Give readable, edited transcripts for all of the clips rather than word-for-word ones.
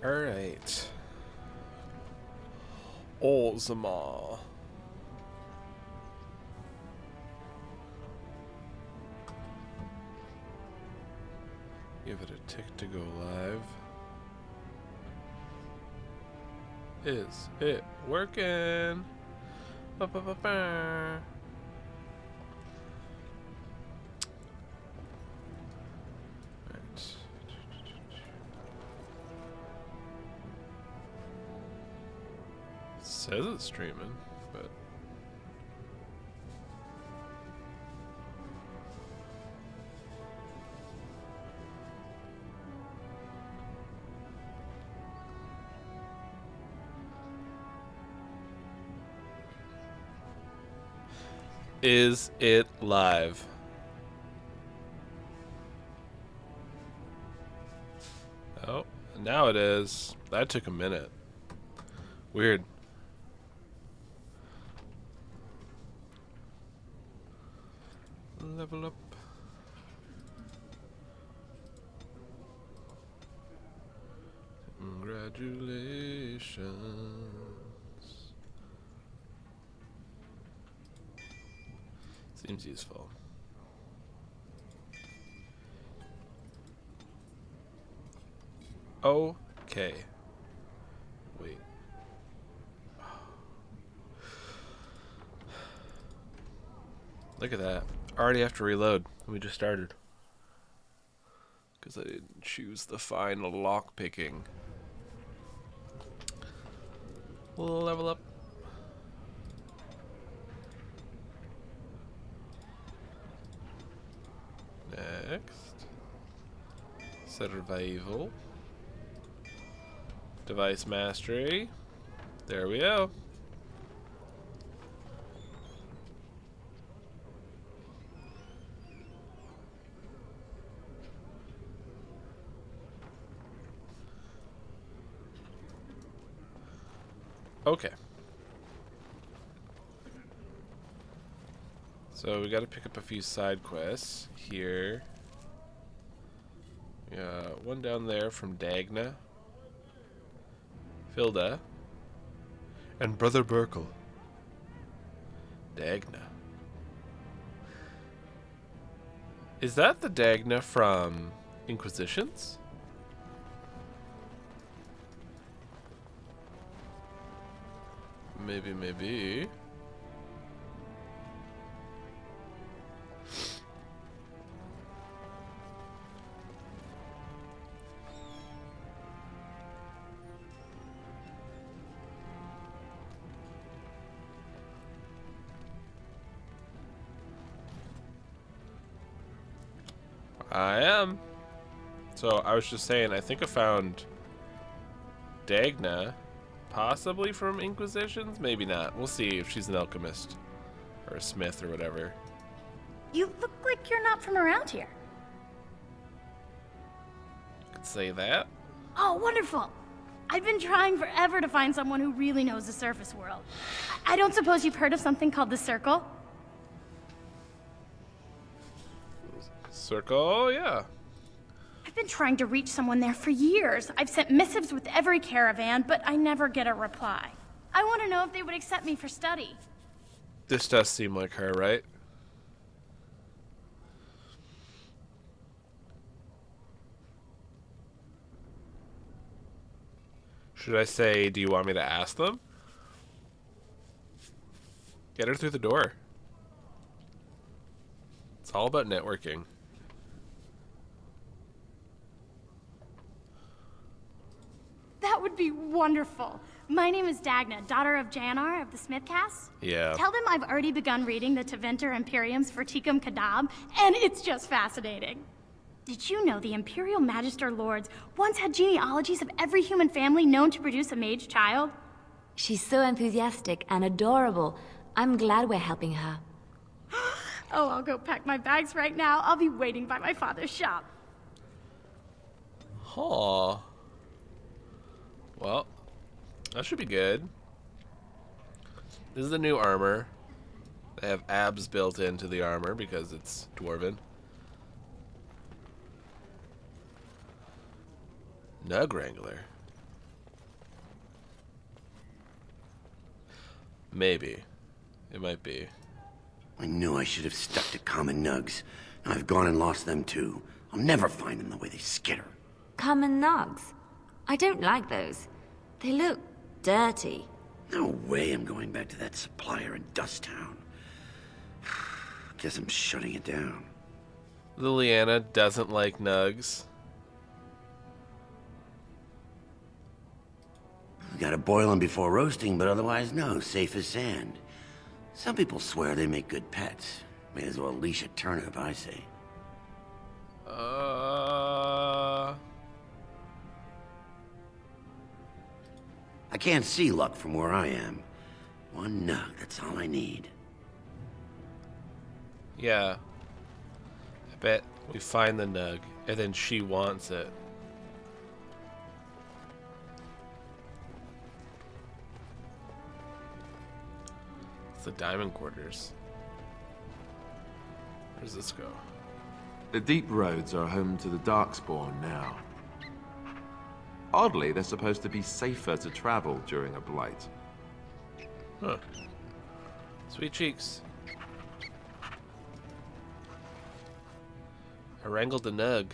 Alright. Orzi-Drama. Give it a tick to go live. Is it working? Ba-ba-ba-ba. Right. Says it's streaming, but is it live? Oh, now it is. That took a minute. Weird. Level up. Congratulations. Seems useful. Okay. Wait. Look at that. Already have to reload. We just started. Because I didn't choose the final lock picking. We'll level up. Next. Survival. Device mastery. There we go. Okay. So we got to pick up a few side quests here. Yeah, one down there from Dagna, Filda, and Brother Burkle. Dagna. Is that the Dagna from Inquisitions? Maybe. I am. So I was just saying, I think I found Dagna. Possibly from Inquisitions? Maybe not. We'll see if she's an alchemist. Or a smith or whatever. You look like you're not from around here. Could say that. Oh, wonderful. I've been trying forever to find someone who really knows the surface world. I don't suppose you've heard of something called the Circle? Circle, yeah. I've been trying to reach someone there for years. I've sent missives with every caravan, but I never get a reply. I want to know if they would accept me for study. This does seem like her, right? Should I say, do you want me to ask them? Get her through the door. It's all about networking. That would be wonderful. My name is Dagna, daughter of Janar of the Smithcast. Yeah. Tell them I've already begun reading the Teventer Imperium's Verticum Kadab, and it's just fascinating. Did you know the Imperial Magister Lords once had genealogies of every human family known to produce a mage child? She's so enthusiastic and adorable. I'm glad we're helping her. Oh, I'll go pack my bags right now. I'll be waiting by my father's shop. Huh. Well, that should be good. This is the new armor. They have abs built into the armor because it's dwarven. Nug Wrangler. Maybe. It might be. I knew I should have stuck to common nugs. Now I've gone and lost them too. I'll never find them the way they skitter. Common nugs. I don't like those. They look dirty. No way I'm going back to that supplier in Dust Town. Guess I'm shutting it down. Liliana doesn't like nugs. Gotta boil them before roasting, but otherwise no, safe as sand. Some people swear they make good pets. May as well leash a turnip, I say. I can't see luck from where I am. One nug, that's all I need. Yeah. I bet we find the nug, and then she wants it. It's the diamond quarters. Where does this go? The deep roads are home to the Darkspawn now. Oddly, they're supposed to be safer to travel during a blight. Huh. Sweet cheeks. I wrangled a nug.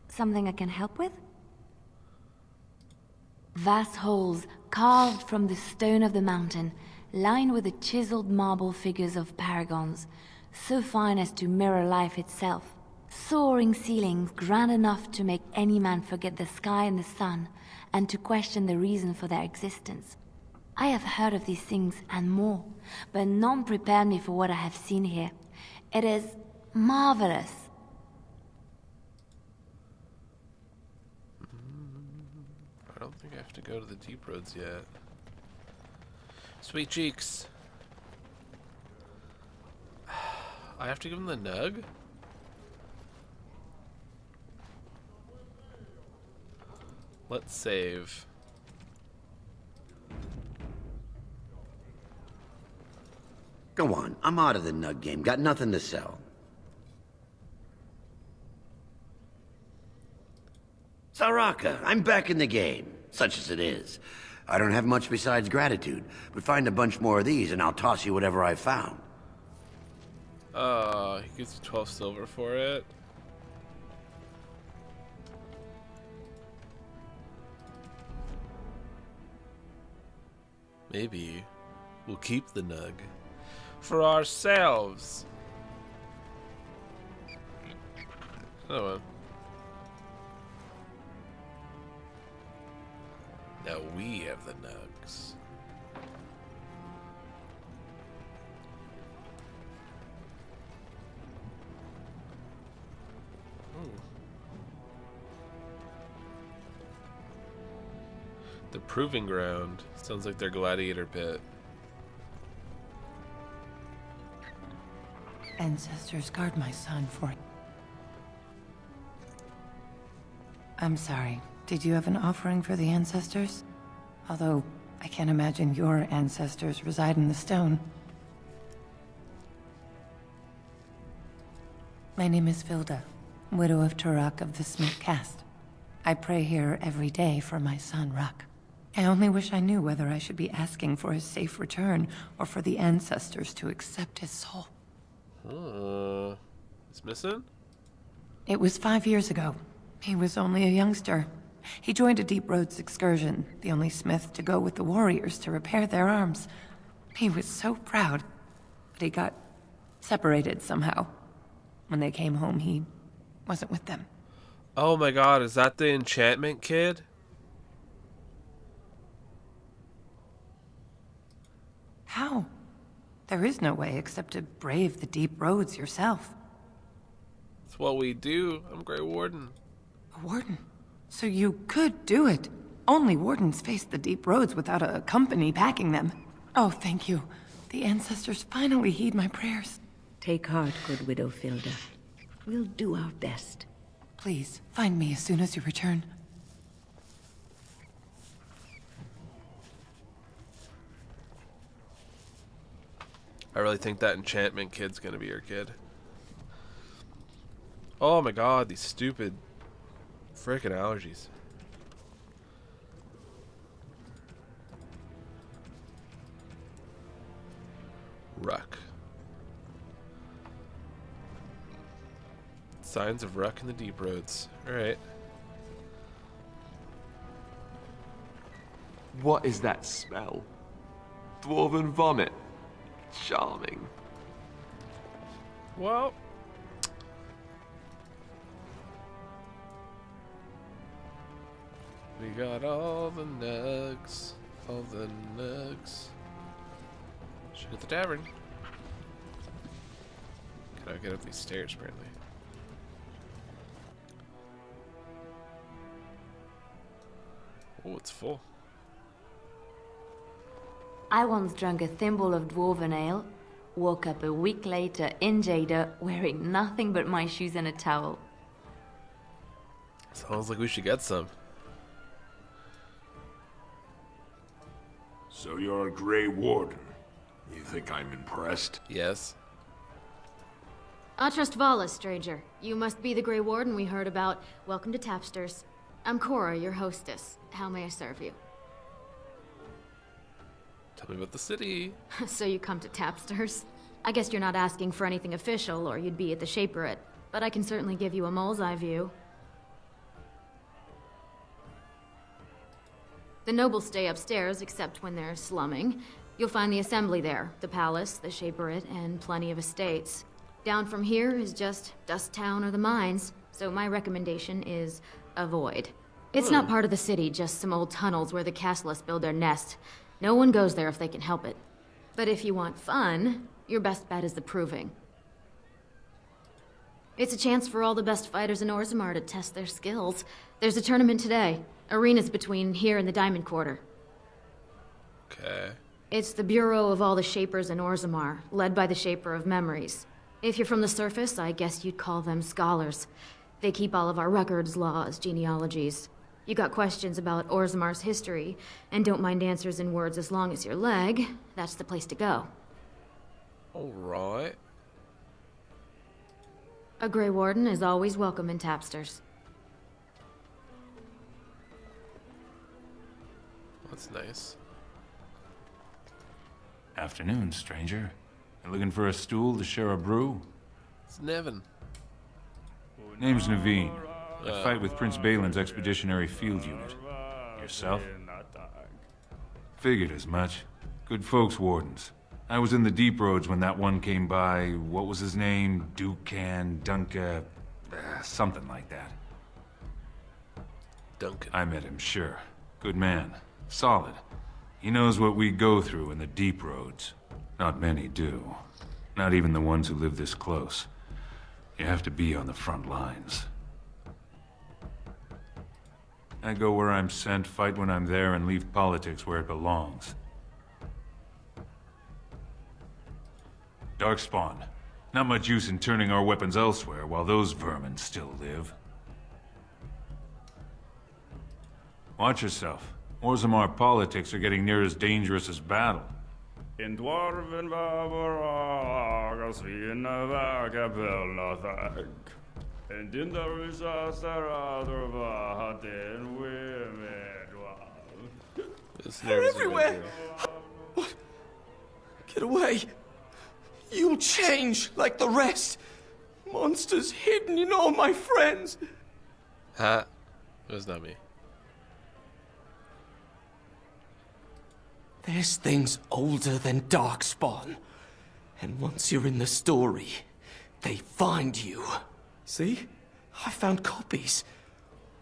Something I can help with? Vast holes carved from the stone of the mountain, lined with the chiseled marble figures of paragons, so fine as to mirror life itself. Soaring ceilings grand enough to make any man forget the sky and the sun, and to question the reason for their existence. I have heard of these things and more, but none prepared me for what I have seen here. It is marvelous. I don't think I have to go to the deep roads yet. Sweet cheeks. I have to give him the nug? Let's save. Go on, I'm out of the nug game. Got nothing to sell. Saraka, I'm back in the game, such as it is. I don't have much besides gratitude, but find a bunch more of these and I'll toss you whatever I found. He gives you 12 silver for it. Maybe we'll keep the nug for ourselves. Another one. Now we have the nugs. Ooh. The Proving Ground. Sounds like their gladiator pit. Ancestors guard my son for... I'm sorry. Did you have an offering for the ancestors? Although, I can't imagine your ancestors reside in the stone. My name is Vilda, widow of Turok of the Smith caste. I pray here every day for my son, Rak. I only wish I knew whether I should be asking for his safe return or for the ancestors to accept his soul. It's missing? It was 5 years ago. He was only a youngster. He joined a Deep Roads excursion, the only smith to go with the warriors to repair their arms. He was so proud, but he got separated somehow. When they came home, he wasn't with them. Oh my god, is that the enchantment kid? How? There is no way except to brave the Deep Roads yourself. It's what we do. I'm Grey Warden. A warden? So you could do it. Only wardens face the Deep Roads without a company backing them. Oh, thank you. The ancestors finally heed my prayers. Take heart, good widow Filda. We'll do our best. Please, find me as soon as you return. I really think that enchantment kid's gonna be your kid. Oh my god, these stupid frickin' allergies. Ruck. Signs of Ruck in the deep roads. Alright. What is that smell? Dwarven vomit. Charming. Well. We got all the nugs. All the nugs. Should hit the tavern. Can I get up these stairs, apparently? Oh, it's full. I once drank a thimble of dwarven ale, woke up a week later in Jada wearing nothing but my shoes and a towel. Sounds like we should get some. So you're a Grey Warden. You think I'm impressed? Yes. Atrust Vala, stranger. You must be the Grey Warden we heard about. Welcome to Tapsters. I'm Cora, your hostess. How may I serve you? Tell me about the city. So you come to Tapsters? I guess you're not asking for anything official, or you'd be at the Shaperate. But I can certainly give you a mole's eye view. The nobles stay upstairs, except when they're slumming. You'll find the assembly there, the palace, the Shaperate, and plenty of estates. Down from here is just Dust Town or the mines, so my recommendation is avoid. It's not part of the city, just some old tunnels where the castlists build their nest. No one goes there if they can help it. But if you want fun, your best bet is the Proving. It's a chance for all the best fighters in Orzammar to test their skills. There's a tournament today. Arenas between here and the Diamond Quarter. Okay. It's the bureau of all the Shapers in Orzammar, led by the Shaper of Memories. If you're from the surface, I guess you'd call them scholars. They keep all of our records, laws, genealogies. You got questions about Orzammar's history, and don't mind answers in words as long as your leg, that's the place to go. Alright. A Grey Warden is always welcome in Tapsters. That's nice. Afternoon, stranger. You looking for a stool to share a brew? It's Nevin. Name's Naveen. I fight with Prince Balin's Expeditionary Field Unit. Yourself? Figured as much. Good folks, Wardens. I was in the Deep Roads when that one came by. What was his name? Dukan, Dunka... something like that. Duncan. I met him, sure. Good man. Solid. He knows what we go through in the Deep Roads. Not many do. Not even the ones who live this close. You have to be on the front lines. I go where I'm sent, fight when I'm there, and leave politics where it belongs. Darkspawn. Not much use in turning our weapons elsewhere while those vermin still live. Watch yourself. Orzammar politics are getting near as dangerous as battle. In dwarven vaboragas vi in vagabelnathag. And in the risas arader vahaden women. They're everywhere! What? Get away! You'll change like the rest. Monsters hidden in all my friends. Ha. It was not me. There's things older than Darkspawn. And once you're in the story, they find you. See? I found copies.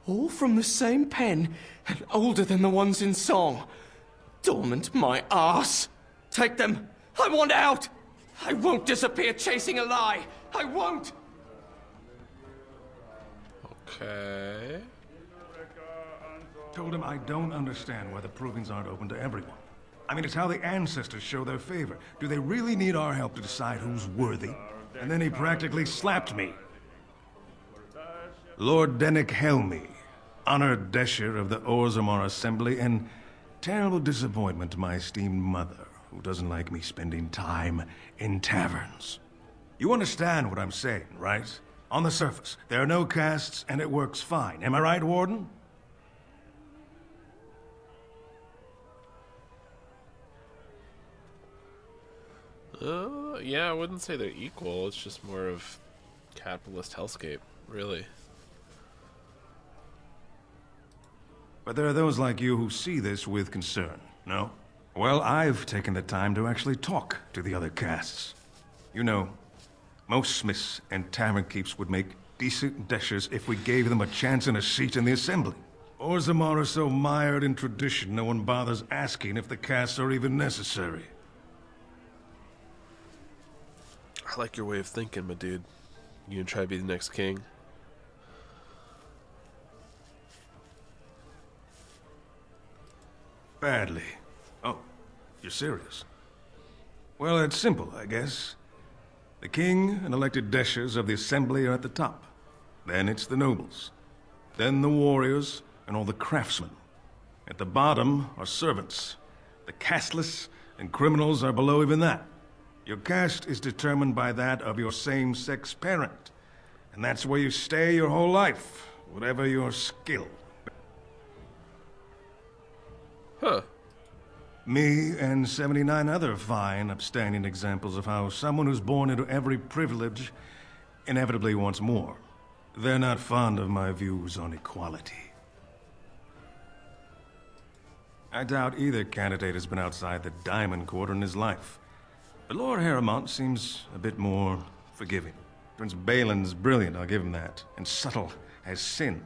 All from the same pen, and older than the ones in song. Dormant my ass. Take them. I want out. I won't disappear chasing a lie. I won't. Okay. Told him I don't understand why the provings aren't open to everyone. I mean, it's how the ancestors show their favor. Do they really need our help to decide who's worthy? And then he practically slapped me. Lord Dennick Helmy, honored Desher of the Orzammar Assembly, and terrible disappointment to my esteemed mother, who doesn't like me spending time in taverns. You understand what I'm saying, right? On the surface, there are no castes, and it works fine. Am I right, Warden? Yeah, I wouldn't say they're equal. It's just more of capitalist hellscape, really. But there are those like you who see this with concern, no? Well, I've taken the time to actually talk to the other castes. You know, most smiths and tavern keeps would make decent dashers if we gave them a chance and a seat in the assembly. Orzammar are so mired in tradition, no one bothers asking if the castes are even necessary. I like your way of thinking, my dude. You gonna try to be the next king? Badly. Oh, you're serious? Well, it's simple, I guess. The king and elected dashers of the assembly are at the top. Then it's the nobles. Then the warriors and all the craftsmen. At the bottom are servants. The casteless and criminals are below even that. Your caste is determined by that of your same-sex parent. And that's where you stay your whole life, whatever your skill. Huh. Me and 79 other fine, upstanding examples of how someone who's born into every privilege inevitably wants more. They're not fond of my views on equality. I doubt either candidate has been outside the Diamond Quarter in his life. But Lord Harrowmont seems a bit more forgiving. Prince Balin's brilliant, I'll give him that, and subtle as sin.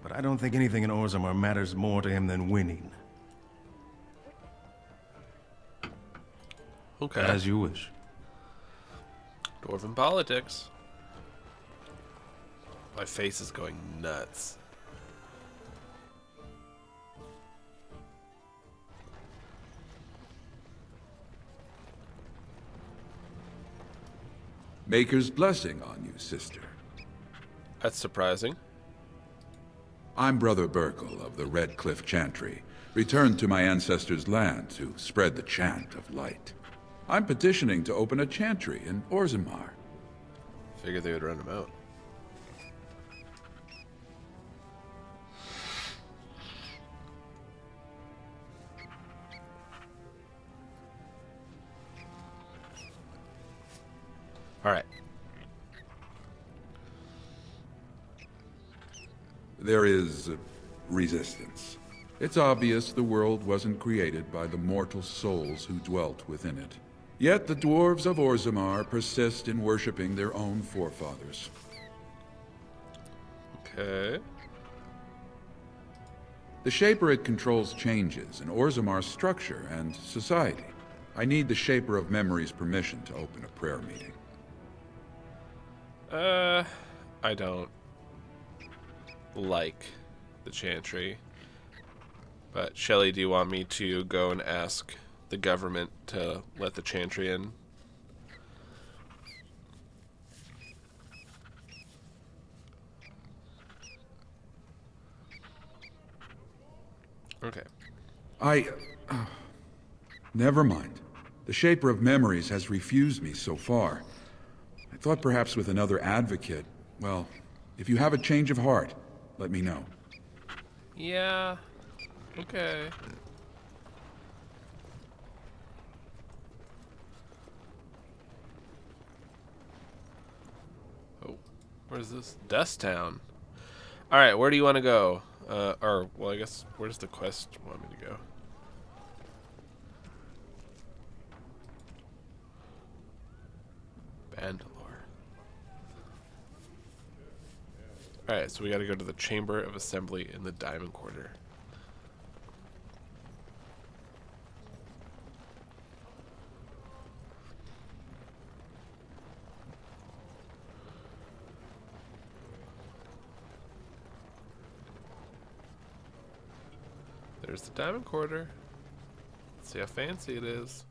But I don't think anything in Orzammar matters more to him than winning. Okay. As you wish. Dwarven politics. My face is going nuts. Maker's blessing on you, sister. That's surprising. I'm Brother Burkle of the Red Cliff Chantry, returned to my ancestors' land to spread the chant of light. I'm petitioning to open a chantry in Orzammar. Figured they would run him out. All right. There is resistance. It's obvious the world wasn't created by the mortal souls who dwelt within it. Yet the dwarves of Orzammar persist in worshipping their own forefathers. Okay. The Shaper controls changes in Orzammar's structure and society. I need the Shaper of Memory's permission to open a prayer meeting. I don't like the Chantry. But Shelly, do you want me to go and ask the government to let the Chantry in? Okay. Never mind. The Shaper of Memories has refused me so far. I thought perhaps with another advocate. Well, if you have a change of heart, let me know. Yeah. Okay. Oh, where's this? Dust Town. All right, where do you want to go? Well, I guess, where does the quest want me to go? Bandalore. Alright, so we gotta go to the Chamber of Assembly in the Diamond Quarter. There's the Diamond Quarter. Let's see how fancy it is.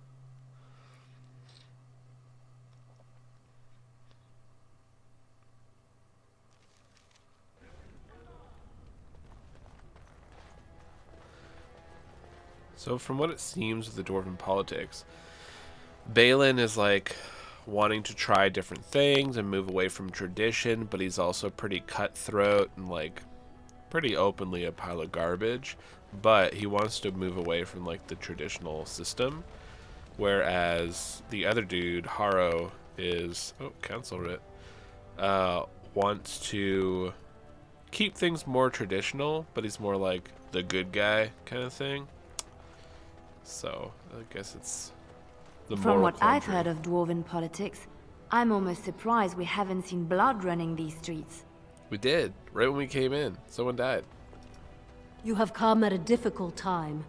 So from what it seems with the Dwarven politics, Balin is like wanting to try different things and move away from tradition, but he's also pretty cutthroat and like pretty openly a pile of garbage, but he wants to move away from like the traditional system. Whereas the other dude, Haro, is council writ, wants to keep things more traditional, but he's more like the good guy kind of thing. So I guess it's the moral From what I've quandary. heard of dwarven politics, I'm almost surprised we haven't seen blood running these streets. We did, right when we came in. Someone died. You have come at a difficult time.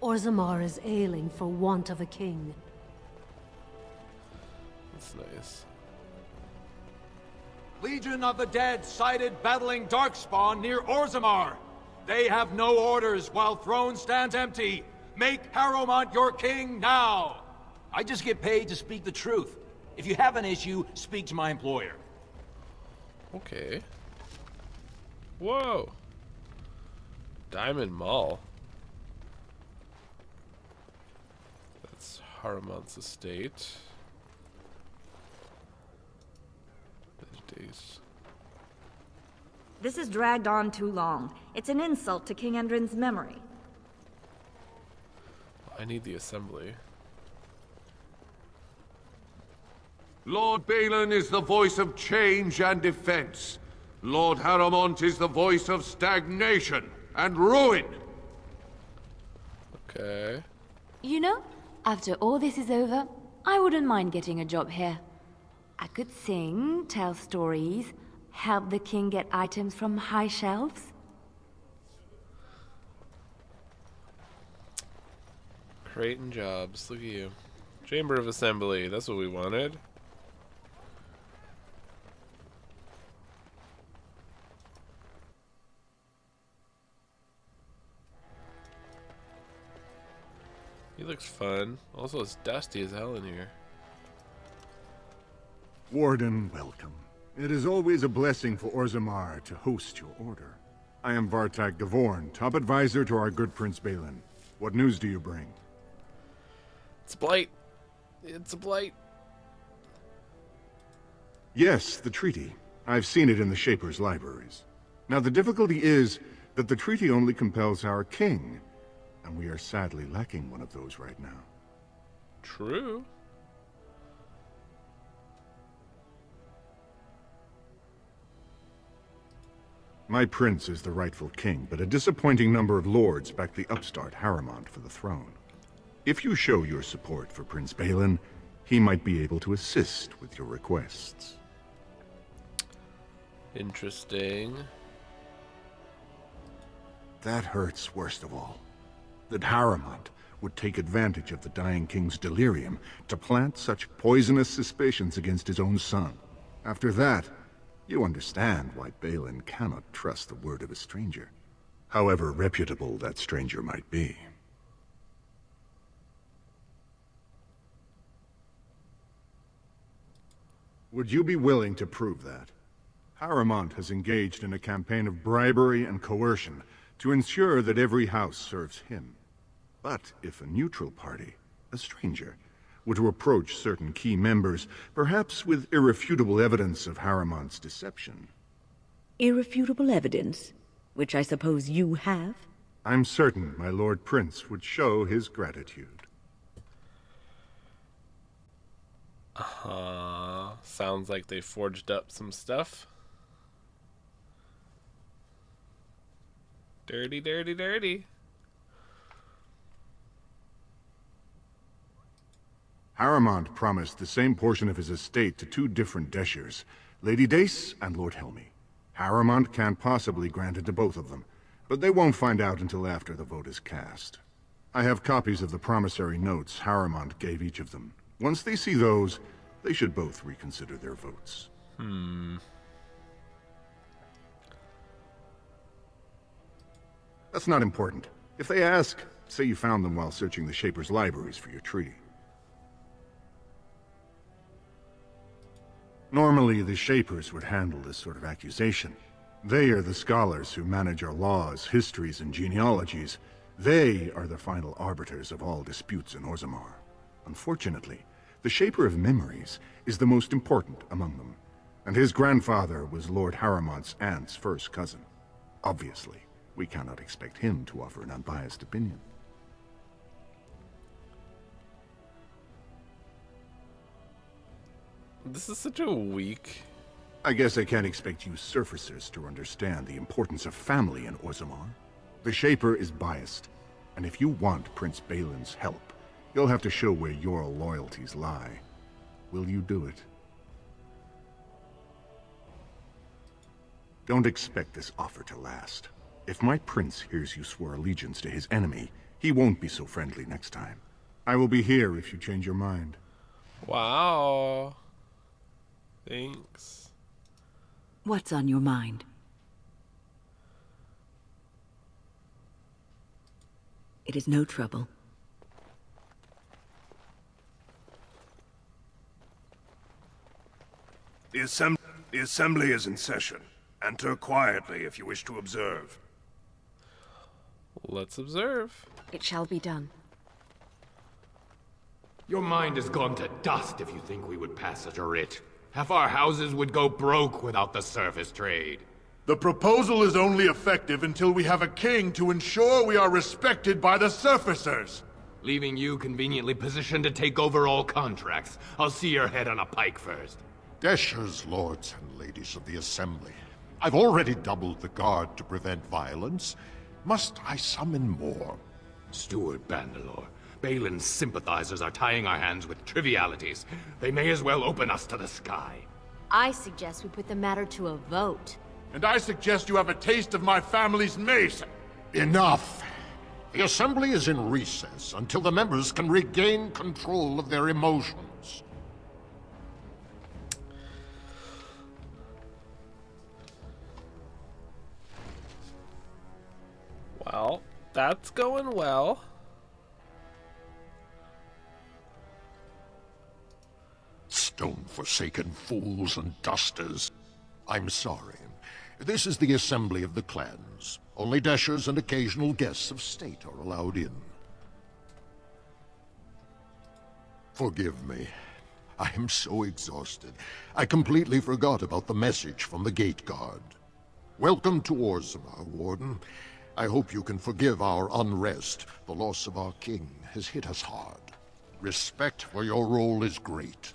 Orzammar is ailing for want of a king. That's nice. Legion of the Dead sighted battling Darkspawn near Orzammar. They have no orders while throne stands empty. Make Harrowmont your king now! I just get paid to speak the truth. If you have an issue, speak to my employer. Okay. Whoa. Diamond Mall. That's Harmont's estate. Days. This has dragged on too long. It's an insult to King Endrin's memory. I need the assembly. Lord Balin is the voice of change and defense. Lord Harrowmont is the voice of stagnation and ruin. Okay. You know, after all this is over, I wouldn't mind getting a job here. I could sing, tell stories, help the king get items from high shelves. Creating jobs. Look at you. Chamber of Assembly. That's what we wanted. He looks fun. Also, it's dusty as hell in here. Warden, welcome. It is always a blessing for Orzammar to host your order. I am Vartak Gavorn, top advisor to our good Prince Balin. What news do you bring? It's Blight. It's a Blight. Yes, the treaty. I've seen it in the Shaper's libraries. Now the difficulty is that the treaty only compels our king, and we are sadly lacking one of those right now. True. My prince is the rightful king, but a disappointing number of lords back the upstart Harrowmont for the throne. If you show your support for Prince Balin, he might be able to assist with your requests. Interesting. That hurts worst of all. That Harrowmont would take advantage of the dying king's delirium to plant such poisonous suspicions against his own son. After that, you understand why Balin cannot trust the word of a stranger, however reputable that stranger might be. Would you be willing to prove that? Harrowmont has engaged in a campaign of bribery and coercion to ensure that every house serves him. But if a neutral party, a stranger, were to approach certain key members, perhaps with irrefutable evidence of Harrowmont's deception. Irrefutable evidence, which I suppose you have? I'm certain my Lord Prince would show his gratitude. Sounds like they forged up some stuff. Dirty, dirty, dirty. Harrowmont promised the same portion of his estate to two different Deshers, Lady Dace and Lord Helmy. Harrowmont can't possibly grant it to both of them, but they won't find out until after the vote is cast. I have copies of the promissory notes Harrowmont gave each of them. Once they see those, they should both reconsider their votes. That's not important. If they ask, say you found them while searching the Shaper's libraries for your treaty. Normally, the Shapers would handle this sort of accusation. They are the scholars who manage our laws, histories, and genealogies. They are the final arbiters of all disputes in Orzammar. Unfortunately, the Shaper of Memories is the most important among them, and his grandfather was Lord Harrowmont's aunt's first cousin. Obviously, we cannot expect him to offer an unbiased opinion. This is such a weak... I guess I can't expect you surfacers to understand the importance of family in Orzammar. The Shaper is biased, and if you want Prince Balin's help, you'll have to show where your loyalties lie. Will you do it? Don't expect this offer to last. If my prince hears you swore allegiance to his enemy, he won't be so friendly next time. I will be here if you change your mind. Wow. Thanks. What's on your mind? It is no trouble. The assembly is in session. Enter quietly if you wish to observe. Let's observe. It shall be done. Your mind has gone to dust if you think we would pass such a writ. Half our houses would go broke without the service trade. The proposal is only effective until we have a king to ensure we are respected by the surfacers. Leaving you conveniently positioned to take over all contracts. I'll see your head on a pike first. Deshers, lords and ladies of the Assembly. I've already doubled the guard to prevent violence. Must I summon more? Steward Bandalore, Balin's sympathizers are tying our hands with trivialities. They may as well open us to the sky. I suggest we put the matter to a vote. And I suggest you have a taste of my family's mace. Enough! The Assembly is in recess until the members can regain control of their emotions. Well, that's going well. Stone-forsaken fools and dusters. I'm sorry. This is the assembly of the clans. Only Deshers and occasional guests of state are allowed in. Forgive me. I am so exhausted. I completely forgot about the message from the gate guard. Welcome to Orzammar, Warden. I hope you can forgive our unrest. The loss of our king has hit us hard. Respect for your role is great,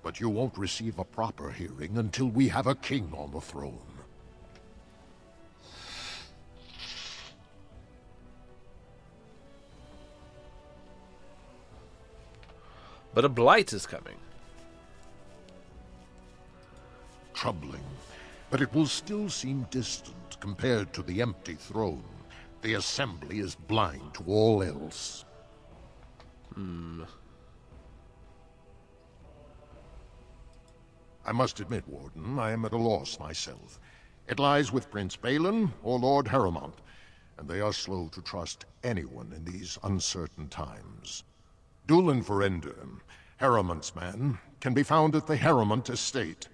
but you won't receive a proper hearing until we have a king on the throne. But a blight is coming. Troubling, but it will still seem distant compared to the empty throne. The Assembly is blind to all else. I must admit, Warden, I am at a loss myself. It lies with Prince Balin or Lord Harrowmont, and they are slow to trust anyone in these uncertain times. Dulin Ferender, Harrowmont's man, can be found at the Harrowmont estate.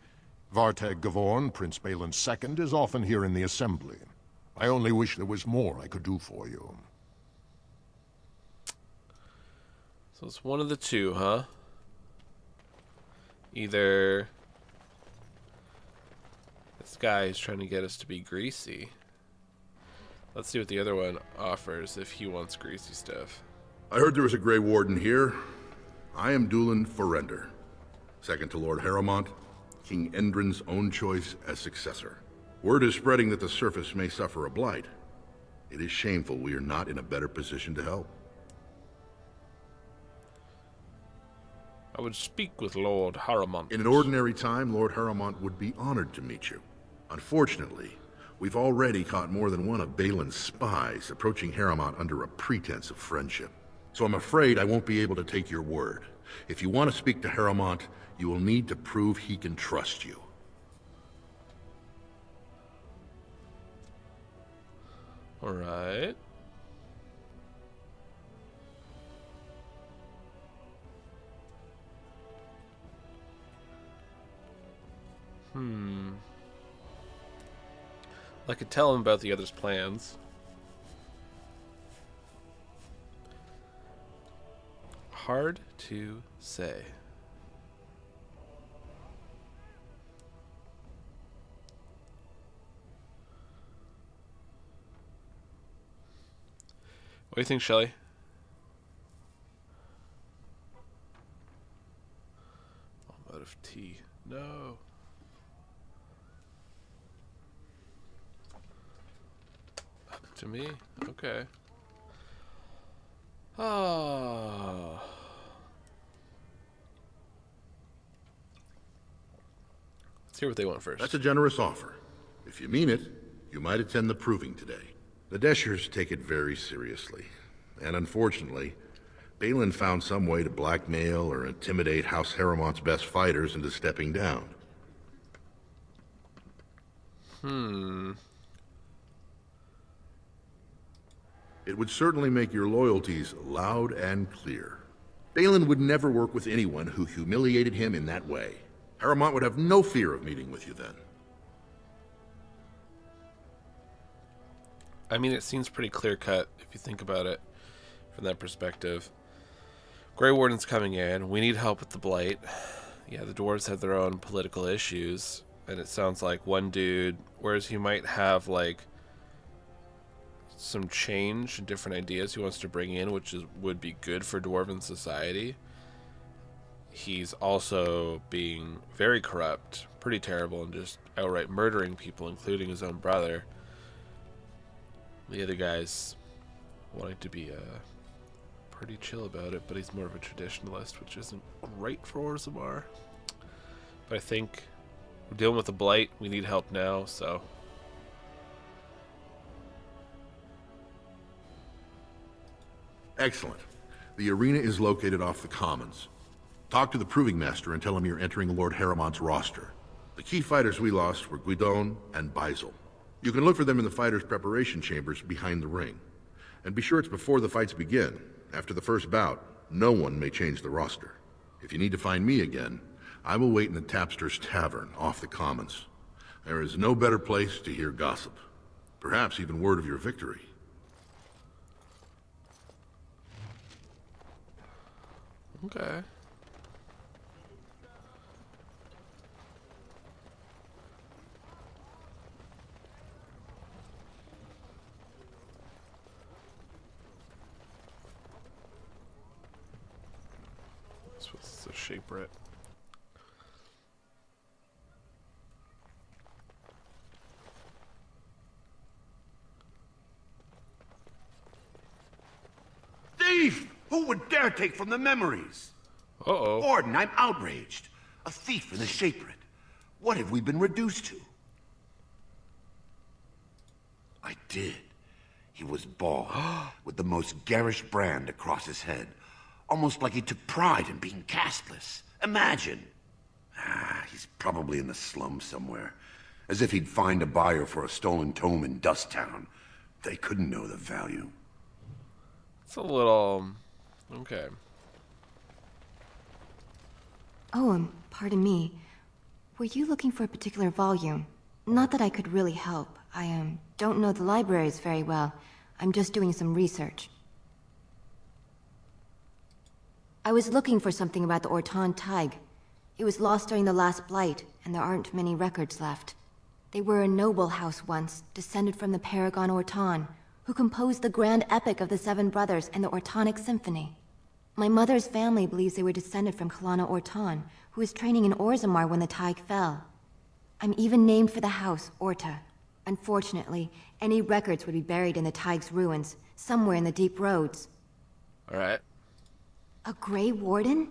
Vartag Gavorn, Prince Balin's second, is often here in the Assembly. I only wish there was more I could do for you. So it's one of the two, huh? Either this guy is trying to get us to be greasy. Let's see what the other one offers if he wants greasy stuff. I heard there was a Grey Warden here. I am Dulin Ferender, second to Lord Harrowmont, King Endrin's own choice as successor. Word is spreading that the surface may suffer a blight. It is shameful we are not in a better position to help. I would speak with Lord Harrowmont. In an ordinary time, Lord Harrowmont would be honored to meet you. Unfortunately, we've already caught more than one of Balin's spies approaching Harrowmont under a pretense of friendship. So I'm afraid I won't be able to take your word. If you want to speak to Harrowmont, you will need to prove he can trust you. All right. I could tell him about the other's plans. Hard to say. What do you think, Shelley? Motive UFT. No. Up to me? Okay. Oh. Let's hear what they want first. That's a generous offer. If you mean it, you might attend the proving today. The Deschers take it very seriously. And unfortunately, Balin found some way to blackmail or intimidate House Harrowmont's best fighters into stepping down. It would certainly make your loyalties loud and clear. Balin would never work with anyone who humiliated him in that way. Harrowmont would have no fear of meeting with you then. I mean, it seems pretty clear-cut if you think about it from that perspective. Grey Warden's coming in. We need help with the Blight. Yeah, the dwarves have their own political issues, and it sounds like one dude, whereas he might have, like, some change and different ideas he wants to bring in, which would be good for dwarven society, he's also being very corrupt, pretty terrible, and just outright murdering people, including his own brother. The other guy's wanting to be pretty chill about it, but he's more of a traditionalist, which isn't great for Orzammar. But I think we're dealing with a blight. We need help now, so... Excellent. The arena is located off the Commons. Talk to the Proving Master and tell him you're entering Lord Harrowmont's roster. The key fighters we lost were Guidon and Beisel. You can look for them in the fighters' preparation chambers behind the ring. And be sure it's before the fights begin. After the first bout, no one may change the roster. If you need to find me again, I will wait in the Tapster's Tavern off the Commons. There is no better place to hear gossip. Perhaps even word of your victory. Okay. This was the shaper it. Thief! Who would dare take from the memories? Uh-oh. Warden, I'm outraged. A thief and a shaperit. What have we been reduced to? I did. He was bald, with the most garish brand across his head. Almost like he took pride in being castless. Imagine. He's probably in the slums somewhere. As if he'd find a buyer for a stolen tome in Dust Town. They couldn't know the value. It's a little... okay. Oh, pardon me. Were you looking for a particular volume? Not that I could really help. I, don't know the libraries very well. I'm just doing some research. I was looking for something about the Orton Tig. It was lost during the last Blight, and there aren't many records left. They were a noble house once, descended from the Paragon Orton, who composed the grand epic of the Seven Brothers and the Ortonic Symphony. My mother's family believes they were descended from Kalana Orton, who was training in Orzammar when the Tig fell. I'm even named for the house, Orta. Unfortunately, any records would be buried in the Tig's ruins, somewhere in the deep roads. Alright. A Grey Warden?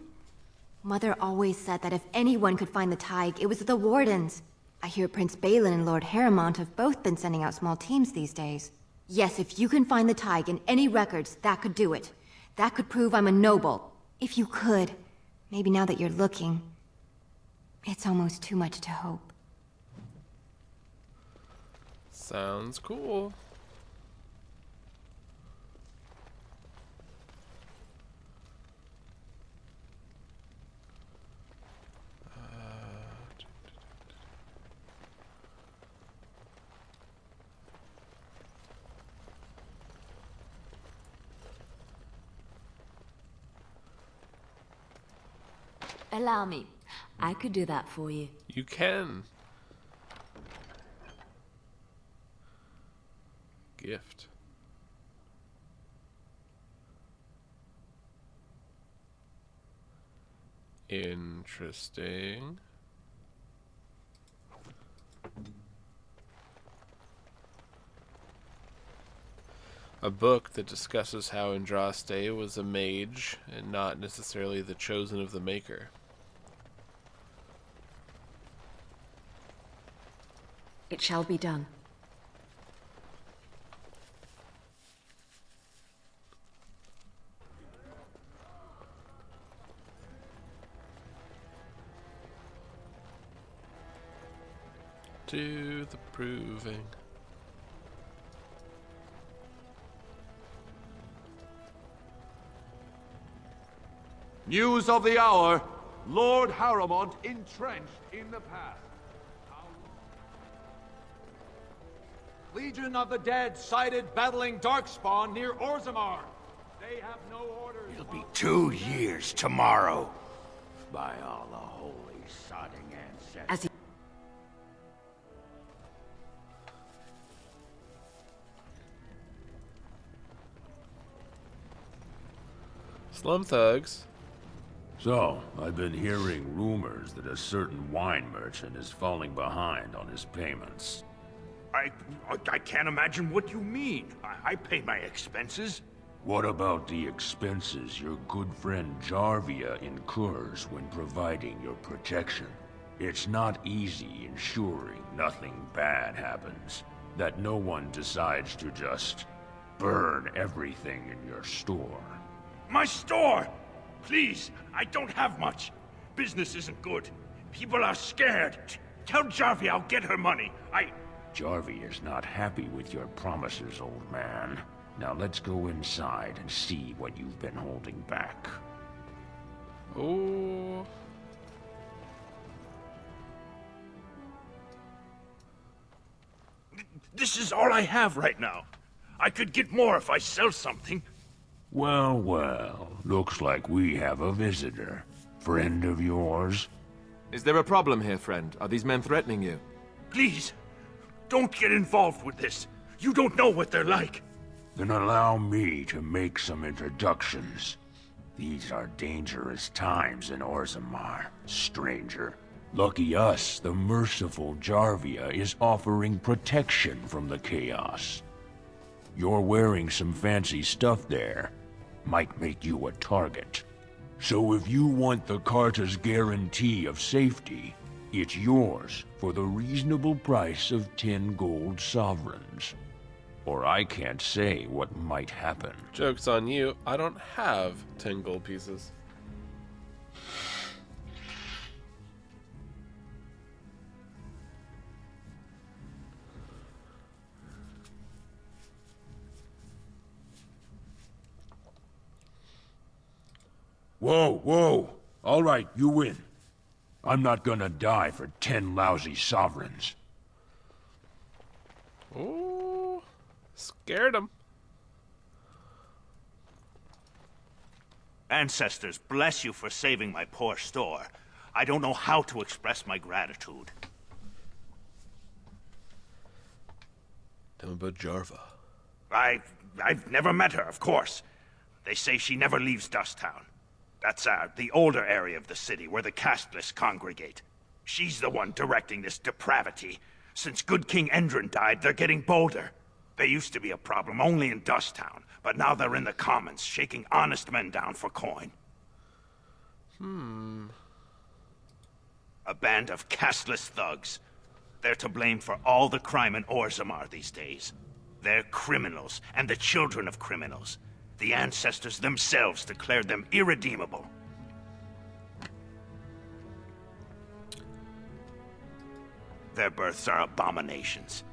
Mother always said that if anyone could find the Tig, it was the Wardens. I hear Prince Balin and Lord Harrowmont have both been sending out small teams these days. Yes, if you can find the Tig in any records, that could do it. That could prove I'm a noble. If you could. Maybe now that you're looking. It's almost too much to hope. Sounds cool. Allow me. I could do that for you. You can. Gift. Interesting. A book that discusses how Andraste was a mage and not necessarily the chosen of the Maker. It shall be done. Do the proving. News of the hour. Lord Harrowmont entrenched in the pass. Legion of the Dead sighted battling Darkspawn near Orzammar. They have no orders. It'll be 2 years tomorrow. By all the holy sodding ancestors. Slum thugs. So, I've been hearing rumors that a certain wine merchant is falling behind on his payments. I can't imagine what you mean. I pay my expenses. What about the expenses your good friend Jarvia incurs when providing your protection? It's not easy ensuring nothing bad happens, that no one decides to just burn everything in your store. My store! Please, I don't have much. Business isn't good. People are scared. Tell Jarvia I'll get her money. Jarvia is not happy with your promises, old man. Now let's go inside and see what you've been holding back. Oh. This is all I have right now. I could get more if I sell something. Well, well, looks like we have a visitor. Friend of yours? Is there a problem here, friend? Are these men threatening you? Please, don't get involved with this. You don't know what they're like. Then allow me to make some introductions. These are dangerous times in Orzammar, stranger. Lucky us, the merciful Jarvia is offering protection from the chaos. You're wearing some fancy stuff there. Might make you a target. So if you want the Carta's guarantee of safety, it's yours for the reasonable price of 10 gold sovereigns. Or I can't say what might happen. Joke's on you, I don't have 10 gold pieces. Whoa, whoa. All right, you win. I'm not gonna die for 10 lousy sovereigns. Ooh, scared him. Ancestors, bless you for saving my poor store. I don't know how to express my gratitude. Tell me about Jarva. I've never met her, of course. They say she never leaves Dusttown. That's the older area of the city where the casteless congregate. She's the one directing this depravity. Since good King Endrin died, they're getting bolder. They used to be a problem only in Dusttown, but now they're in the commons, shaking honest men down for coin. A band of casteless thugs. They're to blame for all the crime in Orzammar these days. They're criminals, and the children of criminals. The ancestors themselves declared them irredeemable. Their births are abominations.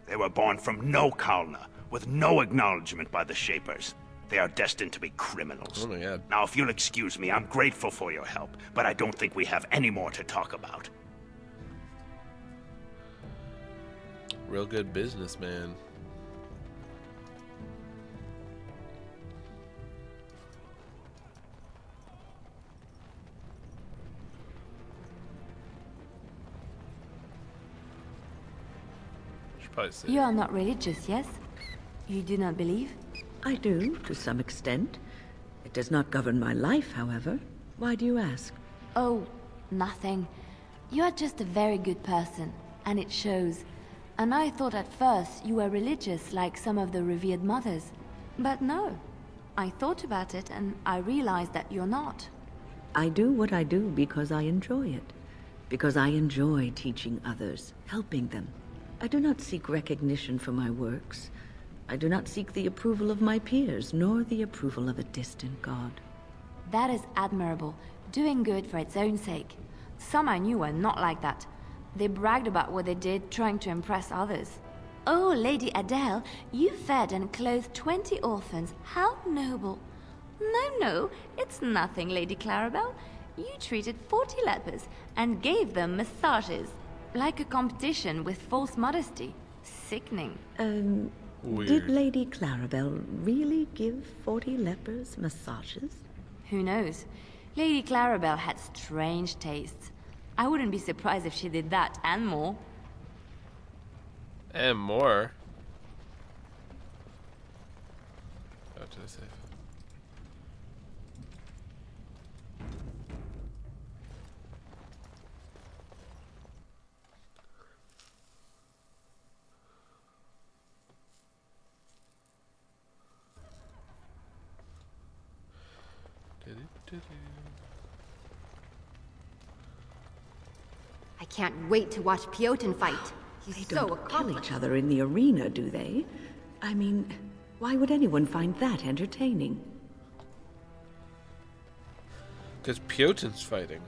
They were born from no Kalna, with no acknowledgement by the Shapers. They are destined to be criminals. Oh my god. Now, if you'll excuse me, I'm grateful for your help, but I don't think we have any more to talk about. Real good businessman. You are not religious, yes? You do not believe? I do, to some extent. It does not govern my life, however. Why do you ask? Oh, nothing. You are just a very good person, and it shows. And I thought at first you were religious like some of the revered mothers. But no. I thought about it and I realized that you're not. I do what I do because I enjoy it. Because I enjoy teaching others, helping them. I do not seek recognition for my works. I do not seek the approval of my peers, nor the approval of a distant god. That is admirable, doing good for its own sake. Some I knew were not like that. They bragged about what they did, trying to impress others. Oh, Lady Adele, you fed and clothed 20 orphans. How noble. No, it's nothing, Lady Clarabelle. You treated 40 lepers and gave them massages. Like a competition with false modesty. Sickening. Weird. Did Lady Clarabelle really give 40 lepers massages? Who knows? Lady Clarabelle had strange tastes. I wouldn't be surprised if she did that and more. And more. Go to the safe. I can't wait to watch Piotr fight. He's They so don't kill accomplished. each other in the arena, do they? I mean, why would anyone find that entertaining? Because Piotr's fighting.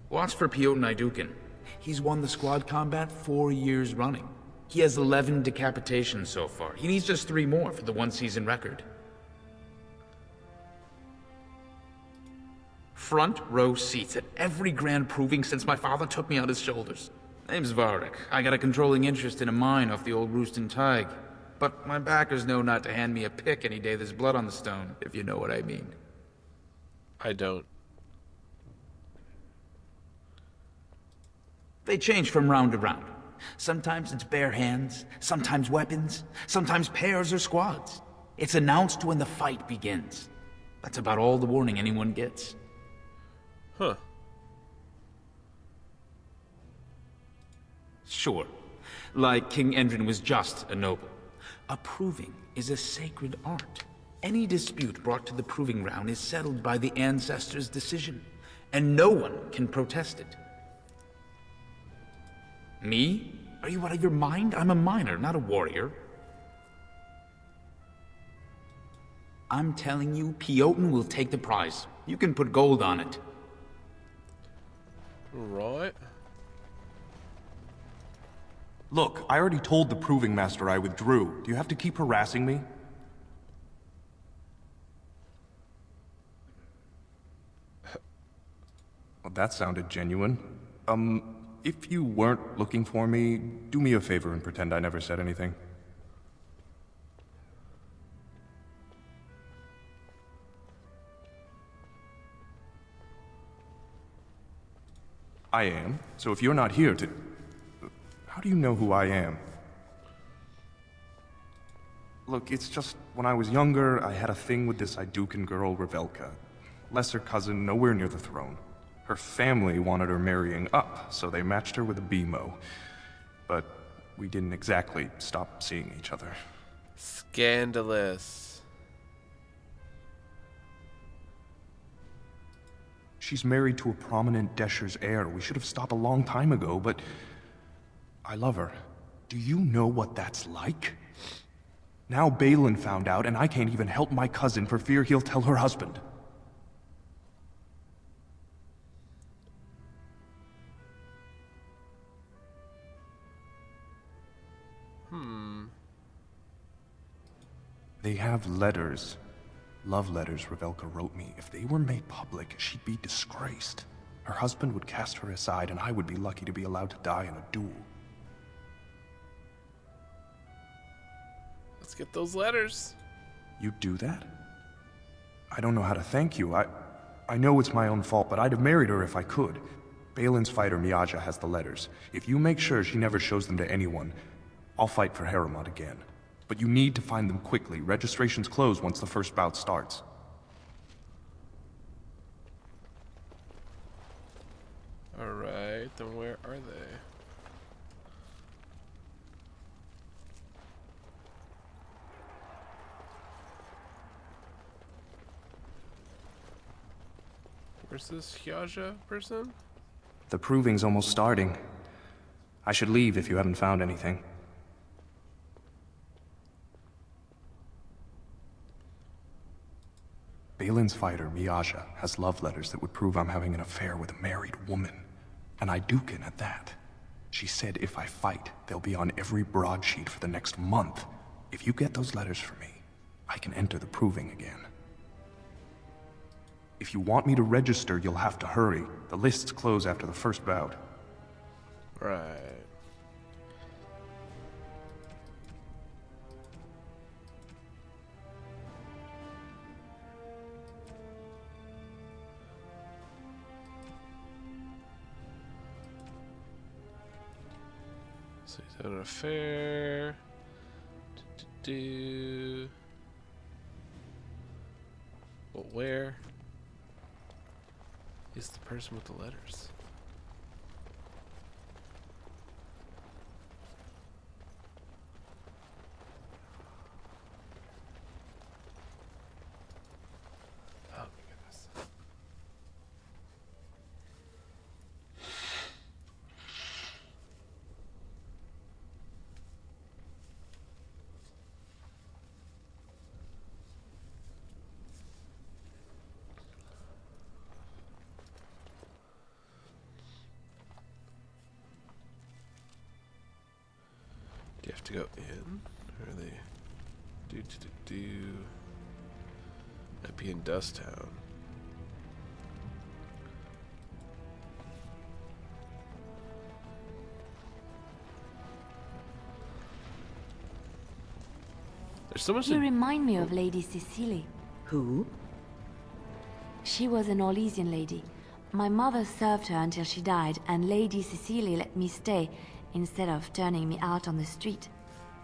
Watch for Piotr Naidukin. He's won the squad combat 4 years running. He has 11 decapitations so far. He needs just 3 more for the one-season record. Front row seats at every grand proving since my father took me on his shoulders. Name's Varek. I got a controlling interest in a mine off the old Roostin Tig. But my backers know not to hand me a pick any day there's blood on the stone, if you know what I mean. I don't. They change from round to round. Sometimes it's bare hands, sometimes weapons, sometimes pairs or squads. It's announced when the fight begins. That's about all the warning anyone gets. Huh. Sure. Like King Endrin was just a noble. A proving is a sacred art. Any dispute brought to the proving ground is settled by the ancestors' decision, and no one can protest it. Me? Are you out of your mind? I'm a miner, not a warrior. I'm telling you, Piotr will take the prize. You can put gold on it. Right. Look, I already told the Proving Master I withdrew. Do you have to keep harassing me? Well, that sounded genuine. If you weren't looking for me, do me a favor and pretend I never said anything. I am, so if you're not here to... How do you know who I am? Look, it's just, when I was younger, I had a thing with this Idukan girl, Revelka. Lesser cousin, nowhere near the throne. Her family wanted her marrying up, so they matched her with a BMO. But we didn't exactly stop seeing each other. Scandalous. She's married to a prominent Desher's heir. We should have stopped a long time ago, but... I love her. Do you know what that's like? Now Balin found out, and I can't even help my cousin for fear he'll tell her husband. They have letters. Love letters Revelka wrote me. If they were made public, she'd be disgraced. Her husband would cast her aside, and I would be lucky to be allowed to die in a duel. Let's get those letters. You'd do that? I don't know how to thank you. I know it's my own fault, but I'd have married her if I could. Balin's fighter Miaja has the letters. If you make sure she never shows them to anyone, I'll fight for Haremont again. But you need to find them quickly. Registrations close once the first bout starts. Alright, then where are they? Where's this Hyaja person? The proving's almost starting. I should leave if you haven't found anything. Balin's fighter, Miaja, has love letters that would prove I'm having an affair with a married woman. And I Dukin at that. She said if I fight, they'll be on every broadsheet for the next month. If you get those letters for me, I can enter the proving again. If you want me to register, you'll have to hurry. The lists close after the first bout. Right. So he's had an affair. But where is the person with the letters? Oh my goodness. Do you have to go in? Or are they I'd be in Dust Town. There's so much. You remind me of Lady Cecily. Who? She was an Orlesian lady. My mother served her until she died, and Lady Cecily let me stay instead of turning me out on the street.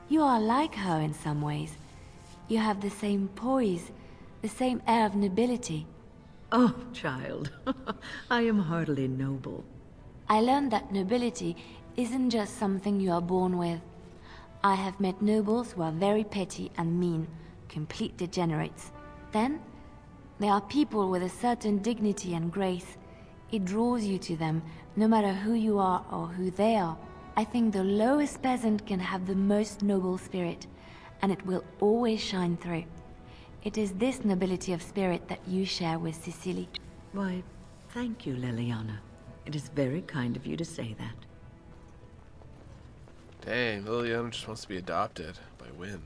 You are like her in some ways. You have the same poise, the same air of nobility. Oh, child. I am hardly noble. I learned that nobility isn't just something you are born with. I have met nobles who are very petty and mean, complete degenerates. Then, there are people with a certain dignity and grace. It draws you to them, no matter who you are or who they are. I think the lowest peasant can have the most noble spirit, and it will always shine through. It is this nobility of spirit that you share with Cecily. Why, thank you, Liliana. It is very kind of you to say that. Dang, Liliana just wants to be adopted by Wynn.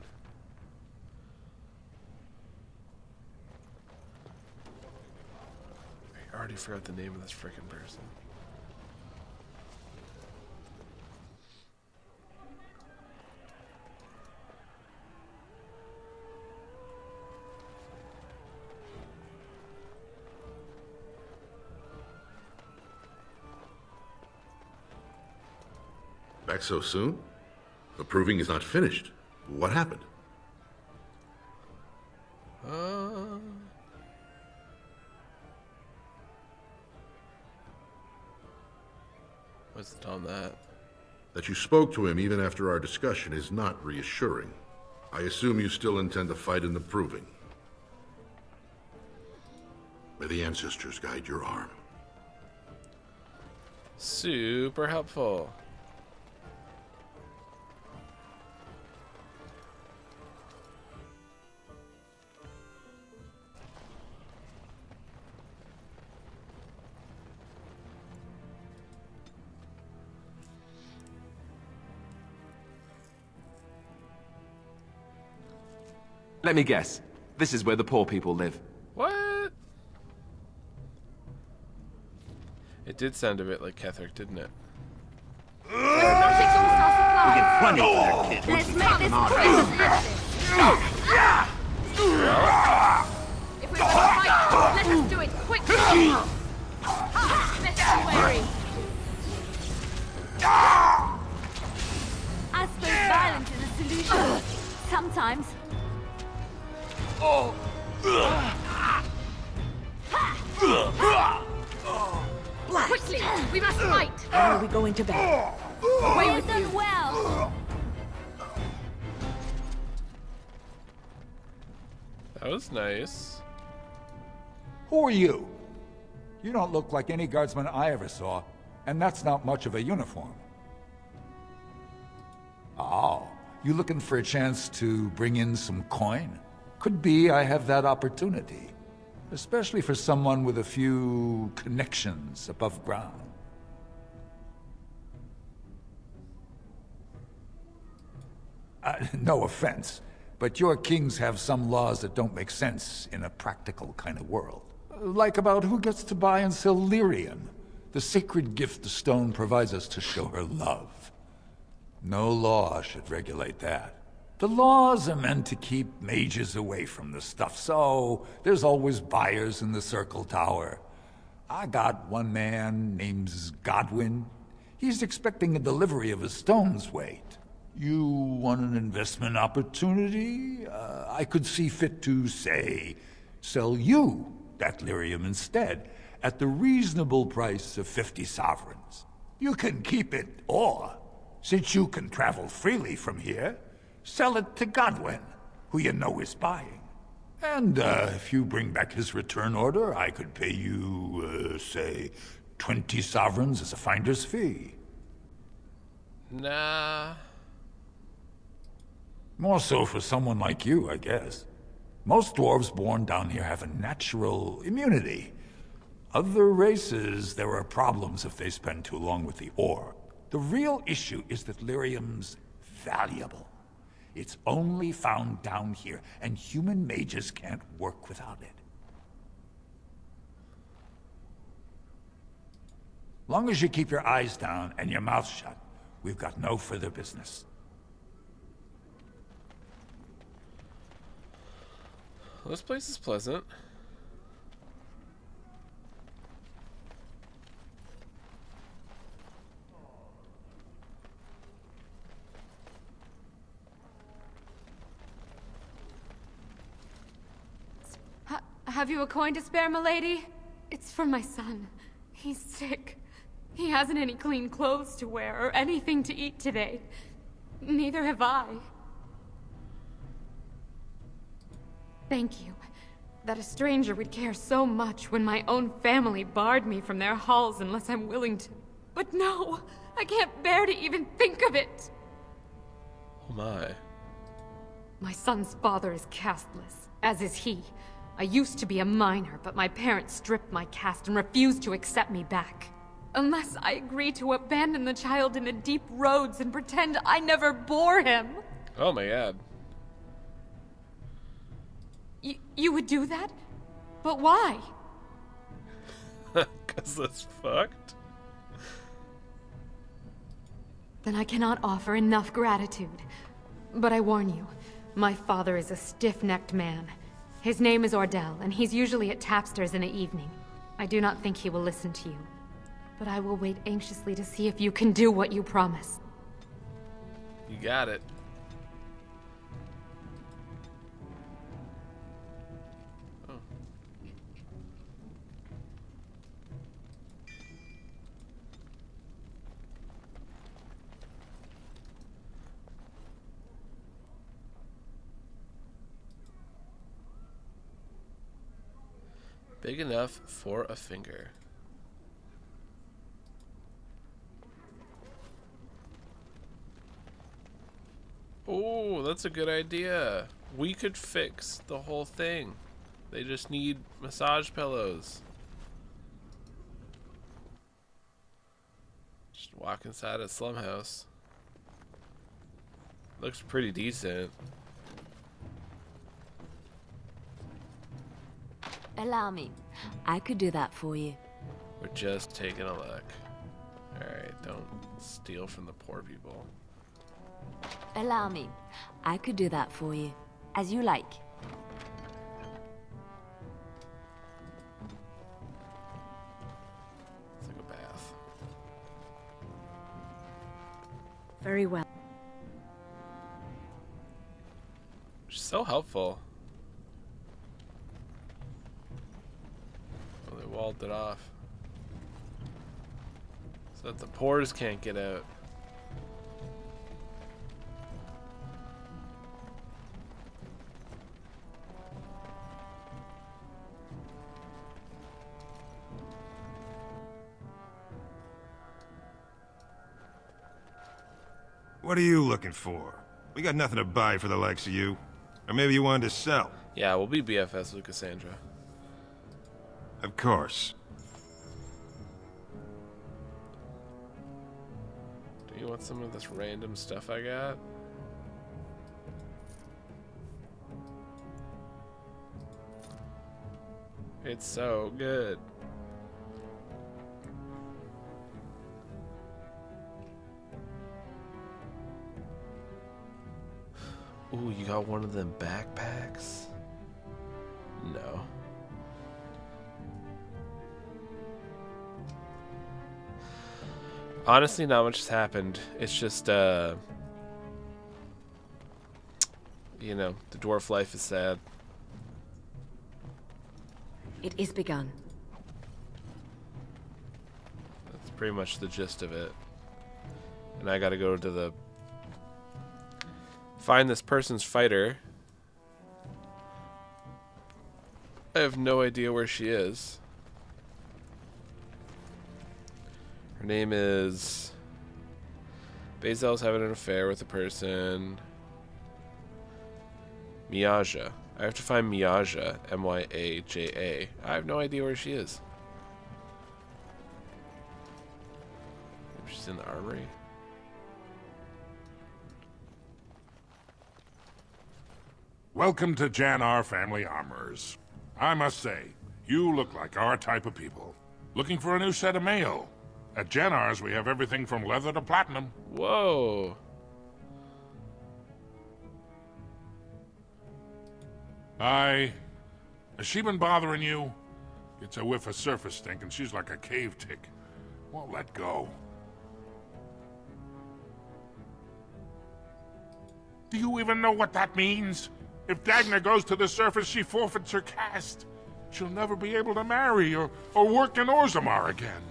I already forgot the name of this frickin' person. Back so soon? The proving is not finished. What happened? What's on that? That you spoke to him even after our discussion is not reassuring. I assume you still intend to fight in the proving. May the ancestors guide your arm. Super helpful. Let me guess. This is where the poor people live. What? It did sound a bit like Ketherick, didn't it? We get plenty for their kids. Let's make this quick. If we want to fight, let us do it quickly. Best be wary. I suppose violence is a solution. Sometimes. Quickly! We must fight! How are we going to bed? Away with you! well! That was nice. Who are you? You don't look like any guardsman I ever saw, and that's not much of a uniform. Oh, you looking for a chance to bring in some coin? Could be I have that opportunity. Especially for someone with a few connections above ground. No offense, but your kings have some laws that don't make sense in a practical kind of world. Like about who gets to buy and sell lyrium, the sacred gift the stone provides us to show her love. No law should regulate that. The laws are meant to keep mages away from the stuff, so there's always buyers in the Circle Tower. I got one man named Godwin. He's expecting a delivery of a stone's weight. You want an investment opportunity? I could see fit to, say, sell you that lyrium instead, at the reasonable price of 50 sovereigns. You can keep it, or, since you can travel freely from here, sell it to Godwin, who you know is buying. And if you bring back his return order, I could pay you, say, 20 sovereigns as a finder's fee. Nah. More so for someone like you, I guess. Most dwarves born down here have a natural immunity. Other races, there are problems if they spend too long with the ore. The real issue is that lyrium's valuable. It's only found down here, and human mages can't work without it. Long as you keep your eyes down and your mouth shut, we've got no further business. Well, this place is pleasant. Have you a coin to spare, milady? It's for my son. He's sick. He hasn't any clean clothes to wear or anything to eat today. Neither have I. Thank you. That a stranger would care so much when my own family barred me from their halls unless I'm willing to. But no! I can't bear to even think of it! Oh my. My son's father is casteless, as is he. I used to be a minor, but my parents stripped my caste and refused to accept me back. Unless I agree to abandon the child in the deep roads and pretend I never bore him. Oh my god. You would do that? But why? 'Cause that's fucked. Then I cannot offer enough gratitude. But I warn you, my father is a stiff-necked man. His name is Ordell, and he's usually at Tapster's in the evening. I do not think he will listen to you. But I will wait anxiously to see if you can do what you promise. You got it. Oh. Big enough for a finger. Oh, that's a good idea. We could fix the whole thing. They just need massage pillows. Just walk inside a slum house. Looks pretty decent. Allow me. I could do that for you. We're just taking a look. Alright, don't steal from the poor people. Allow me. I could do that for you. As you like. It's like a bath. Very well. She's so helpful. Oh, they walled it off. So that the pores can't get out. What are you looking for? We got nothing to buy for the likes of you. Or maybe you wanted to sell. Yeah, we'll be BFS with Cassandra. Of course. Do you want some of this random stuff I got? It's so good. Ooh, you got one of them backpacks? No. Honestly, not much has happened. It's just, you know, the dwarf life is sad. It is begun. That's pretty much the gist of it. And I gotta go to the... find this person's fighter. I have no idea where she is. Her name is... Bazel's having an affair with a person. Miaja. I have to find Miaja. M-Y-A-J-A. I have no idea where she is. Maybe she's in the armory. Welcome to Jannar Family Armorers. I must say, you look like our type of people. Looking for a new set of mail. At Jannar's, we have everything from leather to platinum. Whoa. Has she been bothering you? Gets a whiff of surface stink and she's like a cave tick. Won't let go. Do you even know what that means? If Dagna goes to the surface, she forfeits her caste. She'll never be able to marry or work in Orzi-Drama again.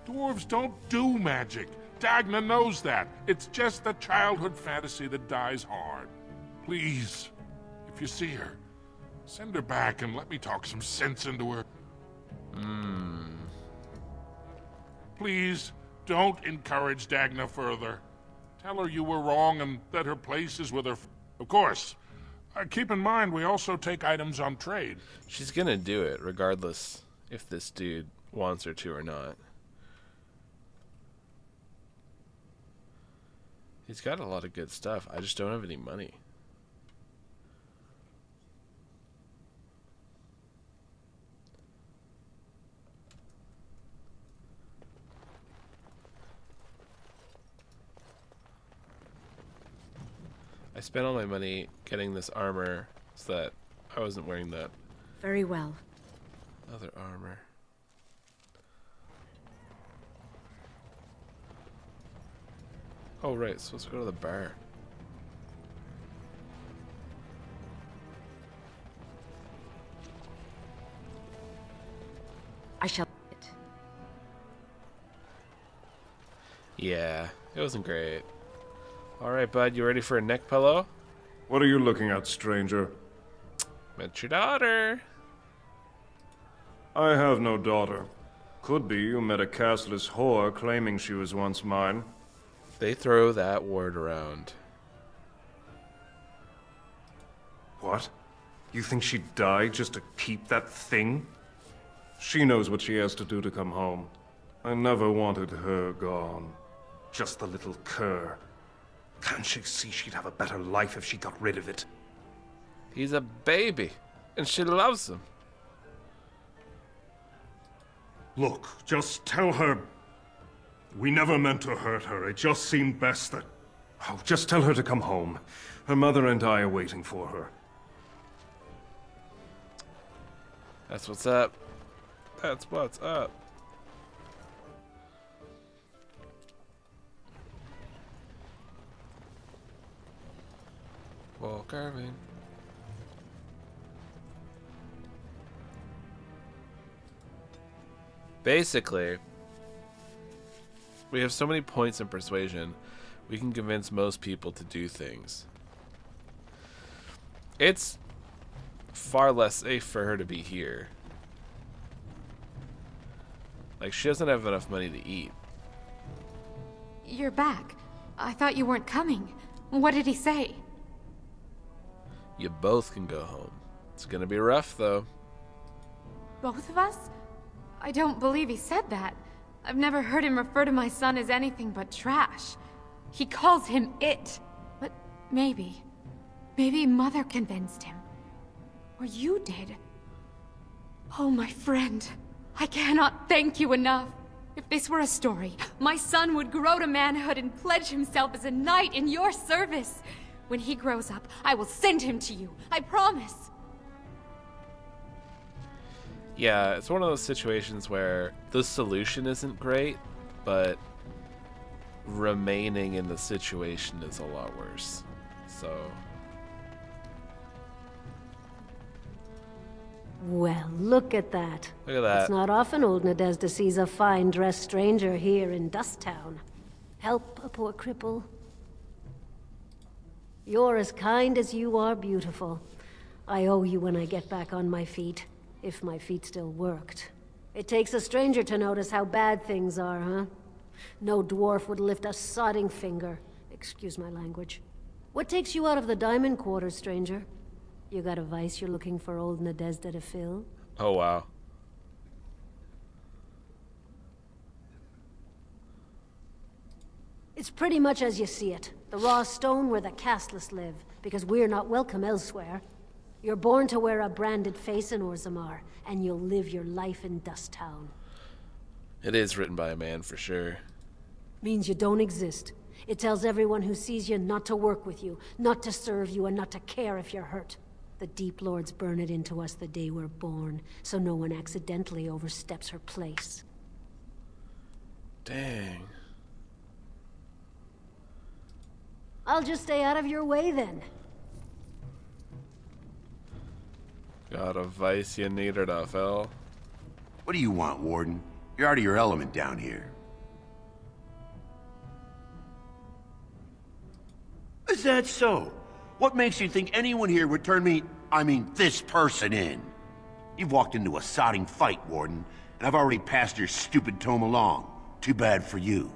Dwarves don't do magic. Dagna knows that. It's just a childhood fantasy that dies hard. Please, if you see her, send her back and let me talk some sense into her. Please, don't encourage Dagna further. Tell her you were wrong and that her place is with her. Of course. Keep in mind, we also take items on trade. She's gonna do it, regardless if this dude wants her to or not. He's got a lot of good stuff. I just don't have any money. I spent all my money getting this armor so that I wasn't wearing that Very well. other armor. Oh right, so let's go to the bar. I shall. Yeah, it wasn't great. Alright, bud, you ready for a neck pillow? What are you looking at, stranger? Met your daughter. I have no daughter. Could be you met a castless whore claiming she was once mine. They throw that word around. What? You think she'd die just to keep that thing? She knows what she has to do to come home. I never wanted her gone. Just the little cur. Can't she see she'd have a better life if she got rid of it? He's a baby, and she loves him. Look, just tell her... We never meant to hurt her. It just seemed best that... Oh, just tell her to come home. Her mother and I are waiting for her. That's what's up. That's what's up. Wall carving. Basically, We have so many points in persuasion. We can convince most people to do things. It's far less safe for her to be here. Like, she doesn't have enough money to eat. You're back. I thought you weren't coming. What did he say? You both can go home. It's gonna be rough, though. Both of us? I don't believe he said that. I've never heard him refer to my son as anything but trash. He calls him it. But maybe Mother convinced him. Or you did. Oh, my friend. I cannot thank you enough. If this were a story, my son would grow to manhood and pledge himself as a knight in your service. When he grows up, I will send him to you. I promise. Yeah, it's one of those situations where the solution isn't great, but remaining in the situation is a lot worse. So... Well, look at that. Look at that. It's not often old Nadezhda sees a fine-dressed stranger here in Dust Town. Help a poor cripple. You're as kind as you are beautiful. I owe you when I get back on my feet, if my feet still worked. It takes a stranger to notice how bad things are, huh? No dwarf would lift a sodding finger. Excuse my language. What takes you out of the diamond quarters, stranger? You got a vice you're looking for old Nadezhda to fill? Oh, wow. It's pretty much as you see it. The raw stone where the casteless live, because we're not welcome elsewhere. You're born to wear a branded face in Orzammar, and you'll live your life in Dust Town. It is written by a man, for sure. Means you don't exist. It tells everyone who sees you not to work with you, not to serve you, and not to care if you're hurt. The Deep Lords burn it into us the day we're born, so no one accidentally oversteps her place. Dang. I'll just stay out of your way, then. Got a vice you needed a fell. What do you want, Warden? You're out of your element down here. Is that so? What makes you think anyone here would turn me, this person in? You've walked into a sodding fight, Warden, and I've already passed your stupid tome along. Too bad for you.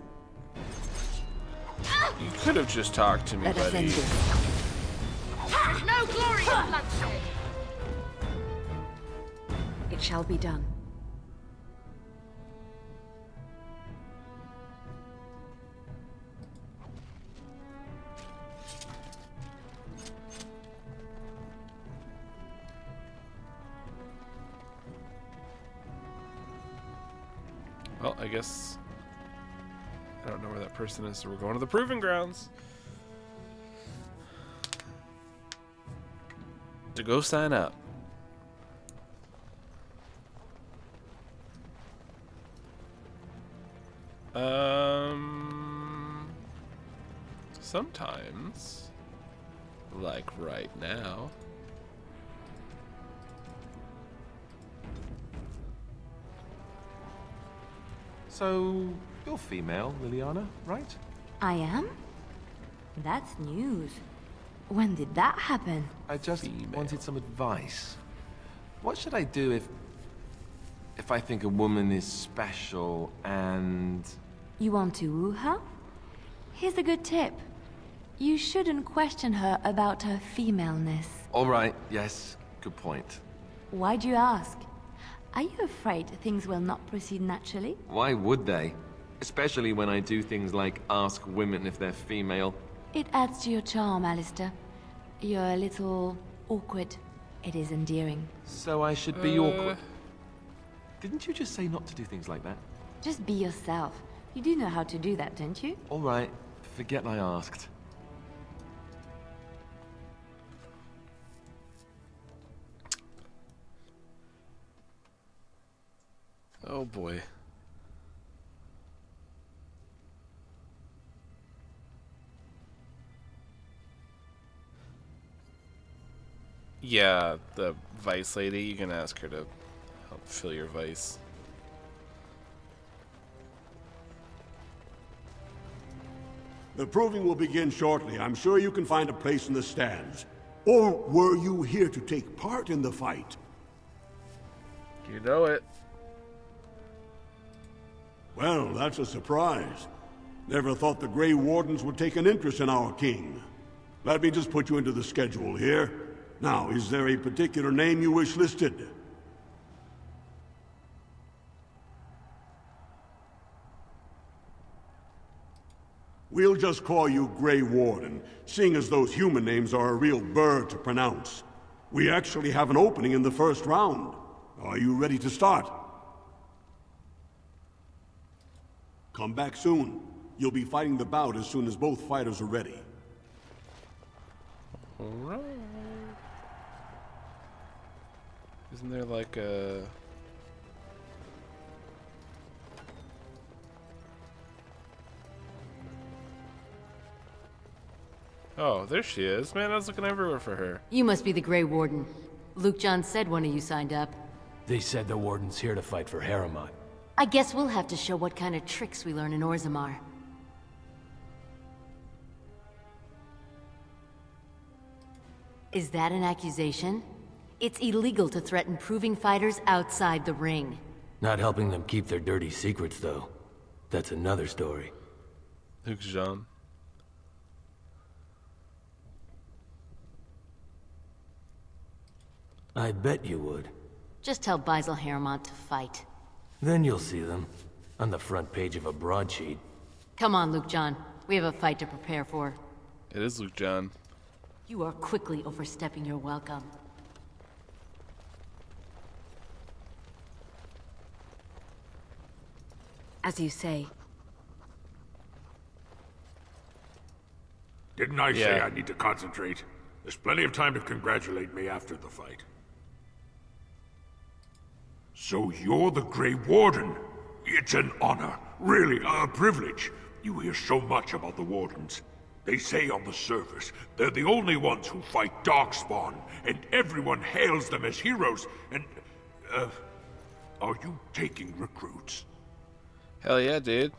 You could have just talked to me, buddy. There's no glory in bloodshed. It shall be done. Well, I guess I don't know where that person is, so we're going to the proving grounds to go sign up. Sometimes, like right now. So, you're female, Liliana, right? I am? That's news. When did that happen? I just wanted some advice. What should I do if I think a woman is special and... You want to woo her? Here's a good tip. You shouldn't question her about her femaleness. All right, yes, good point. Why'd you ask? Are you afraid things will not proceed naturally? Why would they? Especially when I do things like ask women if they're female. It adds to your charm, Alistair. You're a little awkward. It is endearing. So I should be awkward. Didn't you just say not to do things like that? Just be yourself. You do know how to do that, don't you? All right, forget I asked. Oh boy. Yeah, the vice lady, you can ask her to help fill your vice. The proving will begin shortly. I'm sure you can find a place in the stands. Or were you here to take part in the fight? You know it. Well, that's a surprise. Never thought the Grey Wardens would take an interest in our king. Let me just put you into the schedule here. Now, is there a particular name you wish listed? We'll just call you Grey Warden, seeing as those human names are a real burr to pronounce. We actually have an opening in the first round. Are you ready to start? Come back soon. You'll be fighting the bout as soon as both fighters are ready. Alright. Isn't there like a... Oh, there she is. Man, I was looking everywhere for her. You must be the Grey Warden. Luke John said one of you signed up. They said the Warden's here to fight for Harriman. I guess we'll have to show what kind of tricks we learn in Orzammar. Is that an accusation? It's illegal to threaten proving fighters outside the ring. Not helping them keep their dirty secrets, though. That's another story. Luke John. I bet you would. Just tell Basil Harriman to fight. Then you'll see them. On the front page of a broadsheet. Come on, Luke John. We have a fight to prepare for. It is Luke John. You are quickly overstepping your welcome. As you say. Didn't I say I need to concentrate? There's plenty of time to congratulate me after the fight. So you're the Grey Warden? It's an honor. Really, a privilege. You hear so much about the Wardens. They say on the surface, they're the only ones who fight Darkspawn, and everyone hails them as heroes, and... are you taking recruits? Hell yeah, dude.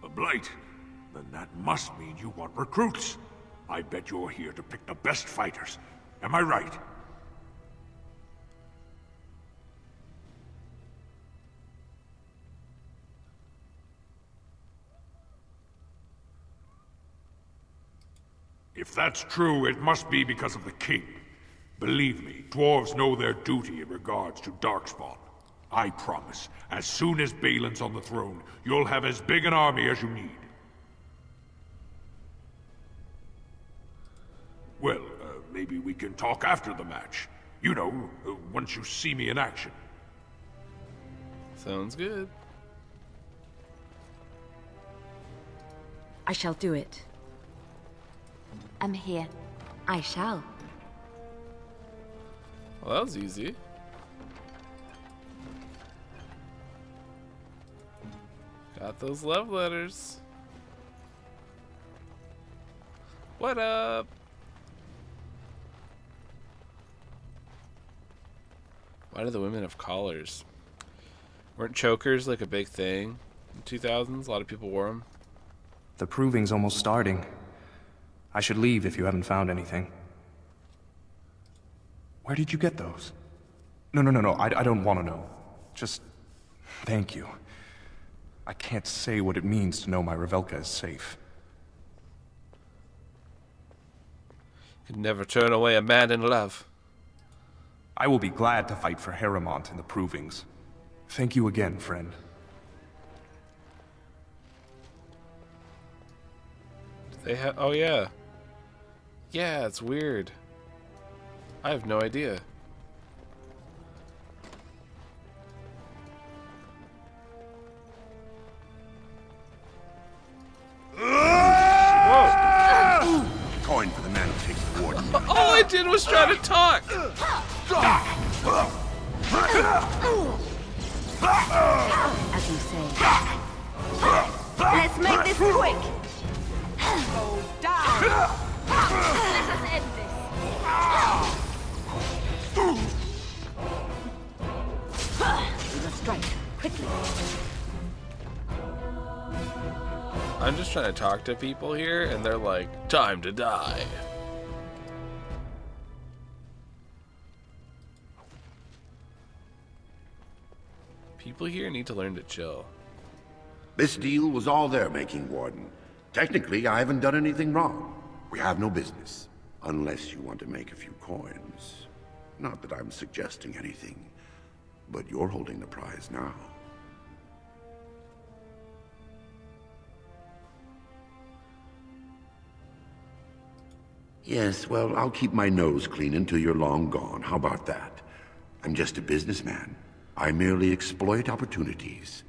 A blight? Then that must mean you want recruits. I bet you're here to pick the best fighters. Am I right? If that's true, it must be because of the king. Believe me, dwarves know their duty in regards to Darkspawn. I promise, as soon as Balin's on the throne, you'll have as big an army as you need. Well, maybe we can talk after the match. You know, once you see me in action. Sounds good. I shall do it. I'm here. I shall. Well, that was easy. Got those love letters. What up? Why do the women have collars? Weren't chokers like a big thing in 2000s? A lot of people wore them. The proving's almost starting. I should leave if you haven't found anything. Where did you get those? No, I don't want to know. Just thank you. I can't say what it means to know my Revelka is safe. Could never turn away a man in love. I will be glad to fight for Harriman in the provings. Thank you again, friend. They have. Oh yeah. Yeah, it's weird. I have no idea. Whoa! Coin for the man who takes the warden. All I did was try to talk. As you say. Let's make this quick. Go down. Let us end this. We must strike quickly. I'm just trying to talk to people here, and they're like, time to die. People here need to learn to chill. This deal was all their making, Warden. Technically, I haven't done anything wrong. We have no business. Unless you want to make a few coins. Not that I'm suggesting anything, but you're holding the prize now. Yes, well, I'll keep my nose clean until you're long gone. How about that? I'm just a businessman. I merely exploit opportunities.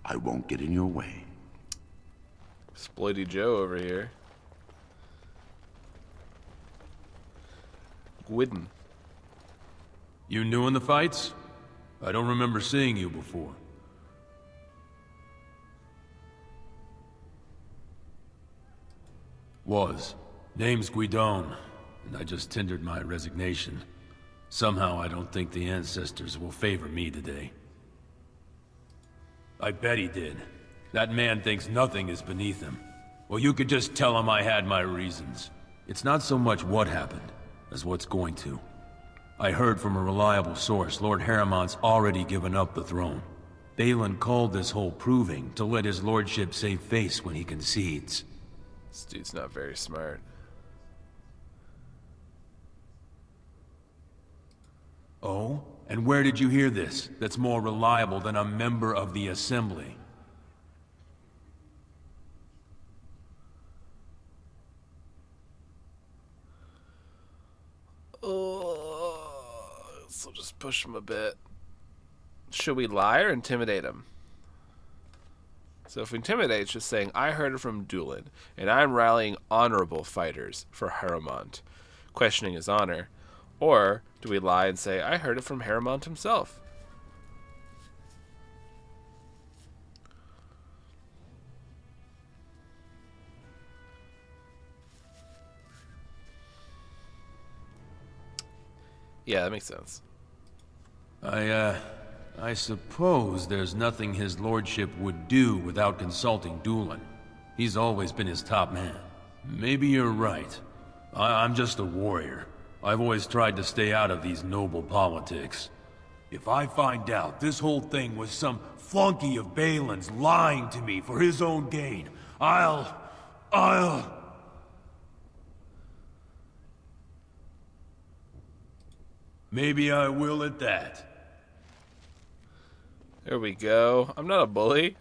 I won't get in your way. Exploity Joe over here. Gwydden. You new in the fights? I don't remember seeing you before. Was. Name's Guidon, and I just tendered my resignation. Somehow I don't think the ancestors will favor me today. I bet he did. That man thinks nothing is beneath him. Well, you could just tell him I had my reasons. It's not so much what happened, as what's going to. I heard from a reliable source Lord Harriman's already given up the throne. Balin called this whole proving to let his lordship save face when he concedes. This dude's not very smart. Oh? And where did you hear this that's more reliable than a member of the Assembly? So just push him a bit. Should we lie or intimidate him? So if we intimidate, it's just saying, I heard it from Doolin, and I'm rallying honorable fighters for Harrimont, questioning his honor. Or do we lie and say, I heard it from Harrimont himself? Yeah, that makes sense. I suppose there's nothing his lordship would do without consulting Doolin. He's always been his top man. Maybe you're right. I'm just a warrior. I've always tried to stay out of these noble politics. If I find out this whole thing was some flunky of Balin's lying to me for his own gain, I'll... Maybe I will at that. There we go. I'm not a bully.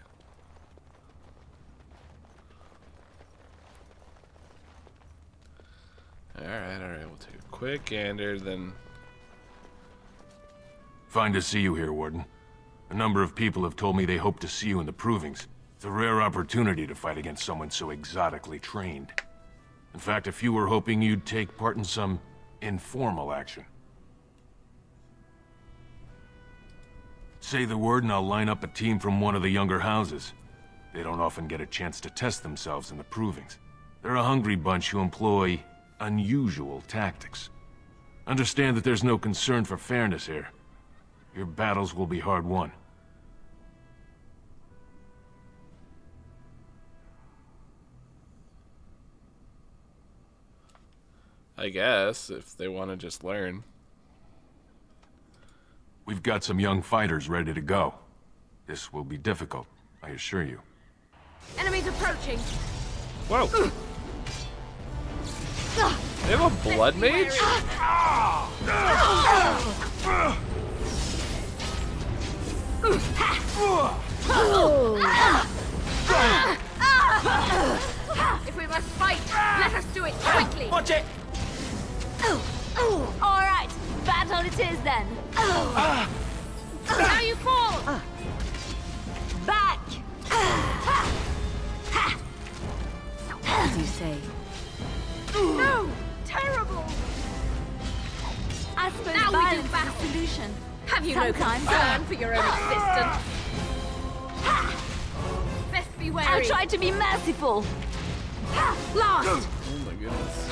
Alright, we'll take a quick gander, then... Fine to see you here, Warden. A number of people have told me they hope to see you in the provings. It's a rare opportunity to fight against someone so exotically trained. In fact, a few were hoping you'd take part in some informal action. Say the word and I'll line up a team from one of the younger houses. They don't often get a chance to test themselves in the provings. They're a hungry bunch who employ unusual tactics. Understand that there's no concern for fairness here. Your battles will be hard won. I guess, if they want to just learn. We've got some young fighters ready to go. This will be difficult, I assure you. Enemies approaching. Whoa. They have a blood mage? If we must fight, let us do it quickly. Watch it! All right, battle it is then. Now you fall. Back. As you say. No, terrible. I suppose Now we do violence is battle. the solution. Have you Sometimes. no concern for your own existence? Best be wary. I'll try to be merciful. Last. Oh my goodness.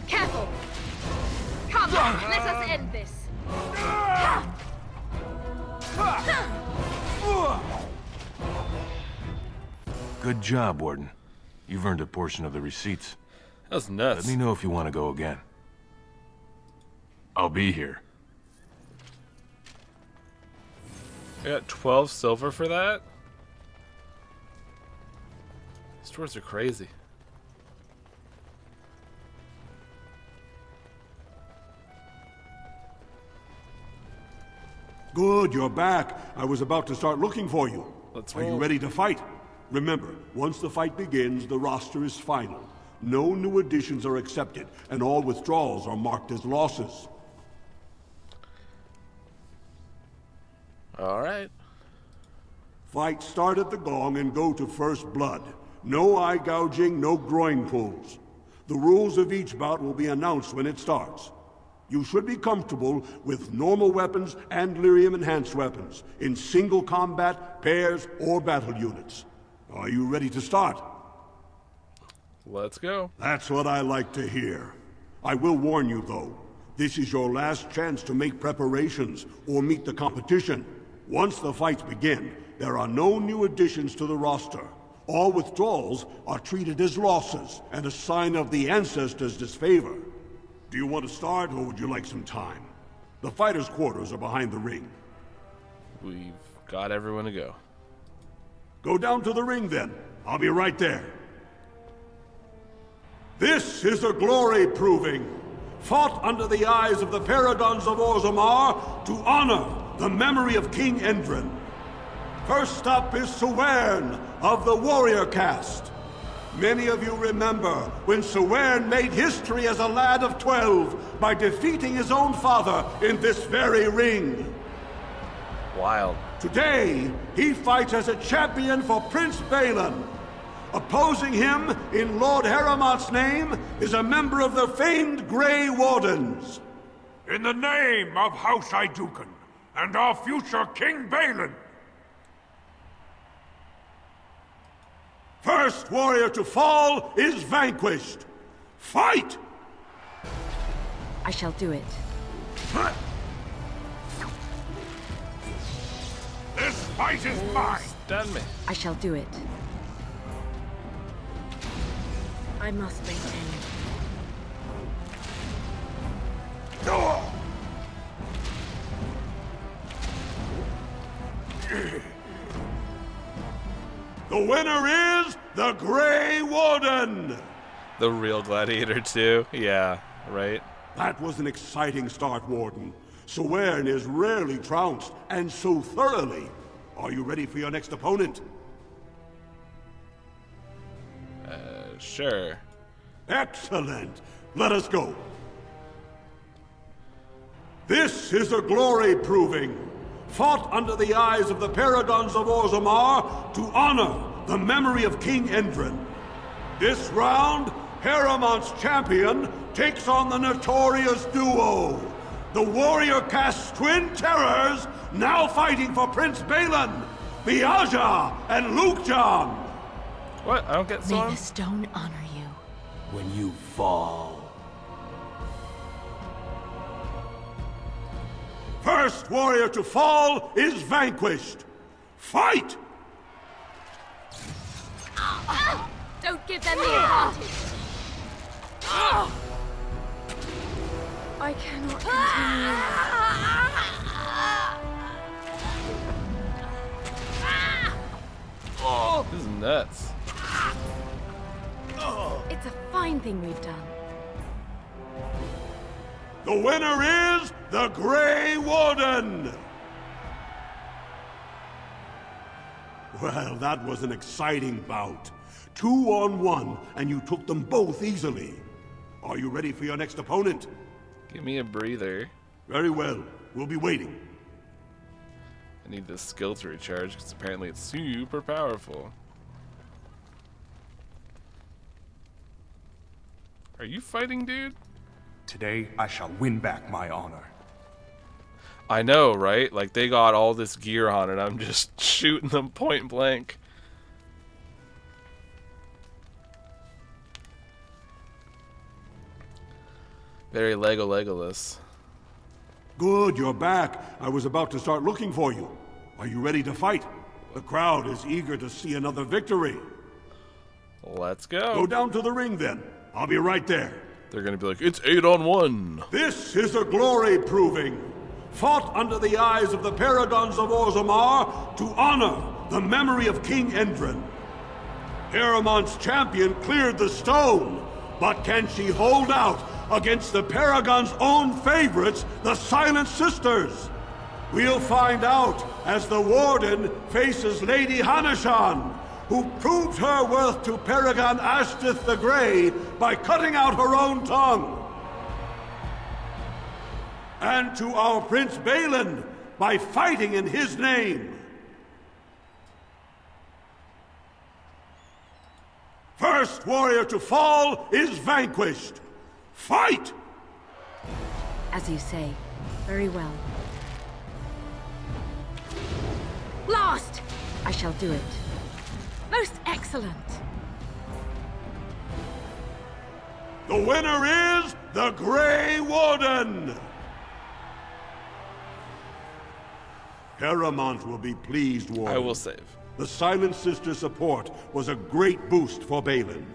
Careful. Come, let us end this. Good job, Warden. You've earned a portion of the receipts. That was nuts. Let me know if you want to go again. I'll be here. I got 12 silver for that? Stores are crazy. Good, you're back. I was about to start looking for you. Let's Are you roll. ready to fight? Remember, once the fight begins, the roster is final. No new additions are accepted, and all withdrawals are marked as losses. All right. Fight start at the gong and go to first blood. No eye gouging, no groin pulls. The rules of each bout will be announced when it starts. You should be comfortable with normal weapons and lyrium-enhanced weapons, in single combat, pairs, or battle units. Are you ready to start? Let's go. That's what I like to hear. I will warn you, though. This is your last chance to make preparations or meet the competition. Once the fights begin, there are no new additions to the roster. All withdrawals are treated as losses and a sign of the ancestors' disfavor. Do you want to start, or would you like some time? The fighters' quarters are behind the ring. We've got everyone to go. Go down to the ring, then. I'll be right there. This is a glory proving, fought under the eyes of the paragons of Orzi-Drama to honor the memory of King Endrin. First up is Sewern of the warrior caste. Many of you remember when Sewern made history as a lad of 12 by defeating his own father in this very ring. Wild. Today, he fights as a champion for Prince Balin. Opposing him, in Lord Heramont's name, is a member of the famed Grey Wardens. In the name of House Idukan and our future King Balin. First warrior to fall is vanquished. Fight! I shall do it. This fight is mine! Stun me. I shall do it. I must maintain. The winner is the Grey Warden! The real gladiator too? Yeah, right? That was an exciting start, Warden. Sewern is rarely trounced, and so thoroughly. Are you ready for your next opponent? Sure. Excellent! Let us go. This is a glory proving, fought under the eyes of the paragons of Orzi-Drama to honor the memory of King Endrin. This round, Heramont's champion takes on the notorious duo, the warrior caste's twin terrors, now fighting for Prince Balin, Miaja and Lukjan. What? I don't get May Song? the stone honor you. When you fall. First warrior to fall is vanquished. Fight! Don't give them the advantage! I cannot continue. This is nuts. It's a fine thing we've done. The winner is the Grey Warden! Well, that was an exciting bout. 2-on-1, and you took them both easily. Are you ready for your next opponent? Give me a breather. Very well. We'll be waiting. I need this skill to recharge because apparently it's super powerful. Are you fighting, dude? Today, I shall win back my honor. I know, right? Like, they got all this gear on and I'm just shooting them point blank. Very Legolas. Good, you're back. I was about to start looking for you. Are you ready to fight? The crowd is eager to see another victory. Let's go. Go down to the ring then. I'll be right there. They're gonna be like, it's 8-on-1. This is a glory proving, fought under the eyes of the paragons of Orzammar to honor the memory of King Endrin. Heramont's champion cleared the stone, but can she hold out against the paragon's own favorites, the Silent Sisters? We'll find out as the Warden faces Lady Hanashan, who proved her worth to Paragon Ashtith the Grey by cutting out her own tongue. And to our Prince Balin by fighting in his name. First warrior to fall is vanquished. Fight! As you say. Very well. Lost! I shall do it. Most excellent. The winner is the Grey Warden! Heramont will be pleased, Warden. I will save. The Silent Sister support was a great boost for Balin.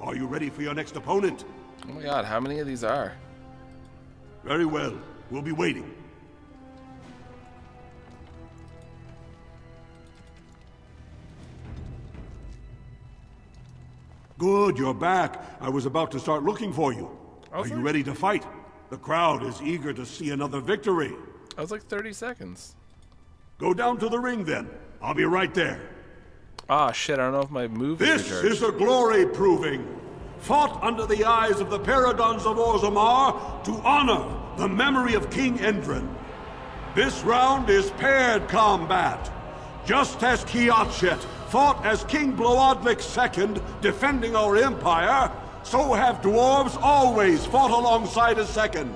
Are you ready for your next opponent? Oh my god, how many of these are? Very well. We'll be waiting. Good, you're back. I was about to start looking for you. Are you ready to fight? The crowd is eager to see another victory. I was like 30 seconds. Go down to the ring then. I'll be right there. Ah, shit, I don't know if my move is This recharged. is a glory proving, fought under the eyes of the paragons of Orzammar to honor the memory of King Endrin. This round is paired combat. Just as Kiatchet fought as King Bloodlick II, defending our empire, so have dwarves always fought alongside a second.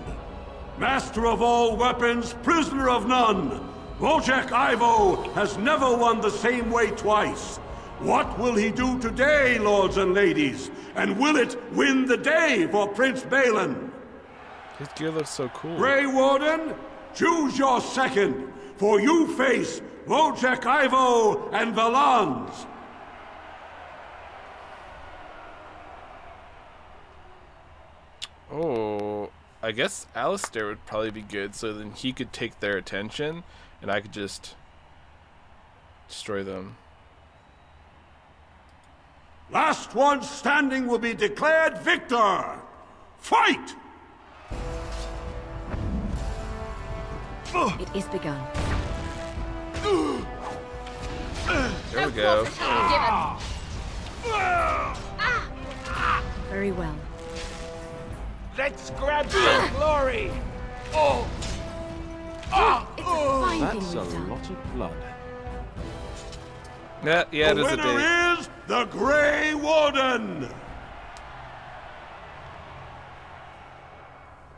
Master of all weapons, prisoner of none, Wojciech Ivo has never won the same way twice. What will he do today, lords and ladies? And will it win the day for Prince Balin? His gear looks so cool. Grey Warden, choose your second, for you face Wojciech Ivo and Valans. Oh, I guess Alistair would probably be good, so then he could take their attention, and I could just destroy them. Last one standing will be declared victor. Fight! It is begun. There we go. Very well. Let's grab some glory! Oh! It's a fine That's thing a we've done. lot of blood. Yeah, The it is a winner date. is the Grey Warden!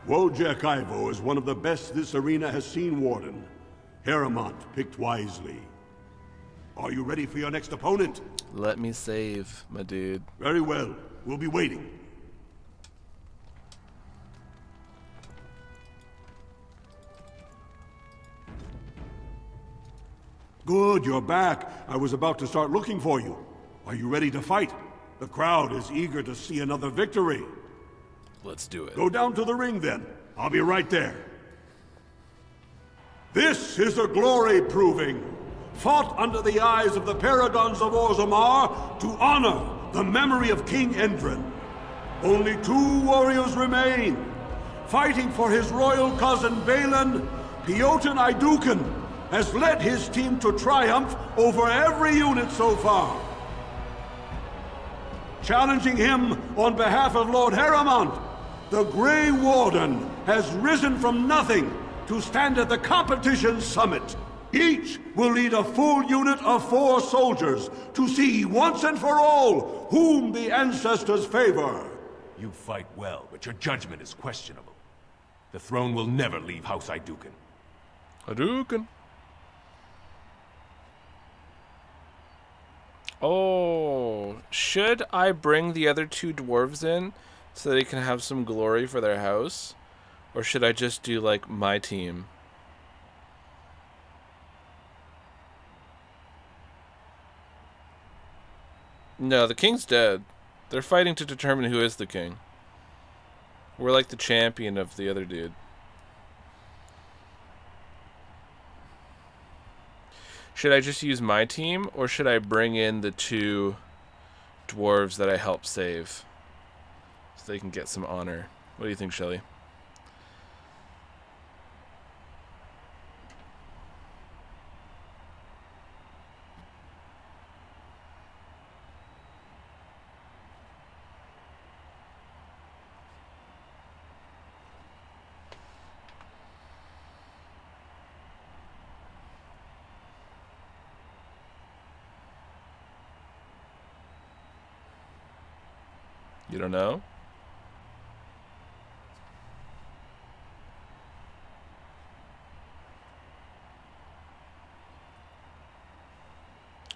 Wojciech Ivo is one of the best this arena has seen, Warden. Heramont picked wisely. Are you ready for your next opponent? Let me save, my dude. Very well. We'll be waiting. Good, you're back. I was about to start looking for you. Are you ready to fight? The crowd is eager to see another victory. Let's do it. Go down to the ring then. I'll be right there. This is a glory proving, fought under the eyes of the paragons of Orzammar to honor the memory of King Endrin. Only 2 warriors remain. Fighting for his royal cousin Balin, Piotr Idukin has led his team to triumph over every unit so far. Challenging him on behalf of Lord Heramont, the Grey Warden has risen from nothing to stand at the competition's summit. Each will lead a full unit of 4 soldiers to see once and for all whom the ancestors favor. You fight well, but your judgment is questionable. The throne will never leave House Idukin. Hadouken. Oh, should I bring the other 2 dwarves in so they can have some glory for their house? Or should I just do, like, my team? No, the king's dead. They're fighting to determine who is the king. We're like the champion of the other dude. Should I just use my team, or should I bring in the 2 dwarves that I helped save? So they can get some honor. What do you think, Shelly? You don't know?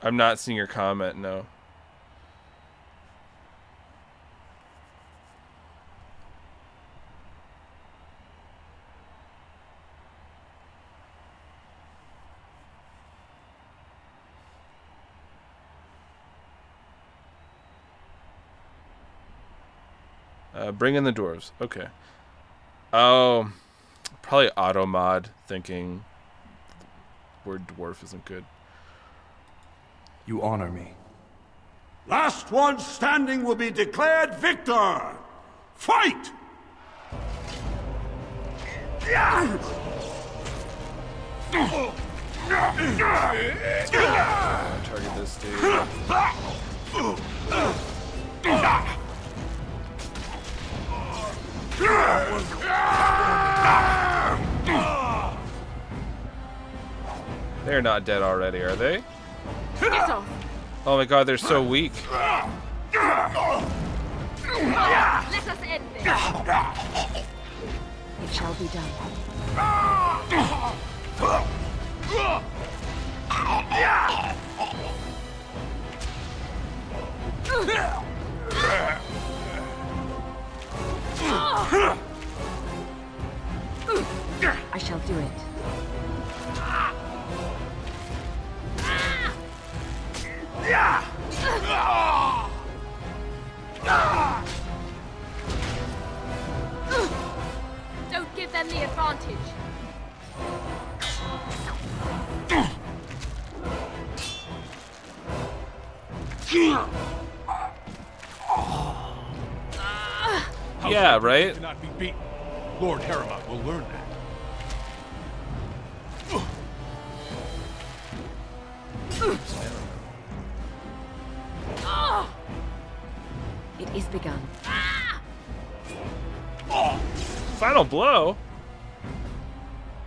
I'm not seeing your comment, no. Bring in the dwarves. Okay. Oh, probably auto mod thinking word dwarf isn't good. You honor me. Last one standing will be declared victor. Fight! Target this dude. They're not dead already, are they? Oh my god, they're so weak. Let us end this. It shall be done. I shall do it. Don't give them the advantage. Yeah, right? Cannot be beaten. Lord Harrowmont will learn that. It is begun. Final blow?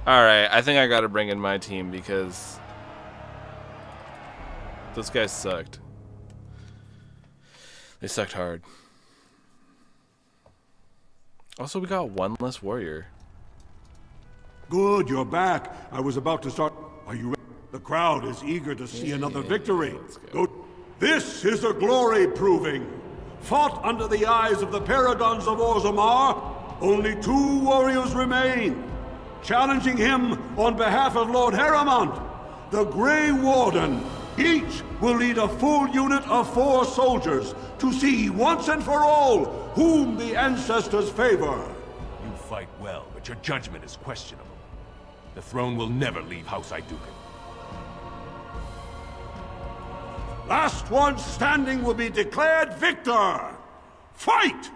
Alright, I think I gotta bring in my team because those guys sucked. They sucked hard. Also, we got one less warrior. Good, you're back. I was about to start. Are you ready? The crowd is eager to see another victory. Go. This is a glory proving. Fought under the eyes of the paragons of Orzi-Drama, only 2 warriors remain. Challenging him on behalf of Lord Harrowmont, the Grey Warden. Each will lead a full unit of 4 soldiers to see once and for all whom the ancestors favor. You fight well, but your judgment is questionable. The throne will never leave House Iduken. Last one standing will be declared victor. Fight!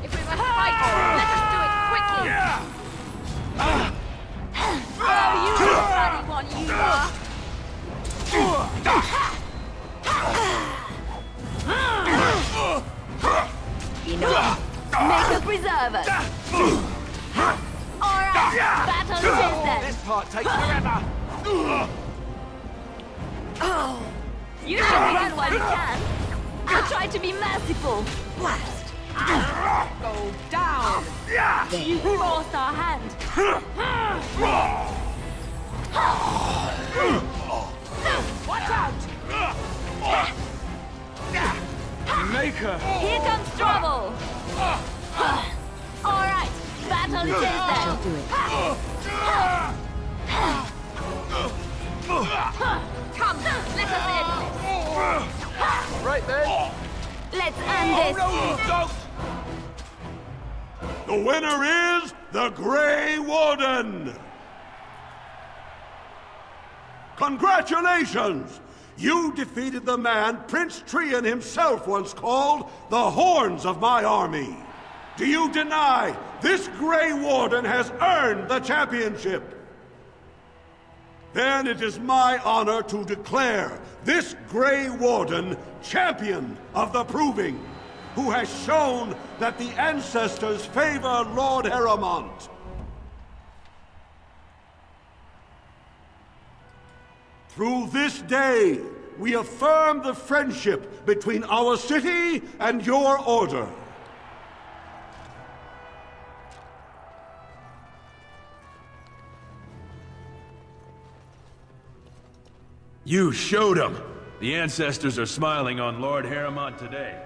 If we must fight, let us do it quickly. Oh, you bloody one, you are. Enough. Make a preserver. Alright, battle is then. This part takes forever. You should run while you can. I'll try to be merciful. Blast. Go down. You forced our hand. Watch out. Maker. Here comes trouble. Alright, battle is then. I shall do it. right then. Let's end this! No, you don't! The winner is the Grey Warden! Congratulations! You defeated the man Prince Trian himself once called the Horns of my army. Do you deny this Grey Warden has earned the championship? Then it is my honor to declare this Grey Warden champion of the Proving, who has shown that the ancestors favor Lord Harrowmont. Through this day, we affirm the friendship between our city and your order. You showed them! The ancestors are smiling on Lord Harrowmont today.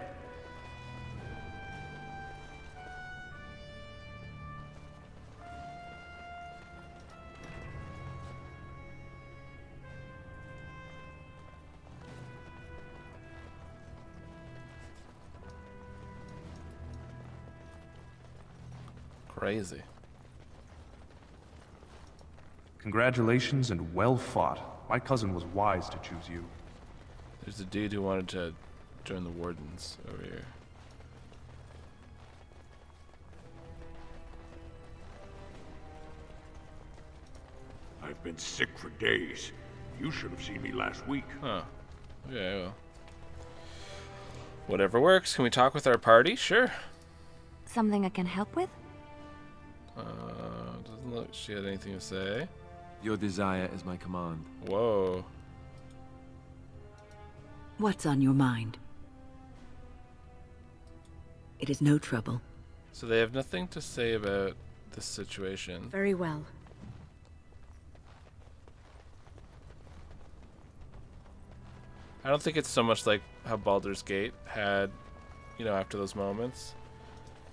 Crazy. Congratulations and well fought. My cousin was wise to choose you. There's a dude who wanted to join the Wardens over here. I've been sick for days. You should have seen me last week. Huh. Okay, well. Whatever works. Can we talk with our party? Sure. Something I can help with? Doesn't look she had anything to say. Your desire is my command. Whoa. What's on your mind? It is no trouble. So they have nothing to say about this situation. Very well. I don't think it's so much like how Baldur's Gate had, you know, after those moments.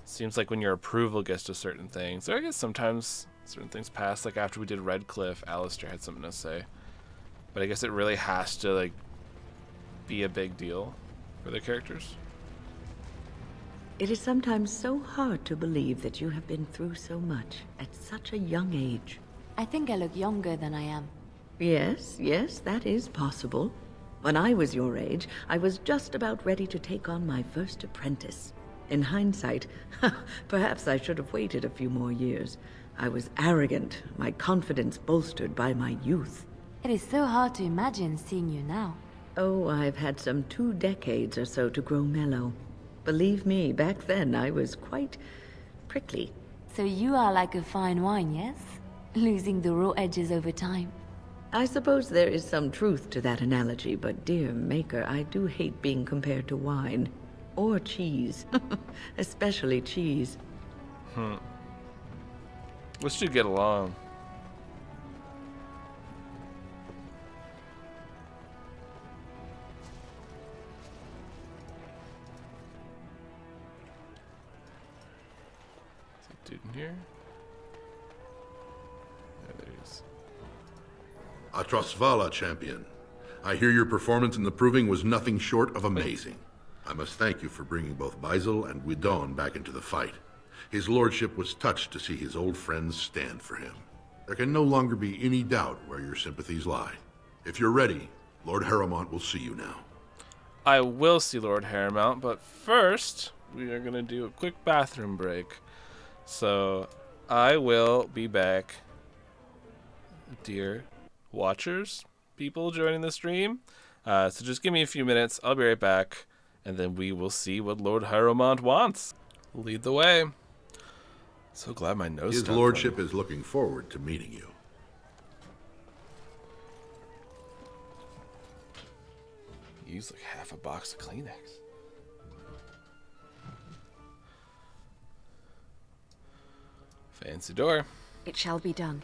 Seems like when your approval gets to certain things, or I guess sometimes certain things pass, like after we did Redcliffe, Alistair had something to say. But I guess it really has to, like, be a big deal for the characters. It is sometimes so hard to believe that you have been through so much at such a young age. I think I look younger than I am. Yes, that is possible. When I was your age, I was just about ready to take on my first apprentice. In hindsight, perhaps I should have waited a few more years. I was arrogant, my confidence bolstered by my youth. It is so hard to imagine seeing you now. Oh, I've had some 2 decades or so to grow mellow. Believe me, back then I was quite prickly. So you are like a fine wine, yes? Losing the raw edges over time. I suppose there is some truth to that analogy, but dear Maker, I do hate being compared to wine. Or cheese. Especially cheese. We should get along. Is that dude in here? Yeah, there he is. Atrasvala, champion. I hear your performance in the Proving was nothing short of amazing. I must thank you for bringing both Baisel and Guidon back into the fight. His lordship was touched to see his old friends stand for him. There can no longer be any doubt where your sympathies lie. If you're ready, Lord Harrowmont will see you now. I will see Lord Harrowmont, but first, we are going to do a quick bathroom break. So, I will be back, dear watchers, people joining the stream. So just give me a few minutes, I'll be right back. And then we will see what Lord Harrowmont wants. Lead the way. So glad my nose His stopped lordship running. is looking forward to meeting you. Use like half a box of Kleenex. Fancy door. It shall be done.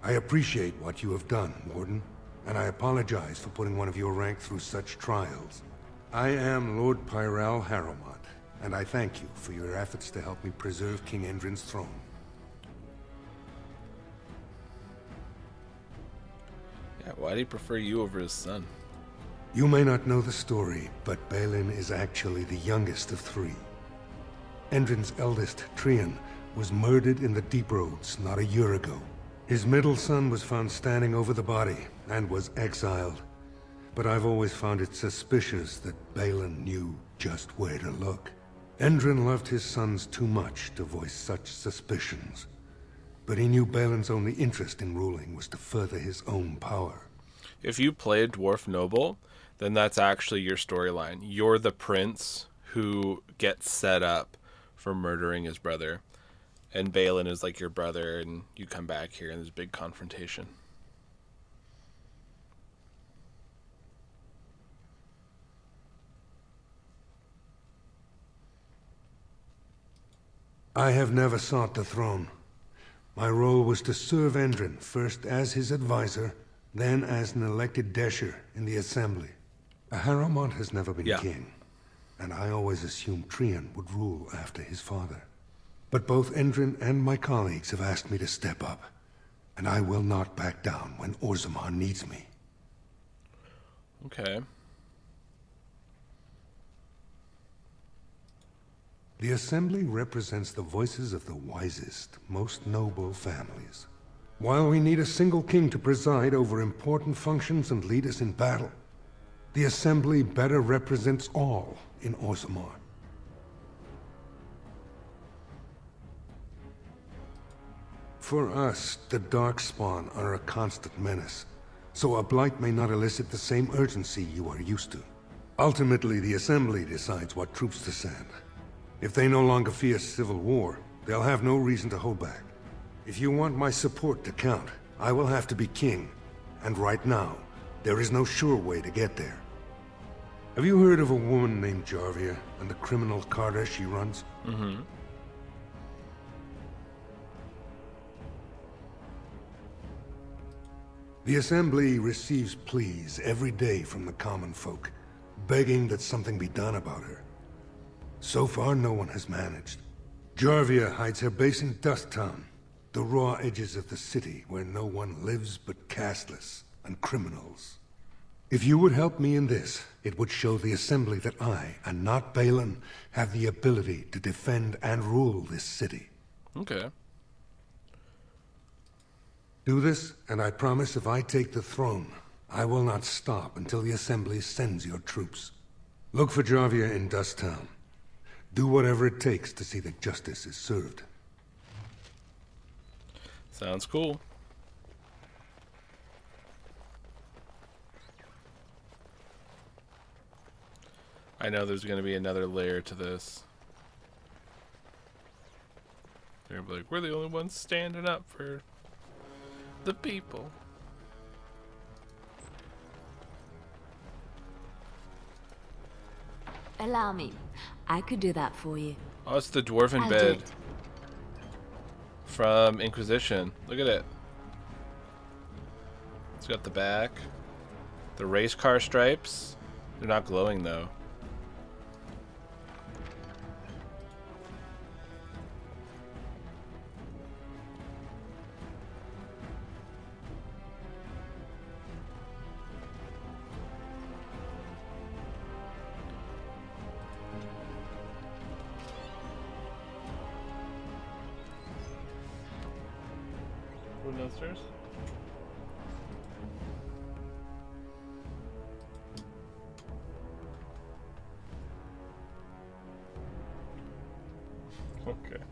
I appreciate what you have done, Warden, and I apologize for putting one of your rank through such trials. I am Lord Pyral Harrowmont, and I thank you for your efforts to help me preserve King Endrin's throne. Yeah, why do you prefer you over his son? You may not know the story, but Balin is actually the youngest of three. Endrin's eldest, Trian, was murdered in the Deep Roads not a year ago. His middle son was found standing over the body and was exiled. But I've always found it suspicious that Balin knew just where to look. Endrin loved his sons too much to voice such suspicions. But he knew Balin's only interest in ruling was to further his own power. If you play a dwarf noble, then that's actually your storyline. You're the prince who gets set up for murdering his brother. And Balin is like your brother, and you come back here and there's a big confrontation. I have never sought the throne. My role was to serve Endrin, first as his advisor, then as an elected Desher in the Assembly. Harrowmont has never been king, and I always assumed Trian would rule after his father. But both Endrin and my colleagues have asked me to step up, and I will not back down when Orzammar needs me. Okay. The Assembly represents the voices of the wisest, most noble families. While we need a single king to preside over important functions and lead us in battle, the Assembly better represents all in Orzammar. For us, the Darkspawn are a constant menace, so a blight may not elicit the same urgency you are used to. Ultimately, the Assembly decides what troops to send. If they no longer fear civil war, they'll have no reason to hold back. If you want my support to count, I will have to be king, and right now, there is no sure way to get there. Have you heard of a woman named Jarvia and the criminal carter she runs? Mm-hmm. The Assembly receives pleas every day from the common folk, begging that something be done about her. So far, no one has managed. Jarvia hides her base in Dust Town, the raw edges of the city where no one lives but castless and criminals. If you would help me in this, it would show the Assembly that I, and not Balin, have the ability to defend and rule this city. Okay. Do this, and I promise if I take the throne, I will not stop until the Assembly sends your troops. Look for Jarvia in Dust Town. Do whatever it takes to see that justice is served. Sounds cool. I know there's going to be another layer to this. They're going to be like, we're the only ones standing up for the people. Allow me. I could do that for you. Oh, it's the dwarven I'll do bed it. from Inquisition. Look at it. It's got the back. The race car stripes. They're not glowing though. Going downstairs? Okay.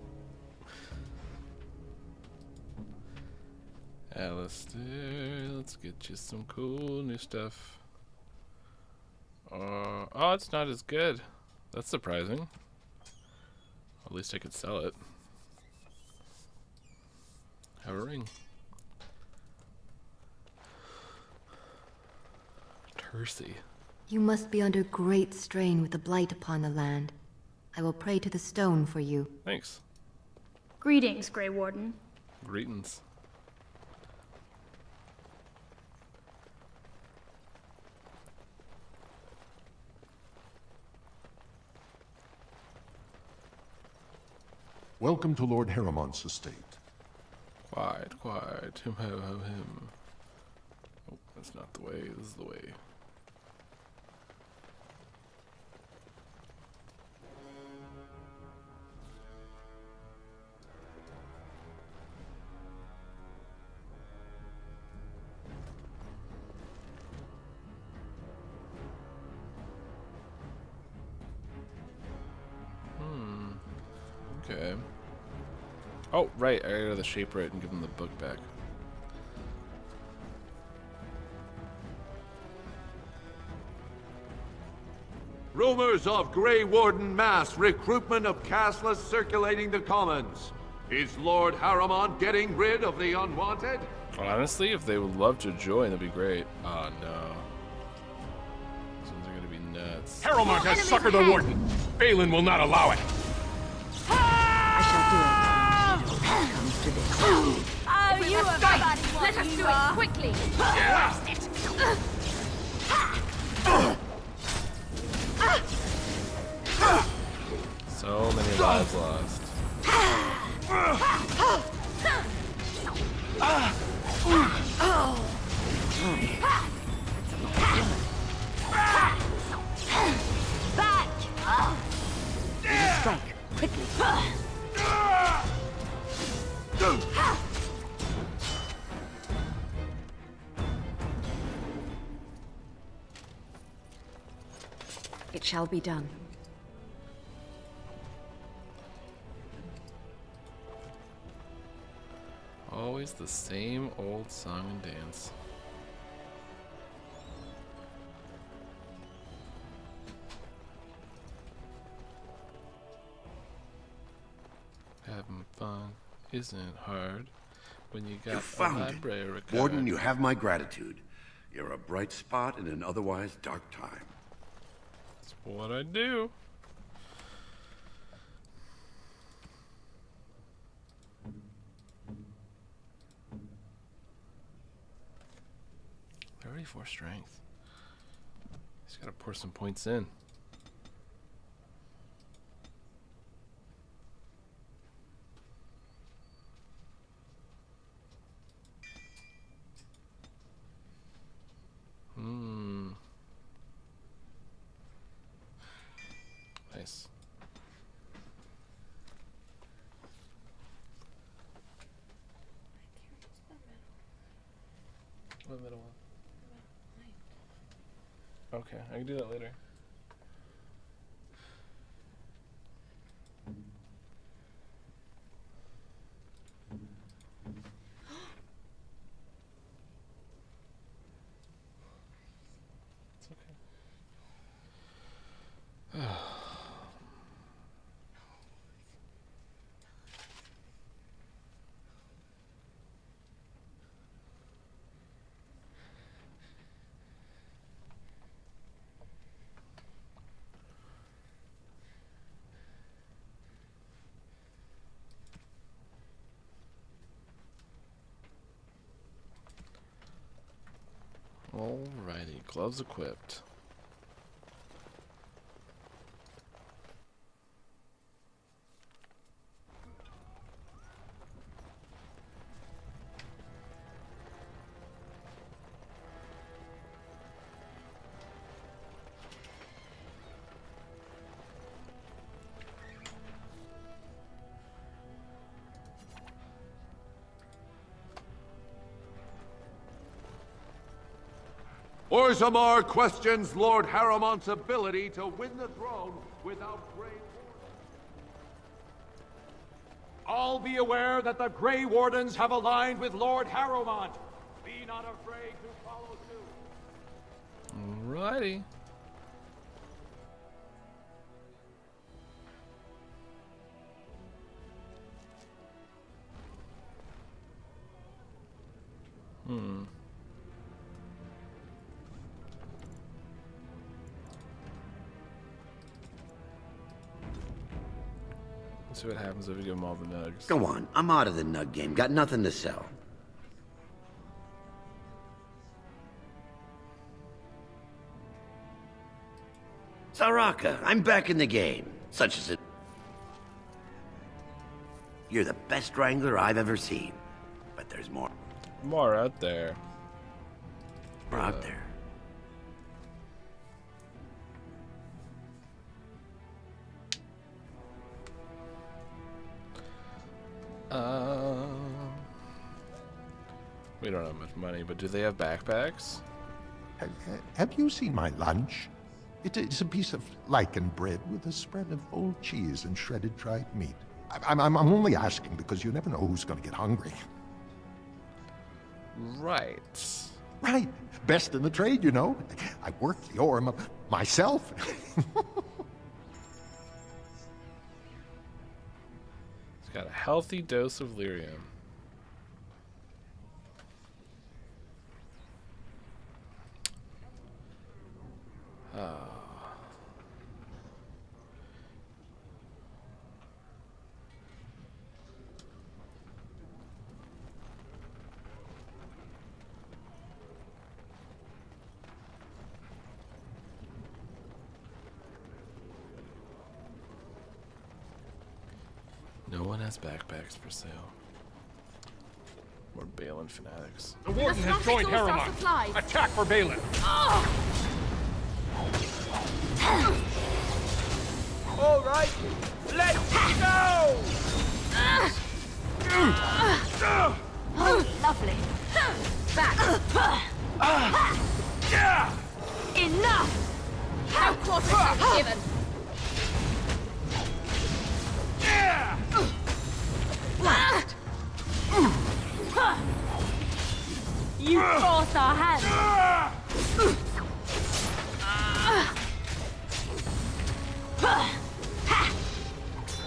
Alistair, let's get you some cool new stuff. Oh, it's not as good. That's surprising. At least I could sell it. Have a ring. Tercy. You must be under great strain with the blight upon the land. I will pray to the stone for you. Thanks. Greetings, Grey Warden. Greetings. Welcome to Lord Harriman's estate. Quiet, quiet. Him, ho, ho, him. Oh, that's not the way. This is the way. Okay. Oh, right. I gotta go to the Shaper and give him the book back. Rumors of Grey Warden mass recruitment of casteless circulating the commons. Is Lord Harriman getting rid of the unwanted? Honestly, if they would love to join, that'd be great. Oh, no. These ones are gonna be nuts. Harriman has suckered the Warden. Balin will not allow it. I shall do it. It all comes to this. Oh, you have fight! Let us do it quickly! Blast it! So many lives lost. Back! We will strike quickly. It shall be done. Always the same old song and dance. Having fun isn't hard when you got You a found library it. card. Warden, you have my gratitude. You're a bright spot in an otherwise dark time. That's what I do. Already 4 strength. He's got to pour some points in. Nice. What middle one? Okay, I can do that later. It's okay. Alrighty, gloves equipped. Orzammar questions Lord Harriman's ability to win the throne without Grey Wardens. All be aware that the Grey Wardens have aligned with Lord Harriman. Be not afraid to follow suit. Alrighty. Let's see what happens if we give them all the nugs. Go on, I'm out of the nug game. Got nothing to sell. Saraka, I'm back in the game. Such as it. You're the best wrangler I've ever seen. But there's more. More out there. More out there. We don't have much money, but do they have backpacks? Have you seen my lunch? It's a piece of lichen bread with a spread of old cheese and shredded dried meat. I'm only asking because you never know who's going to get hungry. Right. Right. Best in the trade, you know. I work the ore myself. It's got a healthy dose of lyrium. Oh. No one has backpacks for sale. We're Balin fanatics. The Warden has joined Harriman. Attack for Balin. All right, let's go! Oh, lovely. Back. Enough! No quarter given. Blast! You force our hand.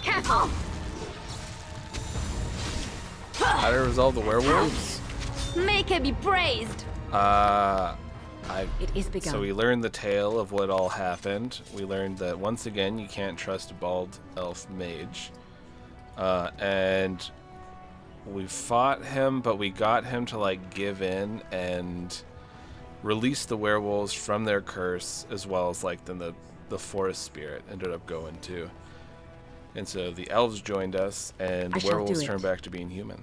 Careful! How to resolve the werewolves? Make him be praised. It is begun. So we learned the tale of what all happened. We learned that once again you can't trust a bald elf mage. And we fought him, but we got him to like give in and release the werewolves from their curse, as well as like then the forest spirit ended up going too. And so the elves joined us, and the werewolves turned back to being human.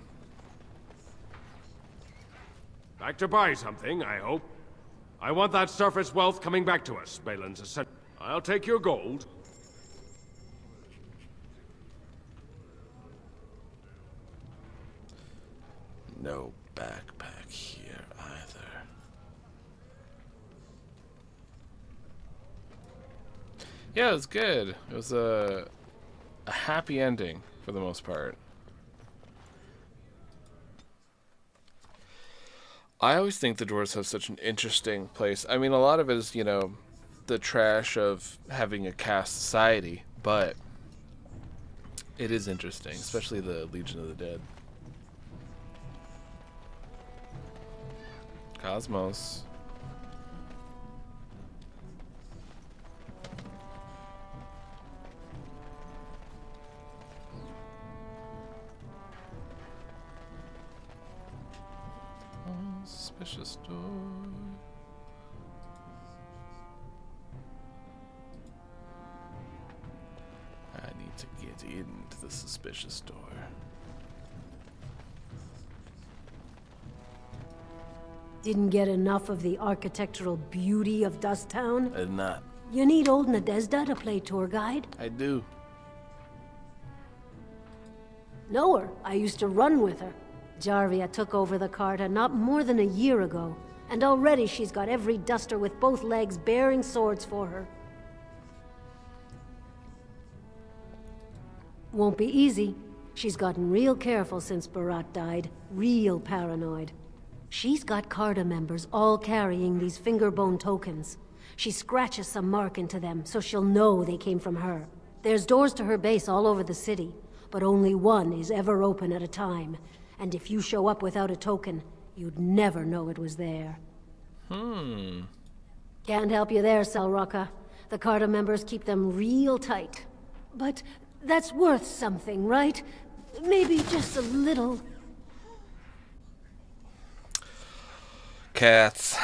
Back to buy something, I hope. I want that surface wealth coming back to us, Balin's ascent. I'll take your gold. No backpack here either. Yeah, it was good. It was a happy ending for the most part. I always think the dwarves have such an interesting place. I mean, a lot of it is, you know, the trash of having a caste society, but it is interesting, especially the Legion of the Dead. Cosmos. Suspicious door. I need to get into the suspicious door. Didn't get enough of the architectural beauty of Dust Town? I did not. You need old Nadezhda to play tour guide? I do. Know her. I used to run with her. Jarvia took over the Carta not more than a year ago, and already she's got every duster with both legs bearing swords for her. Won't be easy. She's gotten real careful since Barat died. Real paranoid. She's got Carta members all carrying these fingerbone tokens. She scratches some mark into them so she'll know they came from her. There's doors to her base all over the city, but only one is ever open at a time. And if you show up without a token, you'd never know it was there. Can't help you there, Selrocka. The Carta members keep them real tight. But that's worth something, right? Maybe just a little. Cats.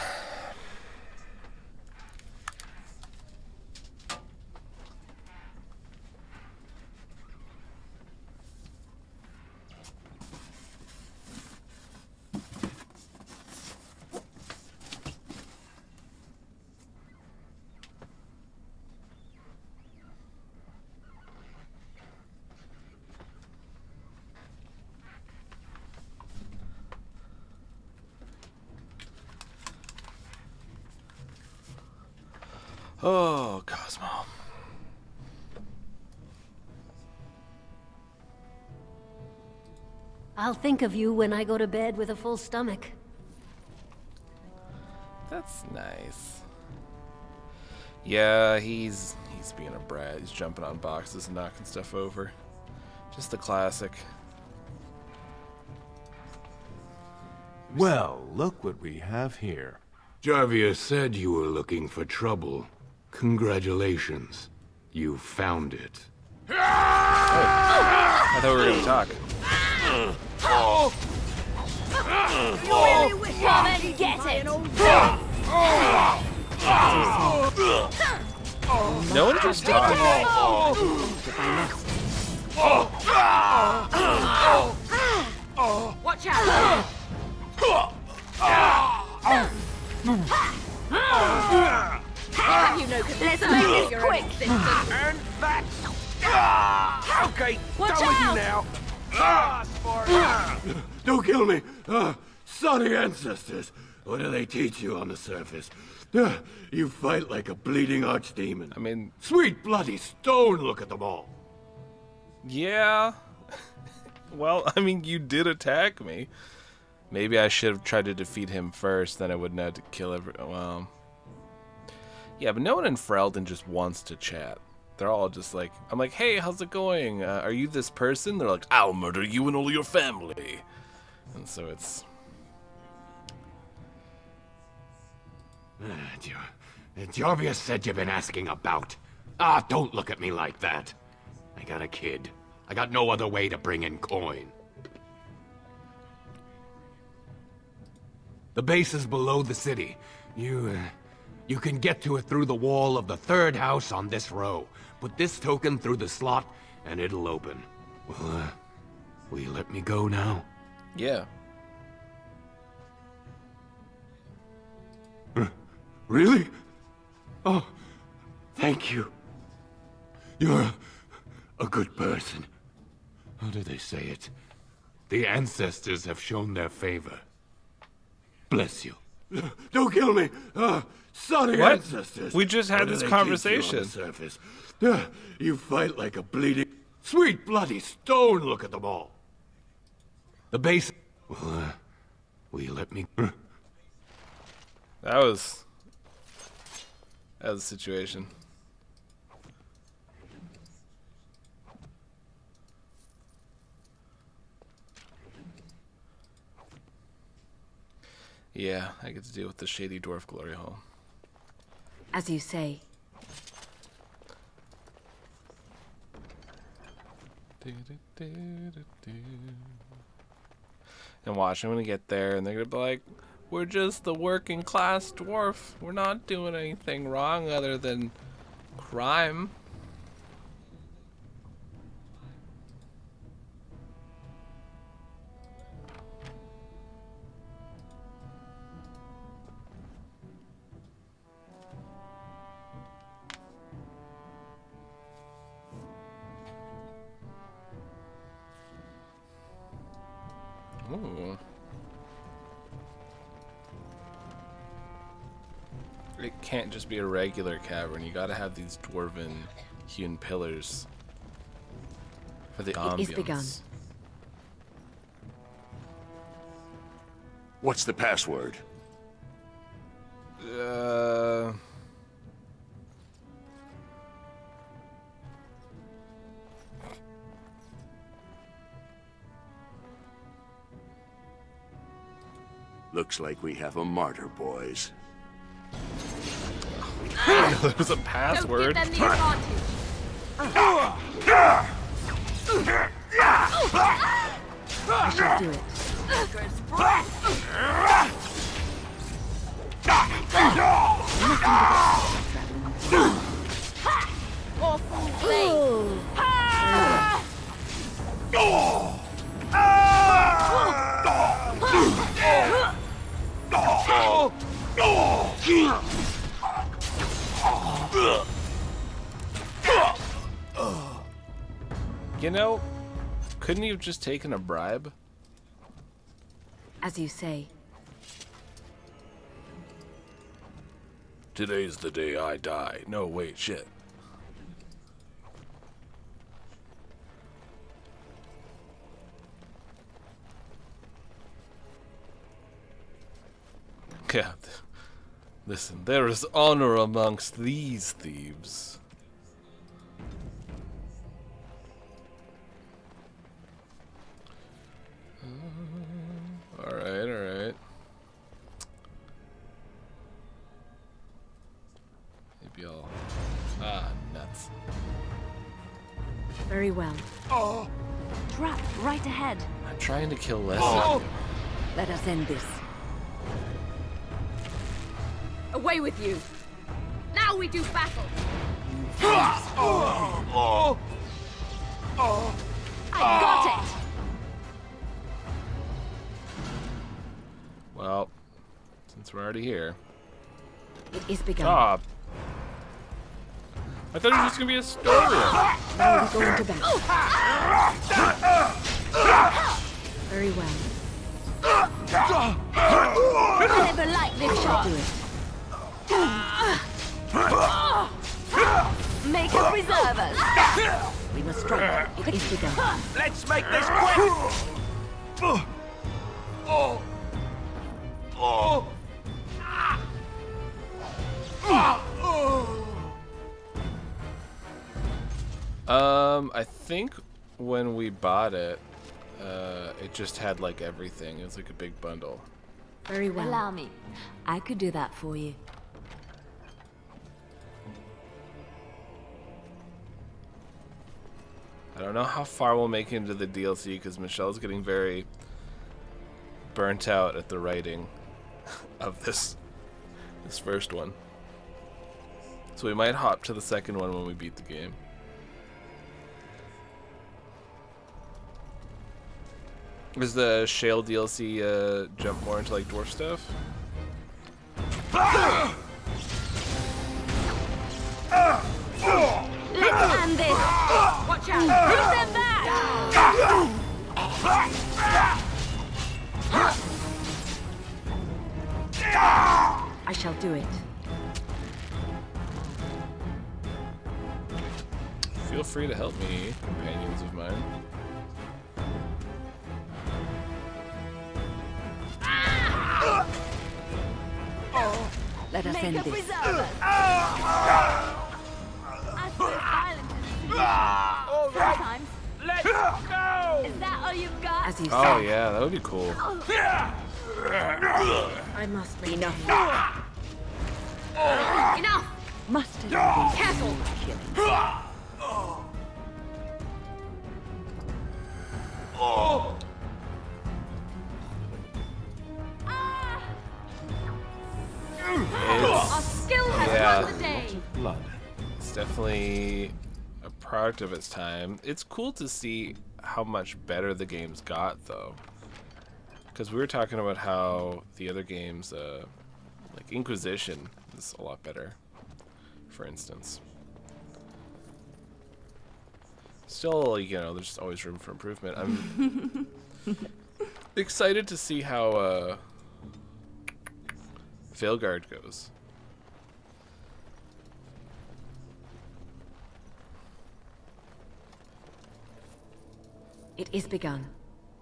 Oh, Cosmo. I'll think of you when I go to bed with a full stomach. That's nice. Yeah, he's being a brat. He's jumping on boxes and knocking stuff over. Just the classic. Well, look what we have here. Jarvia said you were looking for trouble. Congratulations. You found it. Oh, I thought we were gonna talk. You really wish you meant get it! No one just talks. Watch out! Have you no concern? Let's make this quick! And that's... Okay, Watch done with you out! now. Don't kill me! Sorry ancestors! What do they teach you on the surface? You fight like a bleeding archdemon. I mean... Sweet bloody stone, look at them all! Yeah. Well, I mean, you did attack me. Maybe I should have tried to defeat him first, then I wouldn't have to kill everyone. Well... Yeah, but no one in Ferelden just wants to chat. They're all just like, I'm like, hey, how's it going? Are you this person? They're like, I'll murder you and all your family. And so it's... Jarvia said you've been asking about. Ah, don't look at me like that. I got a kid. I got no other way to bring in coin. The base is below the city. You can get to it through the wall of the third house on this row. Put this token through the slot, and it'll open. Well, will you let me go now? Yeah. Really? Oh, thank you. You're a good person. How do they say it? The ancestors have shown their favor. Bless you. Don't kill me! Sorry, What? ancestors. We just had What do this they teach you on conversation. the surface? You fight like a bleeding... Sweet bloody stone, look at them all. The base... Well, will you let me... That was the situation. Yeah, I get to deal with the shady dwarf glory hole. As you say. And watch, I'm gonna get there and they're gonna be like, we're just the working class dwarf. We're not doing anything wrong other than crime. Ooh. It can't just be a regular cavern. You gotta have these dwarven hewn pillars for the ambience. It is begun. What's the password? Looks like we have a martyr, boys. There's a password. Don't give them the I shall do it. Awful thing. You know, couldn't you have just taken a bribe? As you say. Today's the day I die. No, wait, shit. Yeah. Listen, there is honor amongst these thieves. Alright, alright. Maybe I'll... Ah, nuts. Very well. Oh! Trap right ahead. I'm trying to kill Leslie. Oh. Let us end this. Away with you! Now we do battle! I got it! Well, since we're already here. It is begun. Stop. I thought it was just gonna be a story. Now we go into battle. Very well. I never liked this shot. Do it. Make a preserve us. We must strike. It is begun. Let's make this quick! I think when we bought it, it just had like everything. It was like a big bundle. Very well. Allow me. I could do that for you. I don't know how far we'll make into the DLC because Michelle's getting very burnt out at the writing of this first one. So we might hop to the second one when we beat the game. Does the Shale DLC jump more into like dwarf stuff? Let's end this. Watch out! Bring them back. I shall do it. Feel free to help me, companions of mine. Let us end this. Sometimes. Let's go! Is that all you've got? As you Oh say. yeah, that would be cool. I must make Enough. Enough! Must have Castle! Our skill has won the day! Blood. It's definitely a product of its time. It's cool to see how much better the games got, though. Because we were talking about how the other games, like Inquisition, is a lot better, for instance. Still, you know, there's always room for improvement. I'm excited to see how Veilguard goes. It is begun.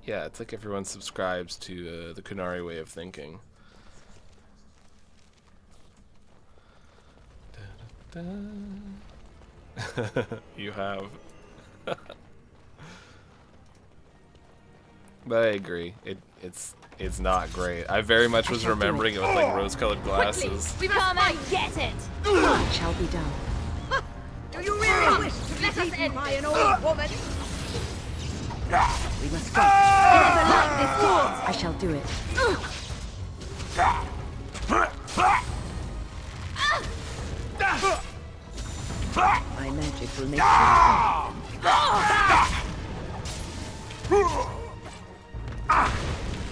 Yeah, it's like everyone subscribes to the Kunari way of thinking. Da, da, da. You have. But I agree. It's not great. I very much was remembering it with like rose-colored glasses. We must fight! Get it! It shall be done. Do you really wish to let us end by an old woman? We must fight. I never liked this dance. I shall do it. My magic will make you.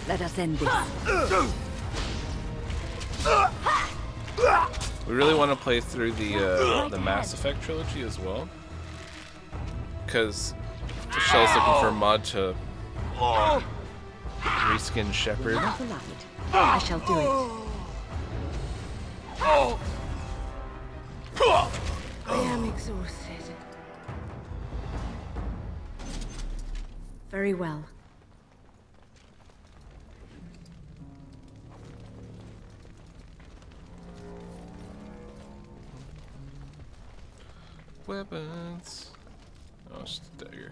Let us end this. We really want to play through the Mass Effect trilogy as well, because Michelle's looking for a mod to reskin Shepard. Not allowed. I shall do it. I am exhausted. Very well. Weapons. Oh, it's a dagger.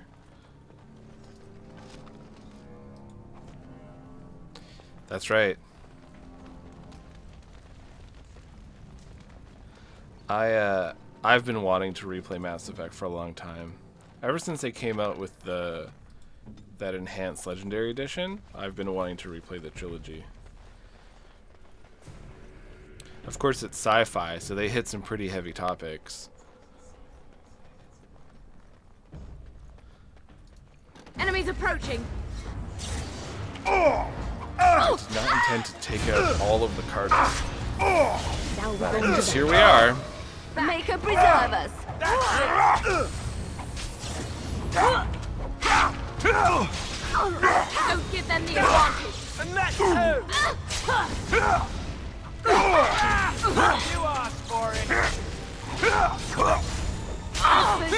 That's right. I've been wanting to replay Mass Effect for a long time. Ever since they came out with that enhanced Legendary Edition, I've been wanting to replay the trilogy. Of course, it's sci-fi, so they hit some pretty heavy topics. Enemies approaching. I did not intend to take out all of the cards. Now we're going Because to here we are. Maker preserve us. Don't give them the advantage. And that too! You asked for it!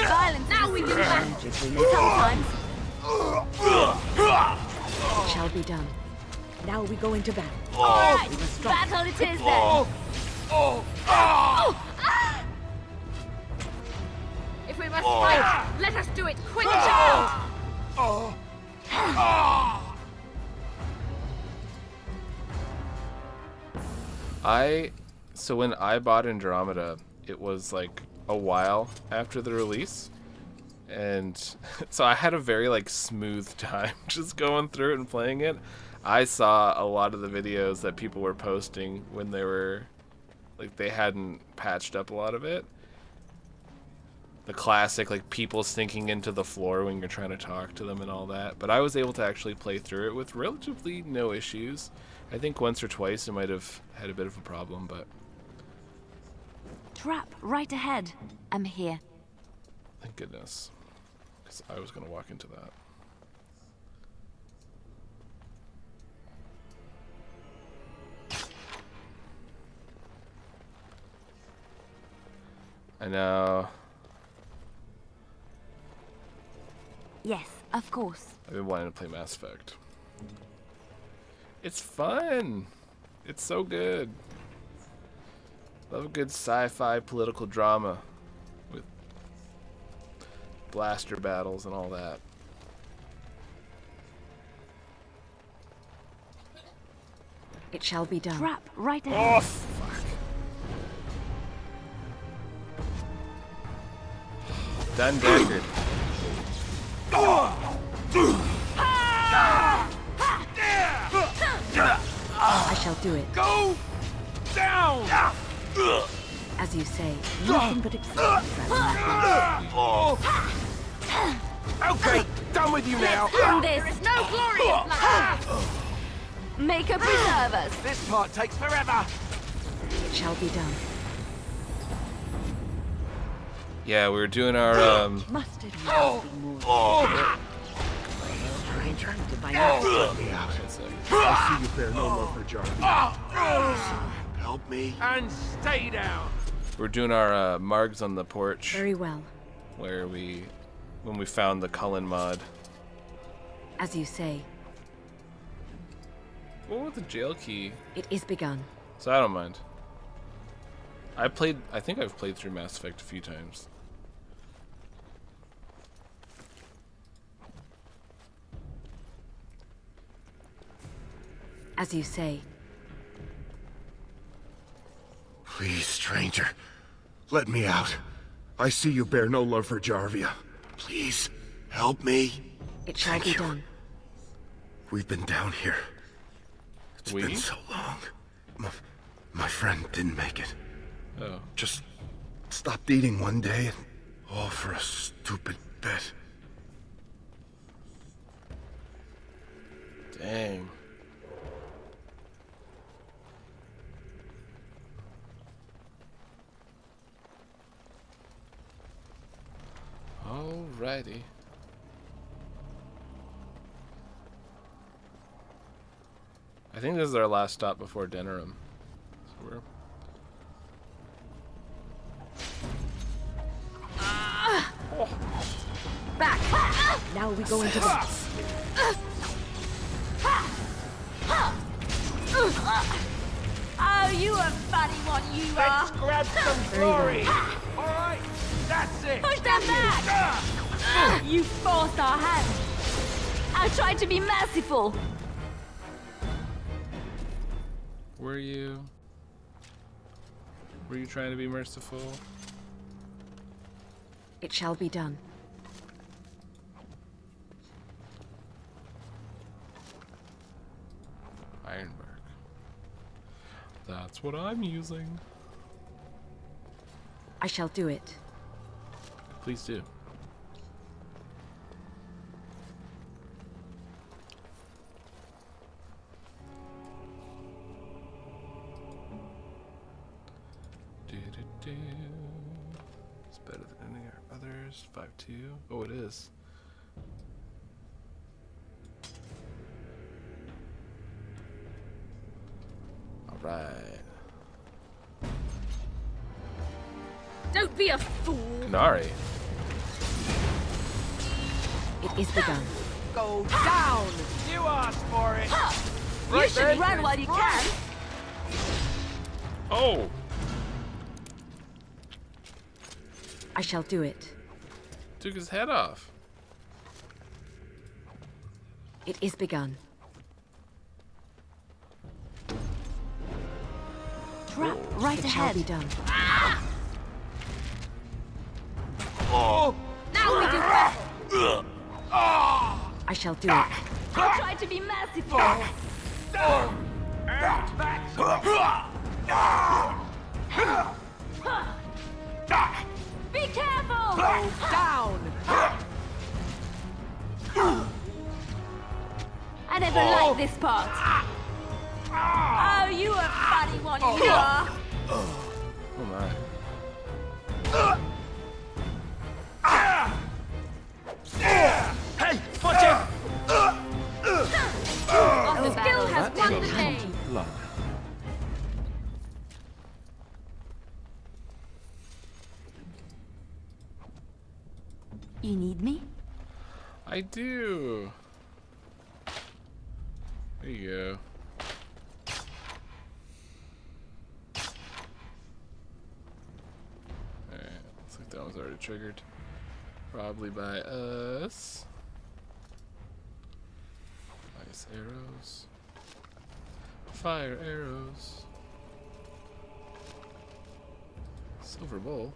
Violence Now we can back. sometimes. It shall be done. Now we go into battle. Alright, battle it is then. If we must fight, let us do it quickly. So when I bought Andromeda, it was like a while after the release, and so I had a very like smooth time just going through it and playing it. I saw a lot of the videos that people were posting when they were like they hadn't patched up a lot of it. The classic like people sinking into the floor when you're trying to talk to them and all that. But I was able to actually play through it with relatively no issues. I think once or twice it might have had a bit of a problem, but Trap right ahead. I'm here. thank goodness, because I was going to walk into that. I know. Yes, of course. I've been wanting to play Mass Effect. It's fun. It's so good. Love a good sci-fi political drama with blaster battles and all that. It shall be done. Trap right ahead. Oh, fuck. Done daggered. I shall do it. Go down! As you say, nothing but acceptance rather than Okay, done with you now. End this. There is no glory in blood. Maker preserve us. This part takes forever. It shall be done. Yeah, we were doing our Must it now be more? Attracted by nothing. I see you bear no love for Jarvis. Help me. And stay down. we're doing our margs on the porch Very well. where when we found the Cullen mod. As you say, What was the jail key? it is begun. So I don't mind. I think I've played through Mass Effect a few times. As you say, Please, stranger. Let me out. I see you bear no love for Jarvia. Please, help me. it shall be done. We've been down here. It's been so long. My friend didn't make it. Oh. Just stopped eating one day, and all for a stupid bet. Dang. Alrighty. I think this is our last stop before Denerim. So we're Back! Now we go into the... Oh, you a funny one, you are. Let's grab some glory. All right, that's it. Push them back. You forced our hand. I tried to be merciful. Were you trying to be merciful? It shall be done. Ironbark. That's what I'm using. I shall do it. Please do. Do-do-do. It's better than any others. 5-2. Oh, it is. Right. Don't be a fool. Canary. It is begun. Go down. You asked for it. You should run while you can. Oh. I shall do it. Took his head off. It is begun. Trap right It ahead. shall be done. Oh. Now we do battle. I shall do it. I tried to be merciful. And back. Be careful. Go down. I never liked this part. Oh, you a funny one, you are. Oh my. Hey, watch it. The skill has won the day. Blood. You need me? I do. There you go. Alright, looks like that was already triggered. Probably by us. Ice arrows. Fire arrows. Silver bowl.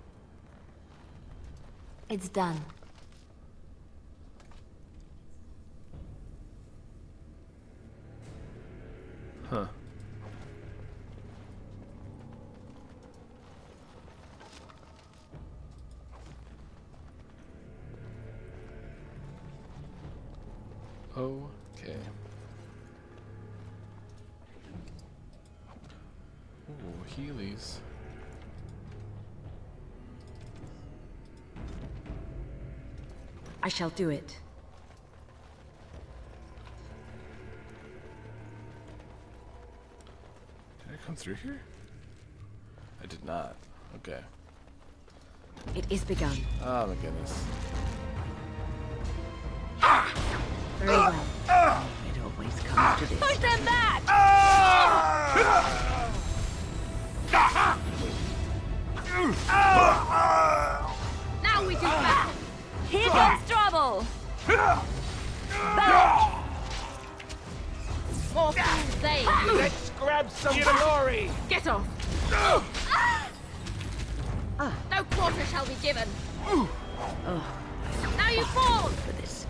It's done. Huh. Okay. Ooh, Heelys. I shall do it. Did I come through here? I did not. Okay. It is begun. Oh my goodness. Very well. It always comes to this. Push them back. Now we do battle. Here comes trouble. Back. More fools they. Let's grab some glory. Get off. No quarter shall be given. Now you fall. For this.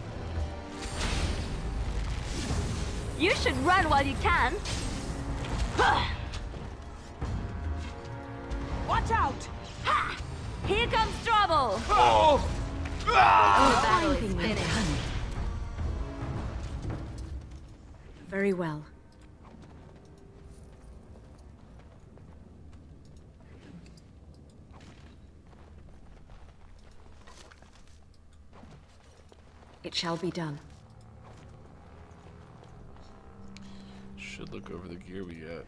You should run while you can. Watch out! Here comes trouble. Oh. The battle is Fine thing finished. done. Very well. It shall be done. Should look over the gear we got.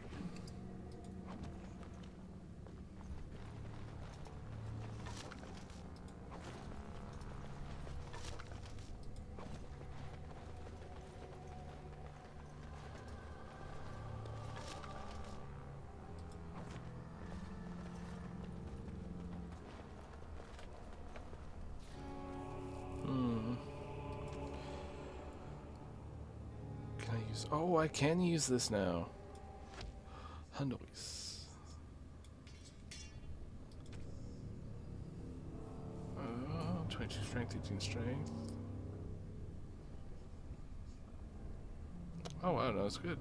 Oh, I can use this now. Hundois. 22 strength, 18 strength. Oh wow, no, that's good.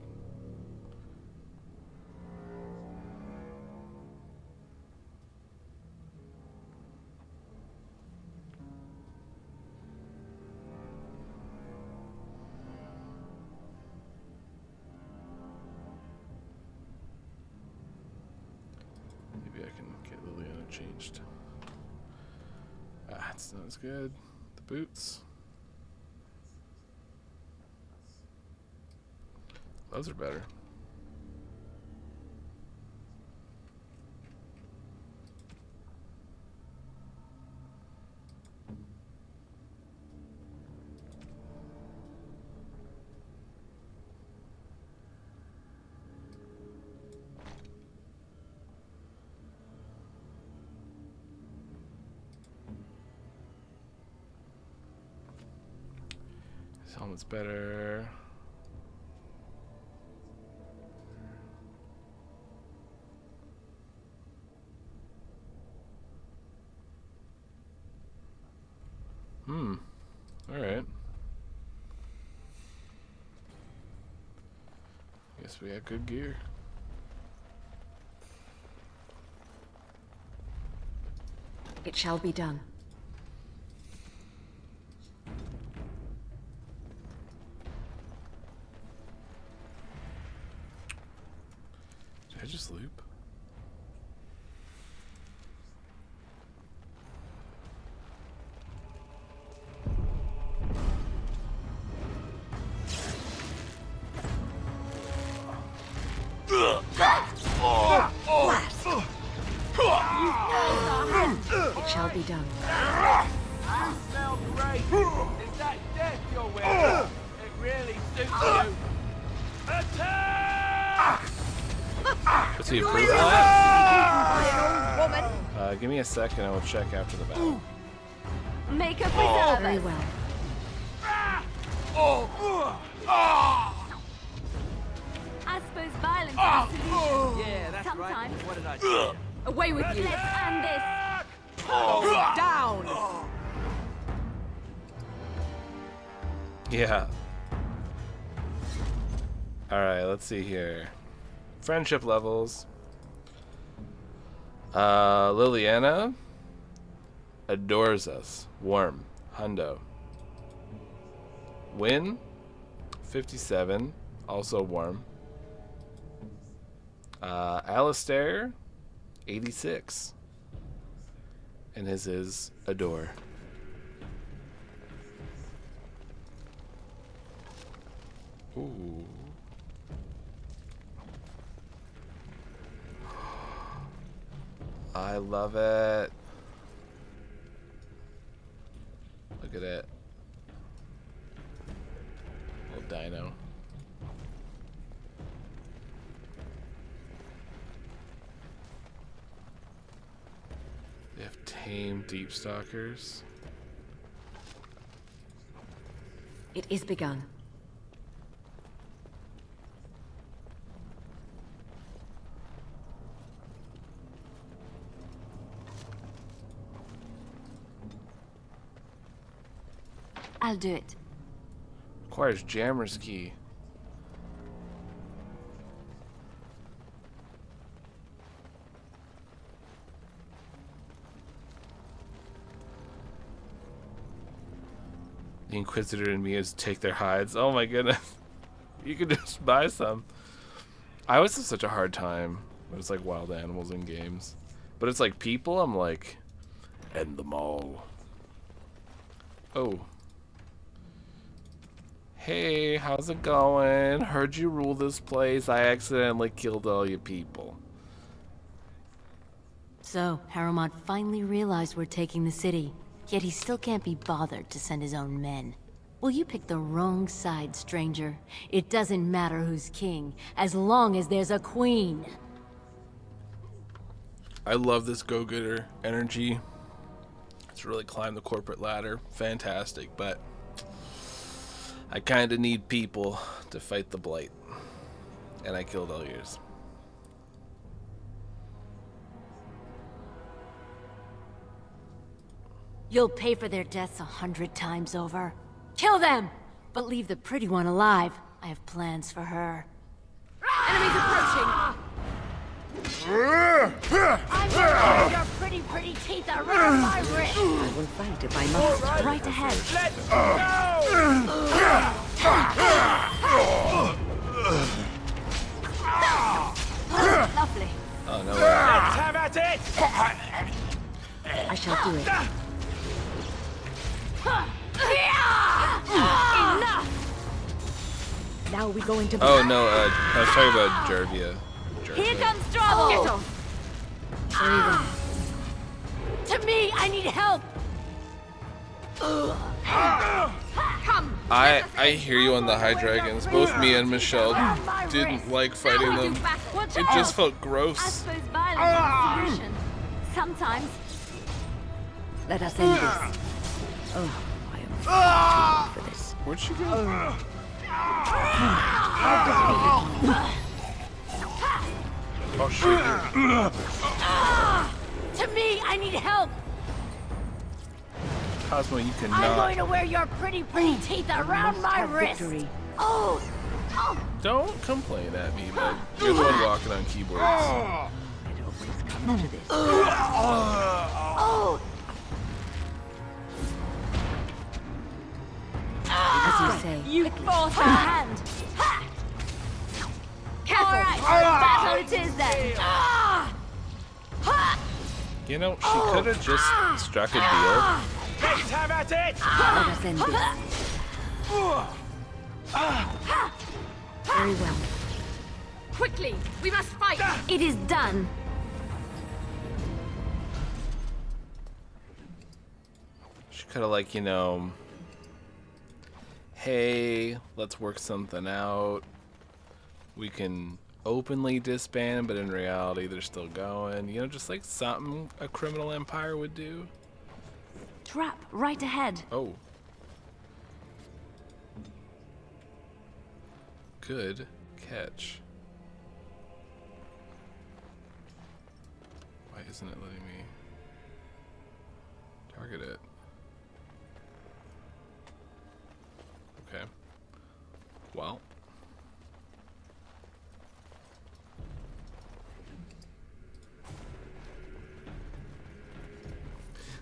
Maybe I can get Liliana changed. Ah, it's not as good. The boots. Those are better. This helmet's better. Alright. Guess we got good gear. It shall be done. Did I just loop? It shall be done. You smell great. Is that death you're wearing? It really suits you. Attack! What's he approve of that? Give me a second, I will check after the battle. Make a preserve Very us. well. I suppose violence is the solution. Yeah, that's Sometimes. right. What did I say? Away with you. Let's end this. Down! Yeah. Alright, let's see here. Friendship levels. Liliana adores us. Warm. Hundo. Win 57. Also warm. Alistair 86. And his is adore. Ooh. I love it. Look at it. Little dino. They have tame deep stalkers. It is begun. I'll do it. Requires Jammer's key. The Inquisitor and me is take their hides. Oh my goodness. You could just buy some. I always have such a hard time when it's like wild animals in games. But it's like people, I'm like, end them all. Oh. Hey, how's it going? Heard you rule this place. I accidentally killed all you people. So, Haramont finally realized we're taking the city, yet he still can't be bothered to send his own men. Well, you picked the wrong side, stranger. It doesn't matter who's king, as long as there's a queen. I love this go-getter energy. It's really climbed the corporate ladder. Fantastic, but I kind of need people to fight the Blight. And I killed all yours. You'll pay for their deaths 100 times over. Kill them! But leave the pretty one alive. I have plans for her. Enemies approaching! I'm gonna your pretty teeth around my wrist! I will fight if I must. Right ahead. Let's Lovely. Oh, no way. Let's have at it! I shall do it. Enough! Now we go into. Oh no, I was talking about Jervia. Here comes trouble! Get off. Very well. To me, I need help! Come! I hear you on the High Dragons. Both me and Michelle didn't like fighting them. It just felt I gross. suppose violence is the solution. Sometimes. Let us end this. Oh, I am too weak for this. Where'd she go? Oh shit. To me, I need help! Cosmo, you I'm cannot. going to wear your pretty teeth around my wrist! Victory. Oh! Oh! Don't complain at me, but you're the one walking on keyboards. It always comes to this. Oh! As you say. You forced her hand! Ha! Careful! Alright, battle it is then! You know, she could have just struck a deal. Let's have at it! Let us end this. Very well. Quickly! We must fight! It is done! She could have, like, you know, hey, let's work something out. We can openly disband, but in reality, they're still going. You know, just like something a criminal empire would do. Trap right ahead. Oh. Good catch. Why isn't it letting me target it? Okay. Well.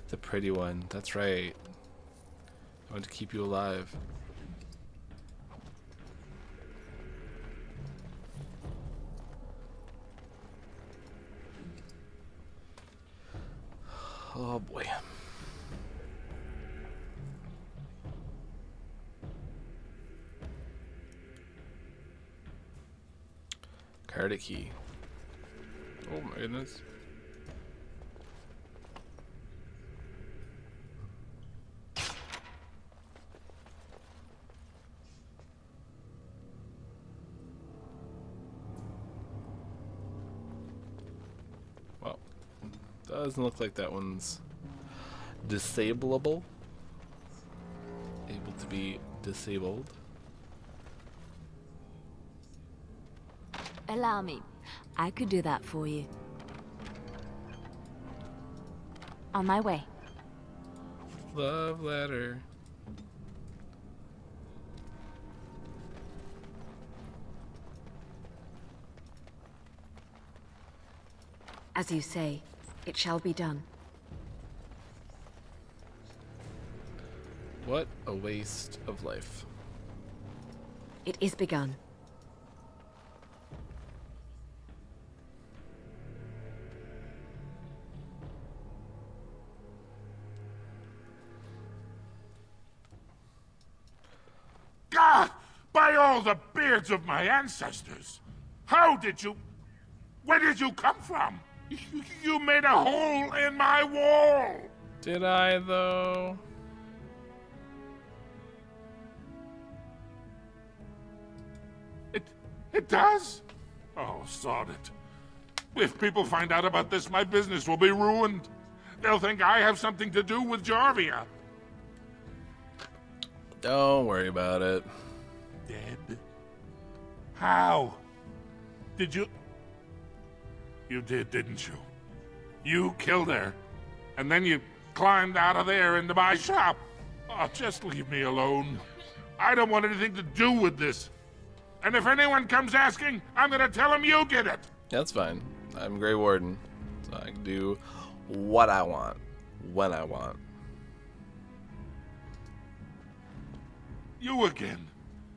The pretty one. That's right. I want to keep you alive. Oh boy. Card key. Oh my goodness. Well, doesn't look like that one's disableable. Able to be disabled. Allow me. I could do that for you. On my way. Love letter. As you say, it shall be done. What a waste of life. It is begun. God! By all the beards of my ancestors! How did you... Where did you come from? You made a hole in my wall! Did I, though? It does? Oh, sod it. If people find out about this, my business will be ruined. They'll think I have something to do with Jarvia. Don't worry about it. Dead? How? Did you... You did, didn't you? You killed her, and then you climbed out of there into my shop. Oh, just leave me alone. I don't want anything to do with this. And if anyone comes asking, I'm gonna tell them you did it. That's fine. I'm Grey Warden, so I can do what I want, when I want. You again.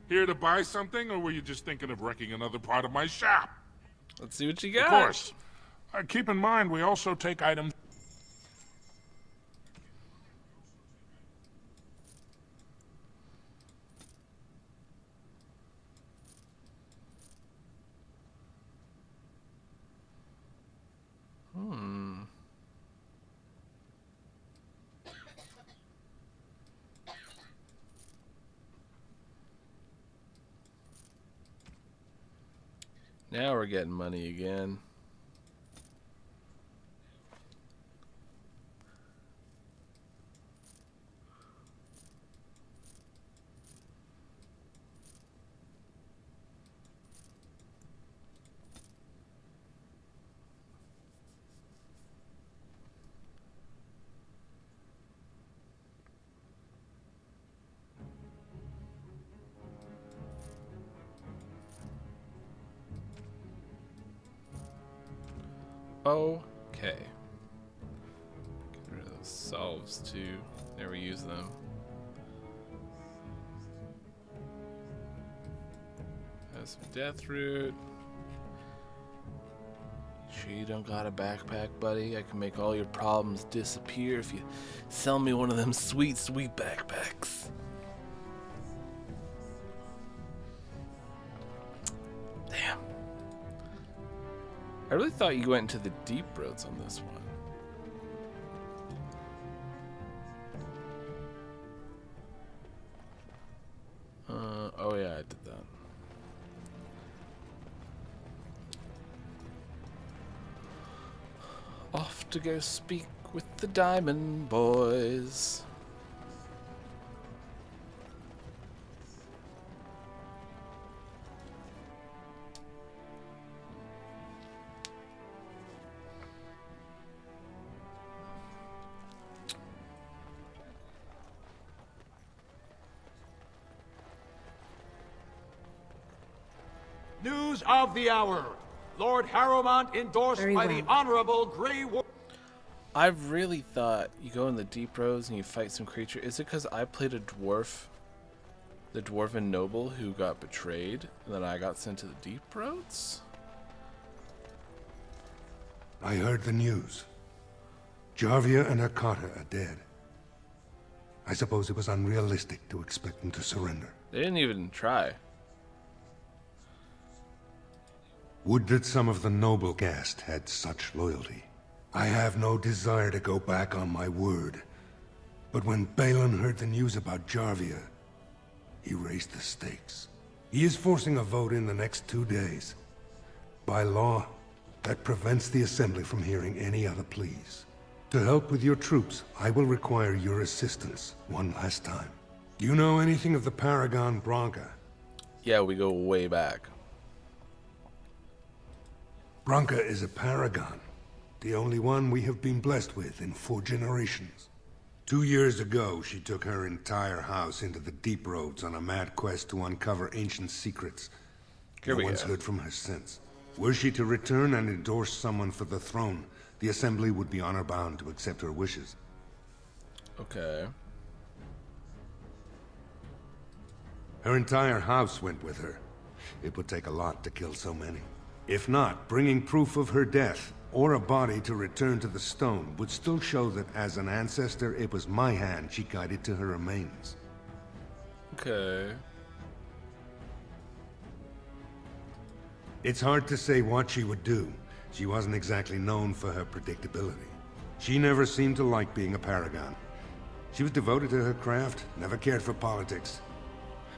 Here to buy something, or were you just thinking of wrecking another part of my shop? Let's see what you got. Of course. Keep in mind, we also take items... Now we're getting money again. Okay. Get rid of those salves too. Never use them. Have some death root. Sure you don't got a backpack, buddy? I can make all your problems disappear if you sell me one of them sweet, sweet backpacks. Damn. I really thought you went into the deep roads on this one. Oh yeah, I did that. Off to go speak with the Diamond Boys. News of the hour. Lord Harrowmont endorsed by the Honorable Grey Warden. I've really thought you go in the deep roads and you fight some creature. Is it because I played a dwarf, the dwarven noble who got betrayed, and then I got sent to the deep roads? I heard the news. Jarvia and Akata are dead. I suppose it was unrealistic to expect them to surrender. They didn't even try. Would that some of the noble caste had such loyalty. I have no desire to go back on my word. But when Balin heard the news about Jarvia, he raised the stakes. He is forcing a vote in the next 2 days. By law, that prevents the Assembly from hearing any other pleas. To help with your troops, I will require your assistance one last time. Do you know anything of the Paragon Branca? Yeah, we go way back. Branca is a paragon, the only one we have been blessed with in 4 generations. 2 years ago, she took her entire house into the deep roads on a mad quest to uncover ancient secrets. No one's heard from her since. Were she to return and endorse someone for the throne, the Assembly would be honor-bound to accept her wishes. Okay. Her entire house went with her. It would take a lot to kill so many. If not, bringing proof of her death, or a body to return to the stone, would still show that as an ancestor, it was my hand she guided to her remains. Okay. It's hard to say what she would do. She wasn't exactly known for her predictability. She never seemed to like being a paragon. She was devoted to her craft, never cared for politics.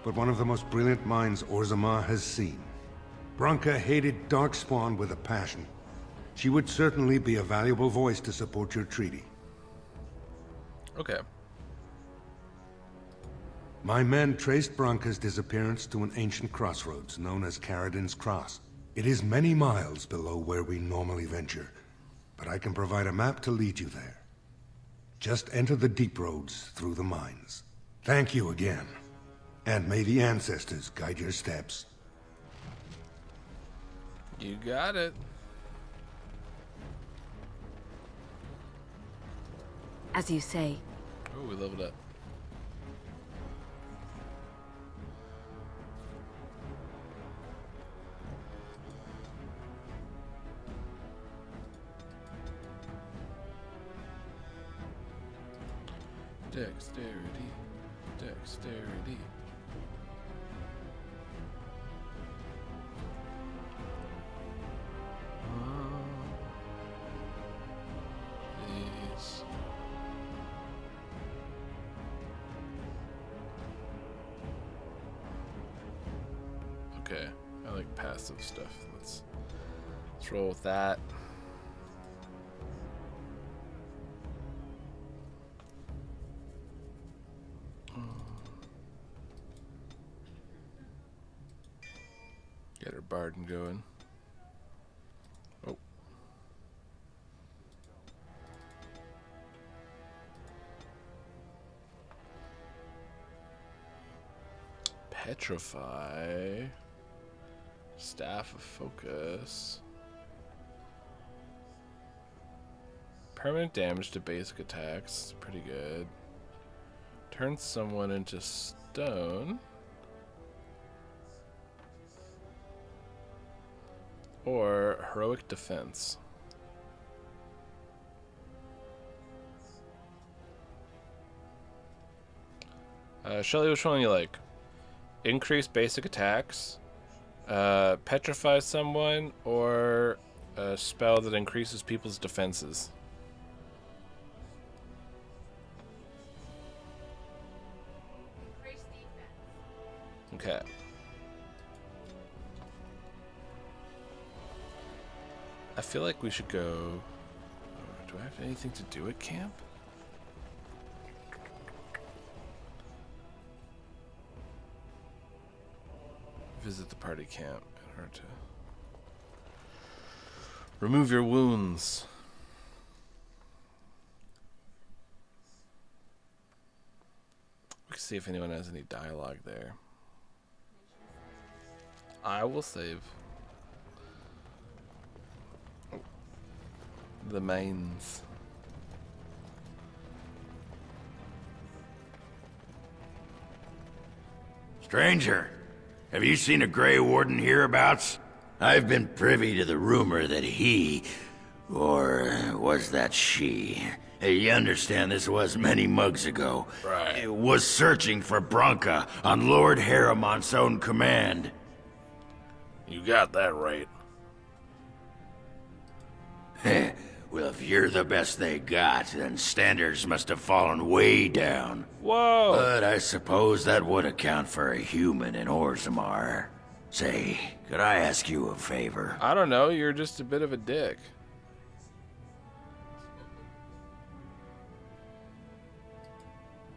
But one of the most brilliant minds Orzi-Drama has seen. Branca hated Darkspawn with a passion. She would certainly be a valuable voice to support your treaty. Okay. My men traced Branka's disappearance to an ancient crossroads known as Caradin's Cross. It is many miles below where we normally venture, but I can provide a map to lead you there. Just enter the deep roads through the mines. Thank you again, and may the ancestors guide your steps. You got it. As you say. Oh, we leveled up. Dexterity. Dexterity. These. Okay, I like passive stuff. Let's roll with that. Get her Barden going. Oh. Petrify. Staff of Focus. Permanent damage to basic attacks. Pretty good. Turns someone into stone. Or heroic defense. Shelly, which one you like? Increase basic attacks, petrify someone, or a spell that increases people's defenses? Okay. I feel like we should go... Do I have anything to do at camp? Visit the party camp in order to remove your wounds. We can see if anyone has any dialogue there. I will save. The mines. Stranger, have you seen a Grey Warden hereabouts? I've been privy to the rumor that he, or was that she? You understand this was many mugs ago. Right. Was searching for Branka on Lord Harrimon's own command. You got that right. Well, if you're the best they got, then standards must have fallen way down. Whoa! But I suppose that would account for a human in Orzammar. Say, could I ask you a favor? I don't know, you're just a bit of a dick.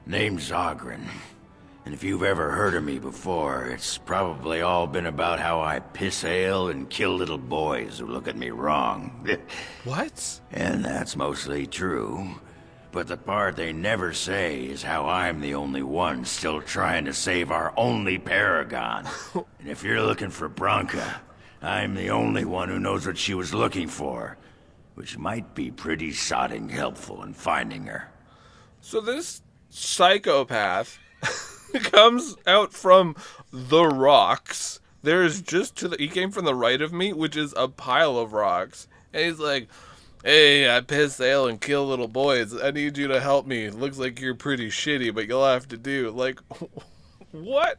Name's Ogren. And if you've ever heard of me before, it's probably all been about how I piss ale and kill little boys who look at me wrong. What? And that's mostly true. But the part they never say is how I'm the only one still trying to save our only paragon. And if you're looking for Branka, I'm the only one who knows what she was looking for. Which might be pretty sodding helpful in finding her. So this psychopath comes out from the rocks. There's just he came from the right of me, which is a pile of rocks. And he's like, hey, I piss ale and kill little boys. I need you to help me. Looks like you're pretty shitty, but you'll have to do. Like, what?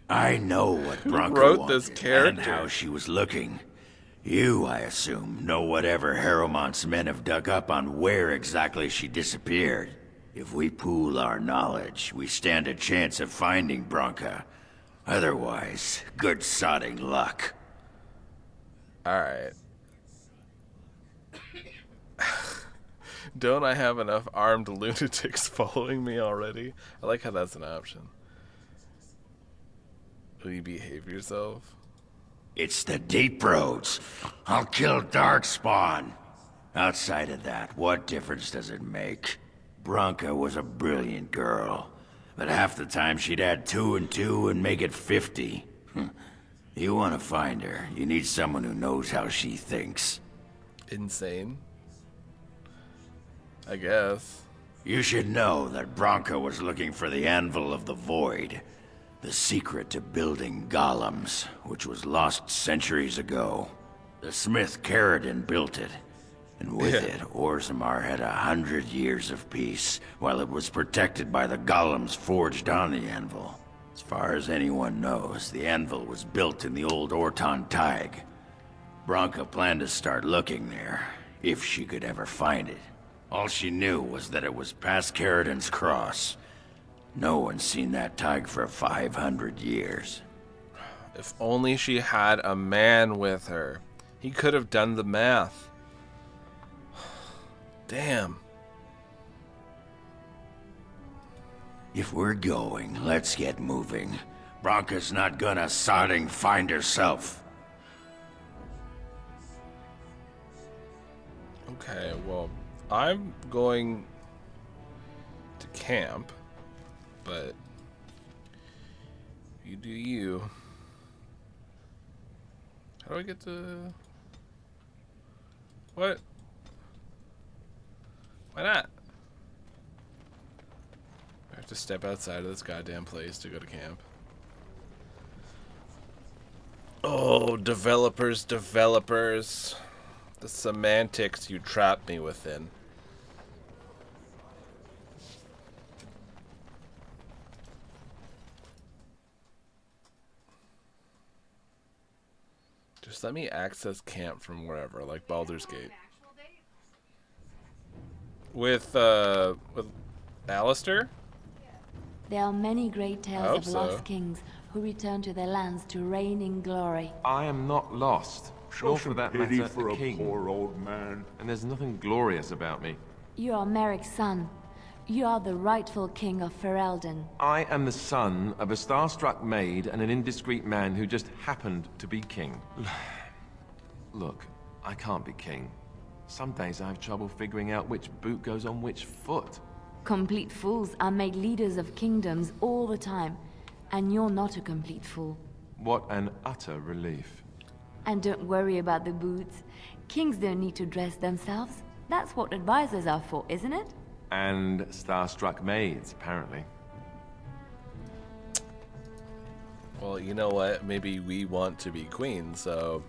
I know what Branka wrote wanted this character? and how she was looking. You, I assume, know whatever Harrimon's men have dug up on where exactly she disappeared. If we pool our knowledge, we stand a chance of finding Branka. Otherwise, good sodding luck. Alright. Don't I have enough armed lunatics following me already? I like how that's an option. Will you behave yourself? It's the deep roads. I'll kill Darkspawn. Outside of that, what difference does it make? Bronca was a brilliant girl, but half the time she'd add 2 and 2 and make it 50. You want to find her, you need someone who knows how she thinks. Insane? I guess. You should know that Bronca was looking for the Anvil of the Void, the secret to building golems, which was lost centuries ago. The smith Caradon built it, and with it, Orzammar had 100 years of peace, while it was protected by the golems forged on the anvil. As far as anyone knows, the anvil was built in the old Orton Tig. Bronca planned to start looking there, if she could ever find it. All she knew was that it was past Caradon's cross. No one's seen that Tig for 500 years. If only she had a man with her. He could have done the math. Damn. If we're going, let's get moving. Bronca's not gonna sodding find herself. Okay, well, I'm going to camp, but you do you. How do I get to... What? Why not? I have to step outside of this goddamn place to go to camp. Oh, developers. The semantics you trapped me within. Just let me access camp from wherever, like Baldur's Gate. With Alistair? There are many great I tales hope of so. lost kings who return to their lands to reign in glory. I am not lost. Show Nor some for that pity matter, for a a king. poor old man. And there's nothing glorious about me. You are Merrick's son. You are the rightful king of Ferelden. I am the son of a starstruck maid and an indiscreet man who just happened to be king. Look, I can't be king. Some days I have trouble figuring out which boot goes on which foot. Complete fools are made leaders of kingdoms all the time, and you're not a complete fool. What an utter relief. And don't worry about the boots. Kings don't need to dress themselves. That's what advisors are for, isn't it? And starstruck maids, apparently. Well, you know what? Maybe we want to be queen, so...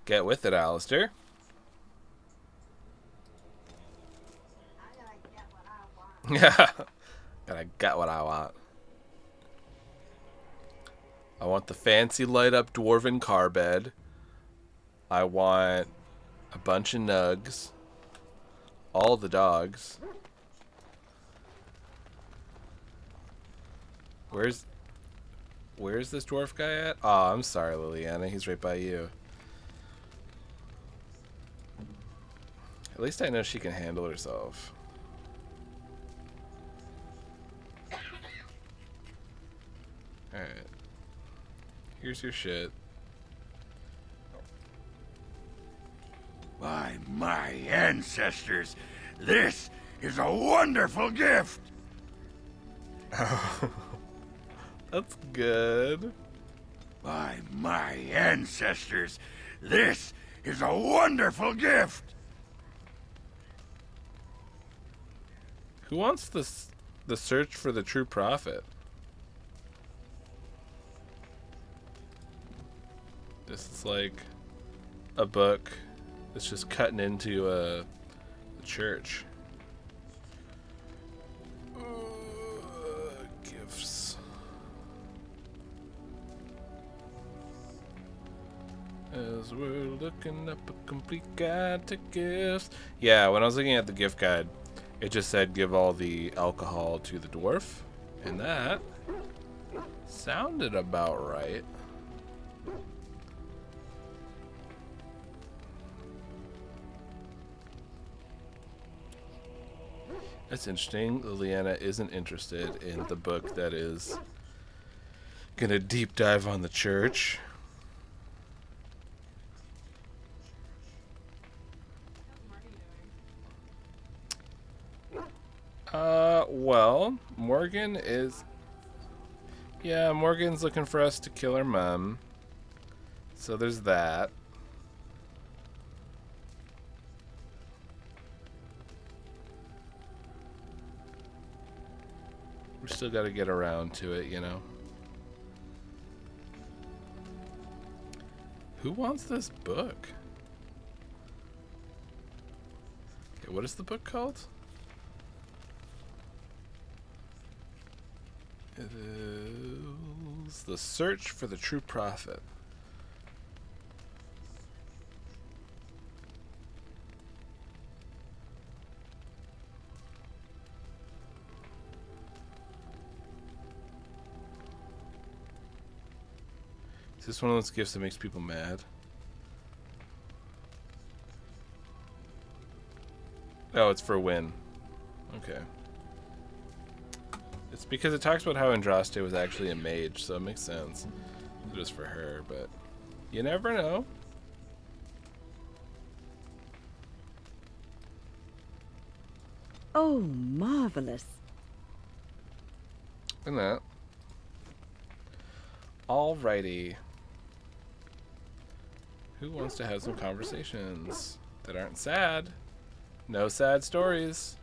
Get with it, Alistair. Yeah. Gotta get what I want. I want the fancy light-up dwarven car bed. I want a bunch of nugs. All the dogs. Where's this dwarf guy at? Oh, I'm sorry, Liliana. He's right by you. At least I know she can handle herself. Alright. Here's your shit. By my ancestors, this is a wonderful gift! That's good. By my ancestors, this is a wonderful gift! Who wants this? The search for the true prophet. This is like a book that's just cutting into a church. Gifts. As we're looking up a complete guide to gifts. Yeah, when I was looking at the gift guide, it just said give all the alcohol to the dwarf. And that sounded about right. That's interesting. Liliana isn't interested in the book that is gonna deep dive on the church. Well, Morgan is... Yeah, Morgan's looking for us to kill her mom. So there's that. We still gotta get around to it, you know. Who wants this book? Okay, what is the book called? It is The Search for the True Prophet. Is this one of those gifts that makes people mad? Oh, it's for a win. Okay. It's because it talks about how Andraste was actually a mage, so it makes sense. It was for her, but you never know. Oh, marvelous. And that. Alrighty. Who wants to have some conversations that aren't sad? No sad stories.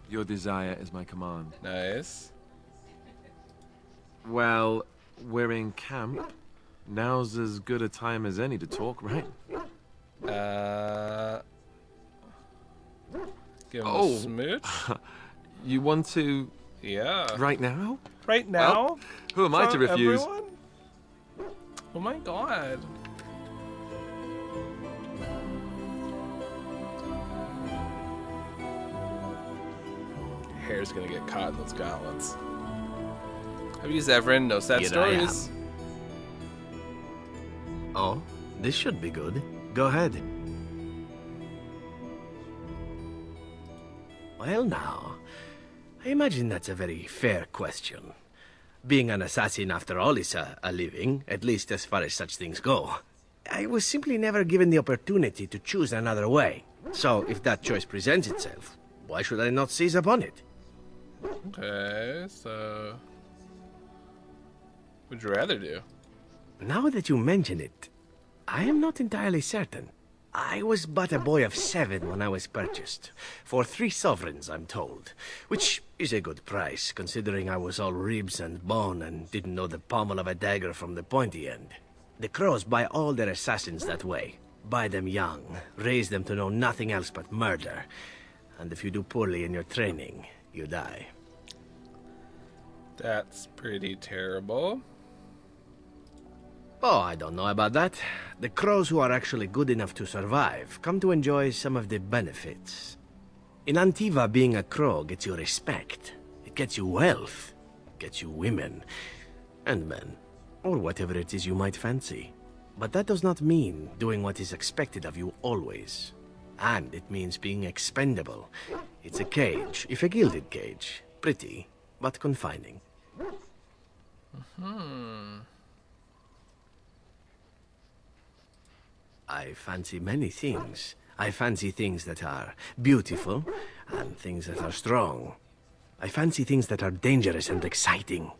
Your desire is my command. Nice. Well, we're in camp. Now's as good a time as any to talk, right? Give him a smooch. You want to... Yeah. Right now? Right now? Well, who am I to refuse? Everyone? Oh my god. Hair's gonna get caught in those gauntlets. Have you, Zevran? No sad Here stories. Oh, this should be good. Go ahead. Well now, I imagine that's a very fair question. Being an assassin, after all, is a living, at least as far as such things go. I was simply never given the opportunity to choose another way. So, if that choice presents itself, why should I not seize upon it? Okay, so... What'd you rather do? Now that you mention it, I am not entirely certain. I was but a boy of 7 when I was purchased. For 3 sovereigns, I'm told. Which is a good price, considering I was all ribs and bone and didn't know the pommel of a dagger from the pointy end. The Crows buy all their assassins that way. Buy them young, raise them to know nothing else but murder. And if you do poorly in your training, you die. That's pretty terrible. Oh, I don't know about that. The Crows who are actually good enough to survive come to enjoy some of the benefits. In Antiva, being a Crow gets you respect. It gets you wealth. Gets you women. And men. Or whatever it is you might fancy. But that does not mean doing what is expected of you always. And it means being expendable. It's a cage, if a gilded cage. Pretty, but confining. I fancy many things. I fancy things that are beautiful, and things that are strong. I fancy things that are dangerous and exciting.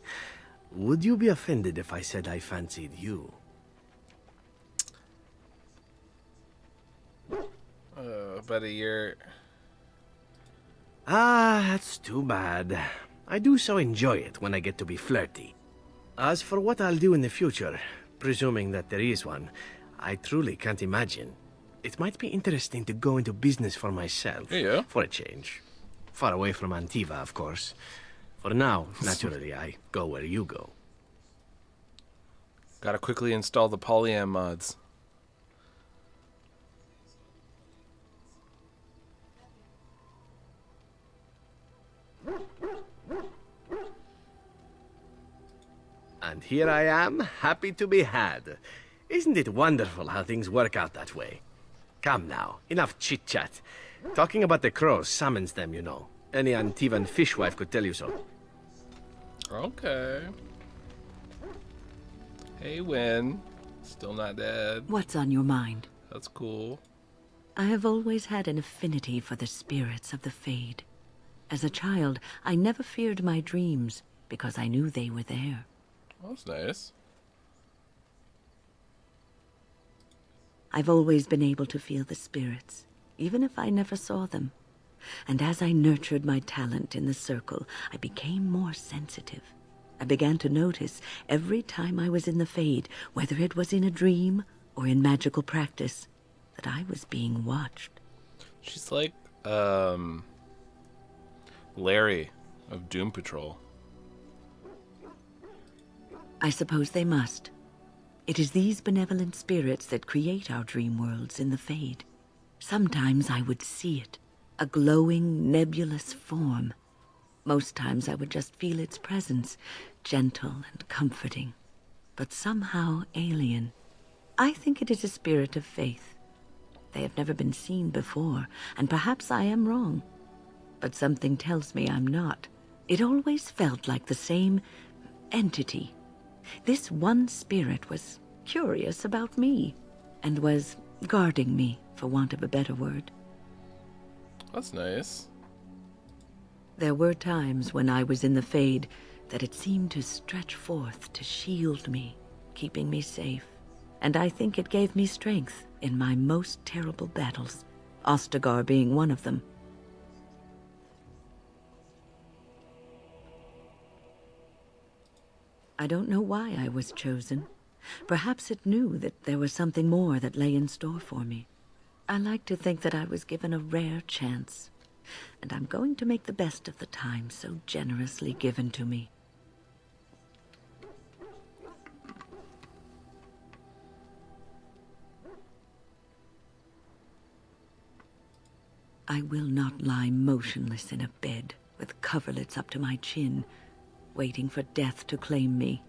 Would you be offended if I said I fancied you? Buddy, you're... Ah, that's too bad. I do so enjoy it when I get to be flirty. As for what I'll do in the future, presuming that there is one, I truly can't imagine. It might be interesting to go into business for myself. Yeah. For a change. Far away from Antiva, of course. For now, naturally, I go where you go. Gotta quickly install the polyam mods. And here I am, happy to be had. Isn't it wonderful how things work out that way? Come now, enough chit-chat. Talking about the Crows summons them, you know. Any Antivan fishwife could tell you so. Okay. Hey, Win. Still not dead. What's on your mind? That's cool. I have always had an affinity for the spirits of the Fade. As a child, I never feared my dreams because I knew they were there. That's nice. I've always been able to feel the spirits, even if I never saw them. And as I nurtured my talent in the circle, I became more sensitive. I began to notice every time I was in the Fade, whether it was in a dream or in magical practice, that I was being watched. She's like, Larry of Doom Patrol. I suppose they must. It is these benevolent spirits that create our dream worlds in the Fade. Sometimes I would see it, a glowing, nebulous form. Most times I would just feel its presence, gentle and comforting, but somehow alien. I think it is a spirit of faith. They have never been seen before, and perhaps I am wrong. But something tells me I'm not. It always felt like the same entity. This one spirit was curious about me, and was guarding me, for want of a better word. That's nice. There were times when I was in the Fade that it seemed to stretch forth to shield me, keeping me safe. And I think it gave me strength in my most terrible battles, Ostagar being one of them. I don't know why I was chosen. Perhaps it knew that there was something more that lay in store for me. I like to think that I was given a rare chance, and I'm going to make the best of the time so generously given to me. I will not lie motionless in a bed with coverlets up to my chin, waiting for death to claim me.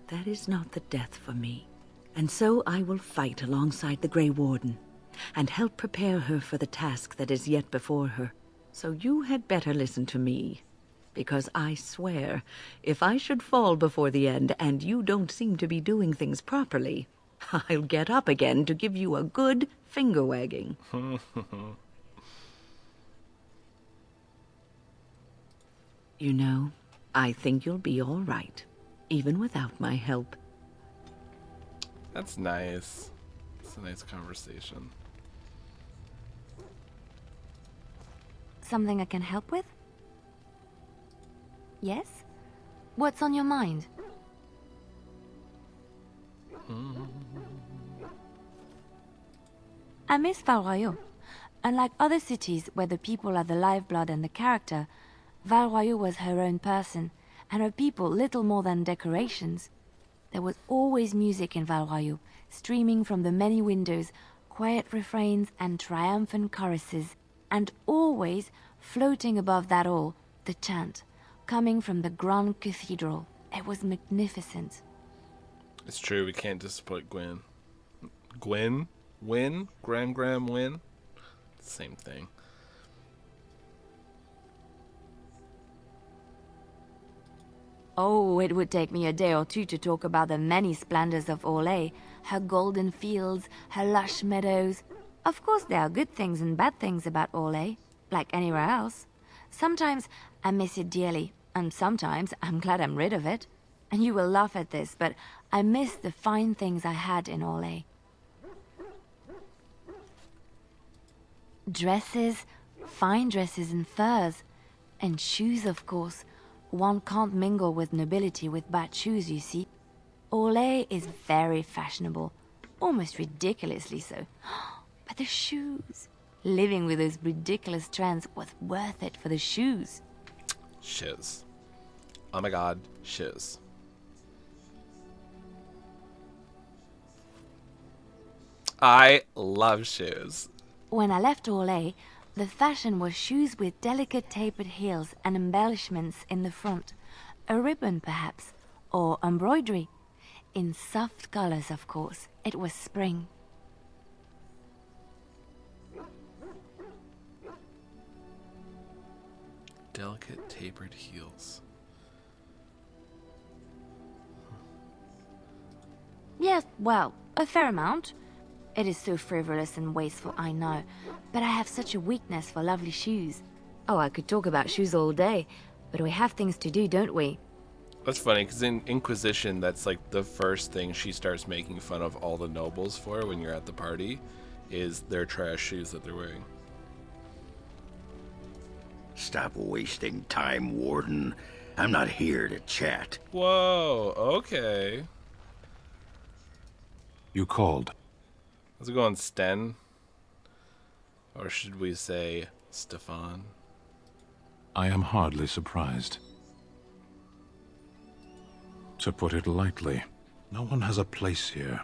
That is not the death for me. And so I will fight alongside the Grey Warden, and help prepare her for the task that is yet before her. So you had better listen to me, because I swear, if I should fall before the end and you don't seem to be doing things properly, I'll get up again to give you a good finger-wagging. You know, I think you'll be all right, even without my help. That's nice. It's a nice conversation. Something I can help with? Yes? What's on your mind? I miss Val-Royeaux. Unlike other cities where the people are the lifeblood and the character, Val-Royeaux was her own person, and her people little more than decorations. There was always music in Val-Royeaux, streaming from the many windows, quiet refrains and triumphant choruses, and always, floating above that all, the chant, coming from the Grand Cathedral. It was magnificent. It's true, we can't disappoint Gwen. Gwen? Win? Gram win? Same thing. Oh, it would take me a day or two to talk about the many splendors of Orlais, her golden fields, her lush meadows. Of course there are good things and bad things about Orlais, like anywhere else. Sometimes I miss it dearly, and sometimes I'm glad I'm rid of it. And you will laugh at this, but I miss the fine things I had in Orlais. Dresses, fine dresses and furs, and shoes, of course. One can't mingle with nobility with bad shoes, you see. Orlais is very fashionable, almost ridiculously so. But the shoes, living with those ridiculous trends was worth it for the shoes. Shiz. Oh my god, shiz. I love shoes. When I left Orlais, the fashion was shoes with delicate tapered heels and embellishments in the front. A ribbon, perhaps, or embroidery. In soft colors, of course. It was spring. delicate, tapered heels. Yes, well, a fair amount. It is so frivolous and wasteful, I know, but I have such a weakness for lovely shoes. Oh, I could talk about shoes all day, but we have things to do, don't we? That's funny, because in Inquisition, that's like the first thing she starts making fun of all the nobles for when you're at the party, is their trash shoes that they're wearing. Stop wasting time, Warden. I'm not here to chat. Whoa, okay. You called. How's it going, Sten? Or should we say, Stefan? I am hardly surprised. To put it lightly, no one has a place here.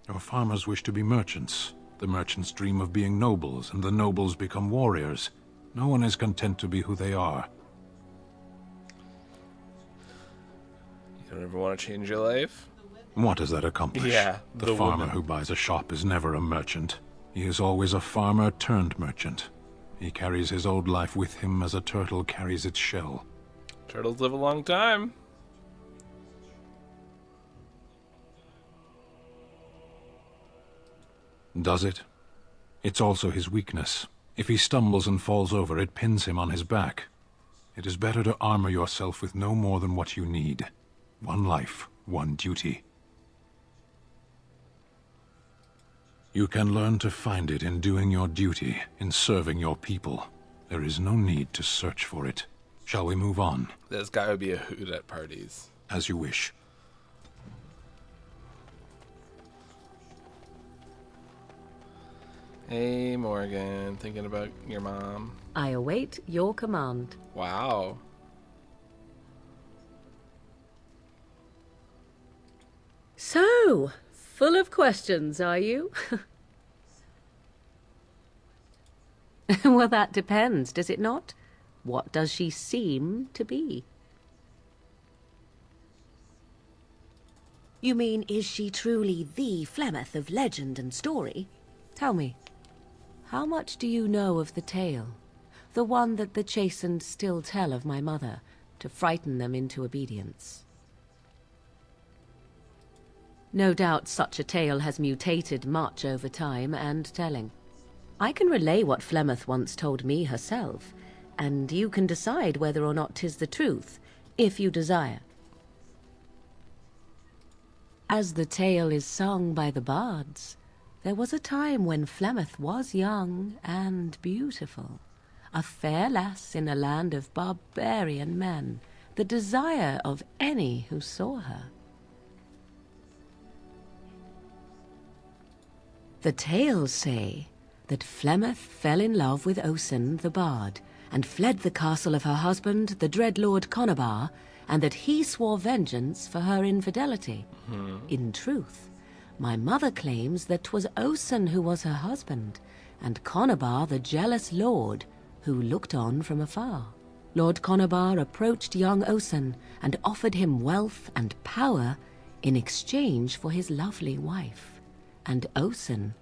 Your farmers wish to be merchants. The merchants dream of being nobles, and the nobles become warriors. No one is content to be who they are. You don't ever want to change your life? What does that accomplish? Yeah, the farmer woman. who buys a shop is never a merchant. He is always a farmer turned merchant. He carries his old life with him as a turtle carries its shell. Turtles live a long time. Does it? It's also his weakness. If he stumbles and falls over, it pins him on his back. It is better to armor yourself with no more than what you need. One life, one duty. You can learn to find it in doing your duty, in serving your people. There is no need to search for it. Shall we move on? This guy would be a hoot at parties. As you wish. Hey, Morgan, thinking about your mom? I await your command. Wow. So, full of questions, are you? Well, that depends, does it not? What does she seem to be? You mean, is she truly the Flemeth of legend and story? Tell me, how much do you know of the tale? The one that the chastened still tell of my mother, to frighten them into obedience. No doubt such a tale has mutated much over time and telling. I can relay what Flemeth once told me herself, and you can decide whether or not 'tis the truth, if you desire. As the tale is sung by the bards, there was a time when Flemeth was young and beautiful, a fair lass in a land of barbarian men, the desire of any who saw her. The tales say that Flemeth fell in love with Osen the bard, and fled the castle of her husband, the dread Lord Conabar, and that he swore vengeance for her infidelity. In truth, my mother claims that 'twas Osen who was her husband, and Conabar the jealous lord who looked on from afar. Lord Conabar approached young Osen and offered him wealth and power in exchange for his lovely wife, and Osen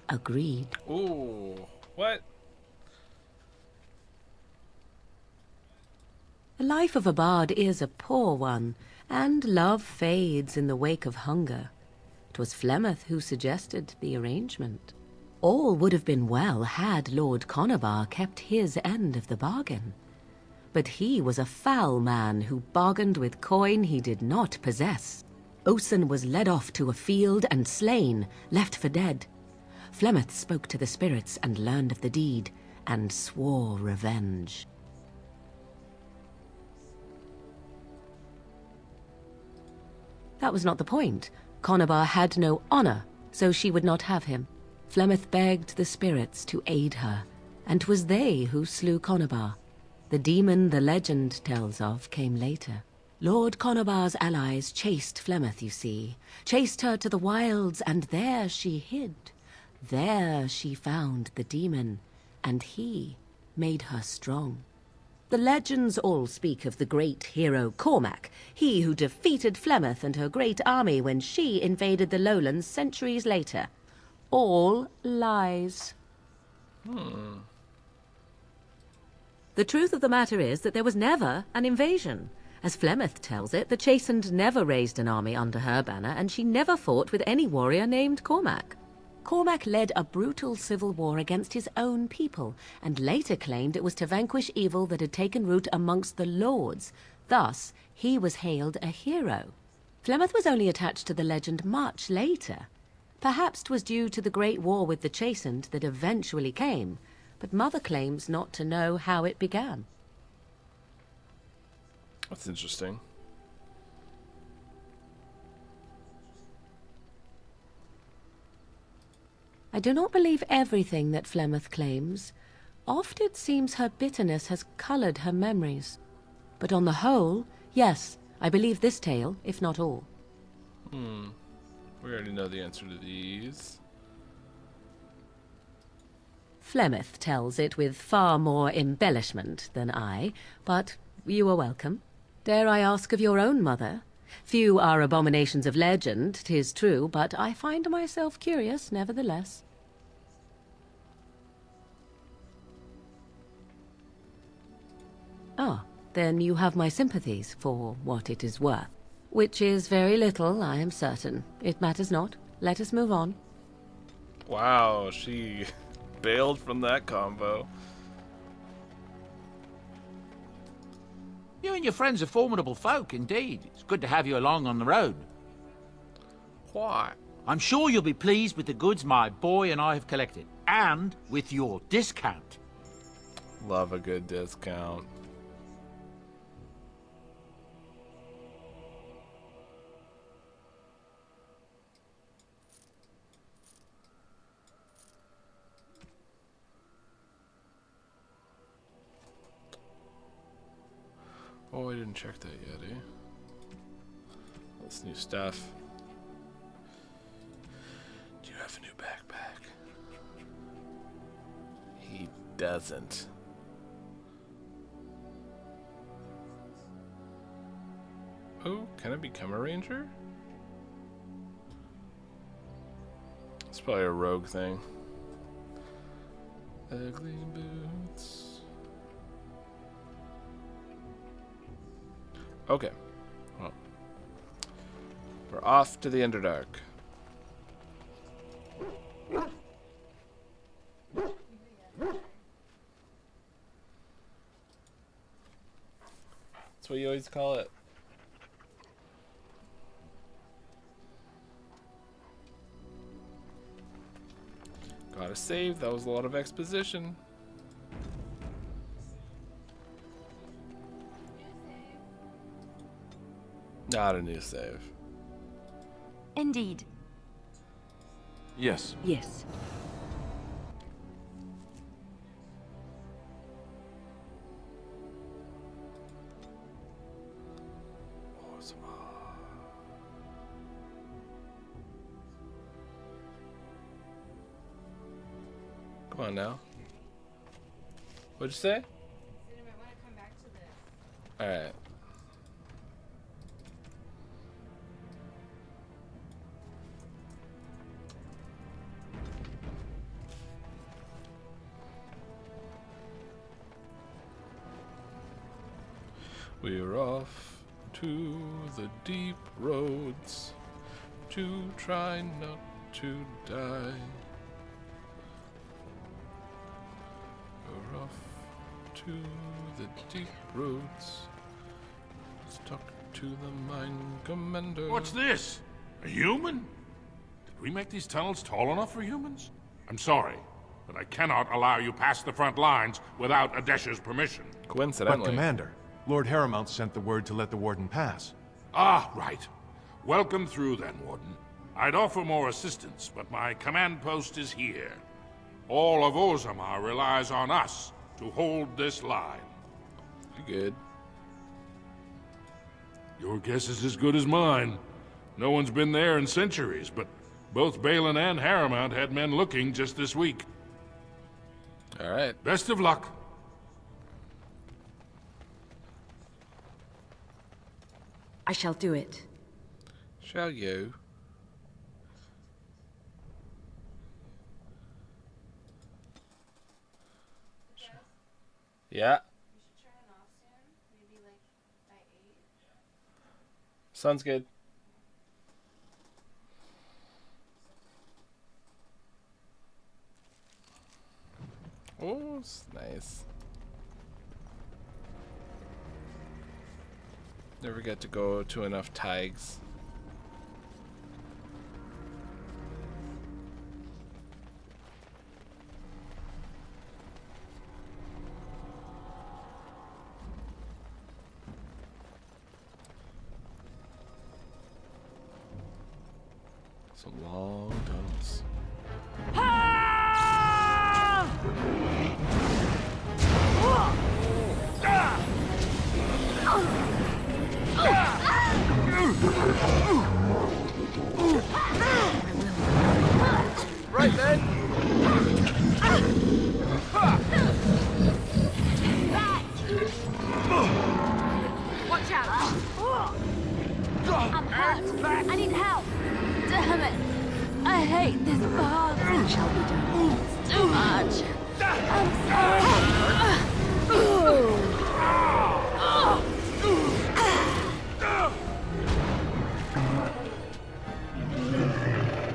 agreed. Ooh, what? The life of a bard is a poor one, and love fades in the wake of hunger. 'Twas Flemeth who suggested the arrangement. All would have been well had Lord Conabar kept his end of the bargain. But he was a foul man who bargained with coin he did not possess. Osen was led off to a field and slain, left for dead. Flemeth spoke to the spirits and learned of the deed, and swore revenge. That was not the point. Conabar had no honor, so she would not have him. Flemeth begged the spirits to aid her, and 'twas they who slew Conabar. The demon the legend tells of came later. Lord Conabar's allies chased Flemeth, you see, chased her to the wilds, and there she hid. There she found the demon, and he made her strong. The legends all speak of the great hero Cormac, he who defeated Flemeth and her great army when she invaded the lowlands centuries later. All lies. The truth of the matter is that there was never an invasion. As Flemeth tells it, the Chastened never raised an army under her banner, and she never fought with any warrior named Cormac. Cormac led a brutal civil war against his own people, and later claimed it was to vanquish evil that had taken root amongst the lords. Thus, he was hailed a hero. Flemeth was only attached to the legend much later. Perhaps 'twas due to the great war with the Chastened that eventually came, but Mother claims not to know how it began. That's interesting. I do not believe everything that Flemeth claims. Oft it seems her bitterness has coloured her memories. But on the whole, yes, I believe this tale, if not all. We already know the answer to these. Flemeth tells it with far more embellishment than I, but you are welcome. Dare I ask of your own mother? Few are abominations of legend, 'tis true, but I find myself curious nevertheless. Ah, then you have my sympathies for what it is worth. Which is very little, I am certain. It matters not. Let us move on. Wow, she bailed from that combo. You and your friends are formidable folk, indeed. It's good to have you along on the road. Why? I'm sure you'll be pleased with the goods my boy and I have collected, and with your discount. Love a good discount. Oh, I didn't check that yet, eh? That's new stuff. Do you have a new backpack? He doesn't. Oh, can I become a ranger? It's probably a rogue thing. Ugly boots. Okay. Well, we're off to the Underdark. That's what you always call it. Gotta save. That was a lot of exposition. Not a new save. Indeed. Yes. Yes. Come on now. What'd you say? Alright. We're off to the deep roads to try not to die. We're off to the deep roads. Let's talk to the mine commander. What's this? A human? Did we make these tunnels tall enough for humans? I'm sorry, but I cannot allow you past the front lines without Adesha's permission. Coincidentally. But Commander, Lord Haramount sent the word to let the Warden pass. Ah, right. Welcome through then, Warden. I'd offer more assistance, but my command post is here. All of Orzi-Drama relies on us to hold this line. You good? Your guess is as good as mine. No one's been there in centuries, but both Balin and Haramount had men looking just this week. All right. Best of luck. I shall do it. Shall you? Yeah. Sounds good. Oh, it's nice. Never get to go to enough tags. Some long tunnels. Right then. Watch out! I'm hurt. I need help. Damn it! I hate this part. It shall be done. It's too much. I'm sorry.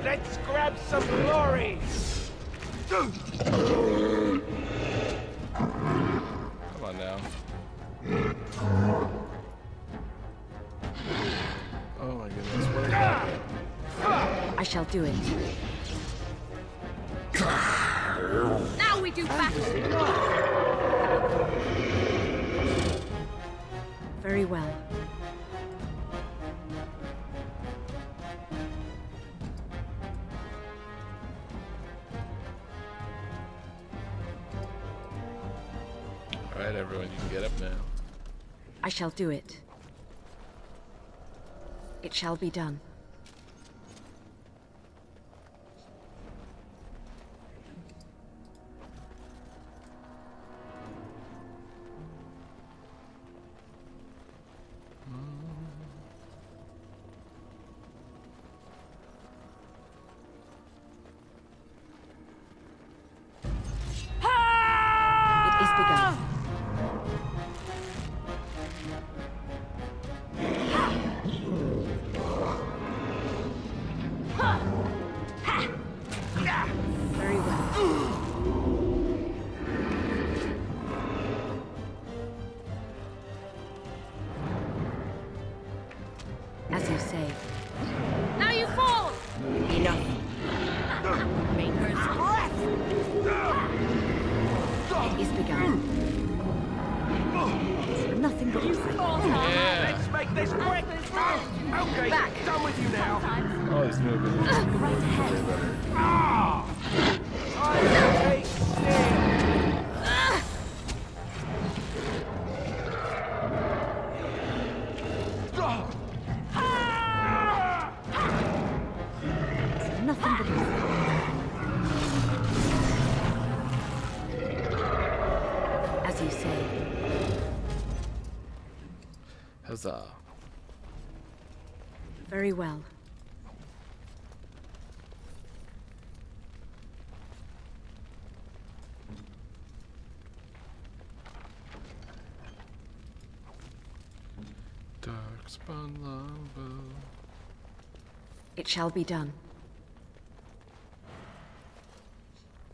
Let's grab some glory. Come on now. Oh my goodness, what is happening? I shall do it. Now we do battle. Very well. Alright, everyone, you can get up now. I shall do it. It shall be done. It is begun. Very well. As you say. Now you fall. Enough. Maker's breath. It is begun. Nothing but excitement. Let's make this quick. Okay, Back. done with you now. Oh, he's moving. Right ahead. Take steam. Nothing but excitement. As you say. Huzzah. Very well. Darkspawn longbow. It shall be done.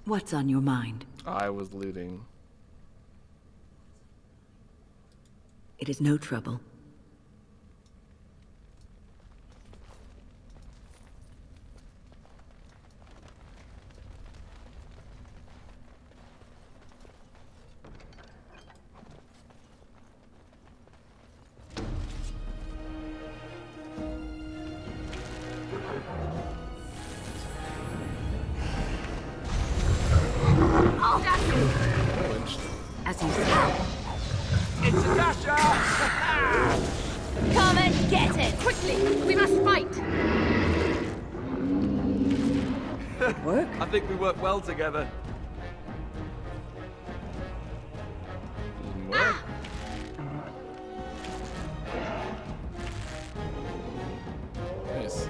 What's on your mind? I was looting. It is no trouble. As you say. It's a dasher. Come and get it quickly. We must fight. Work? I think we work well together. What? Nice.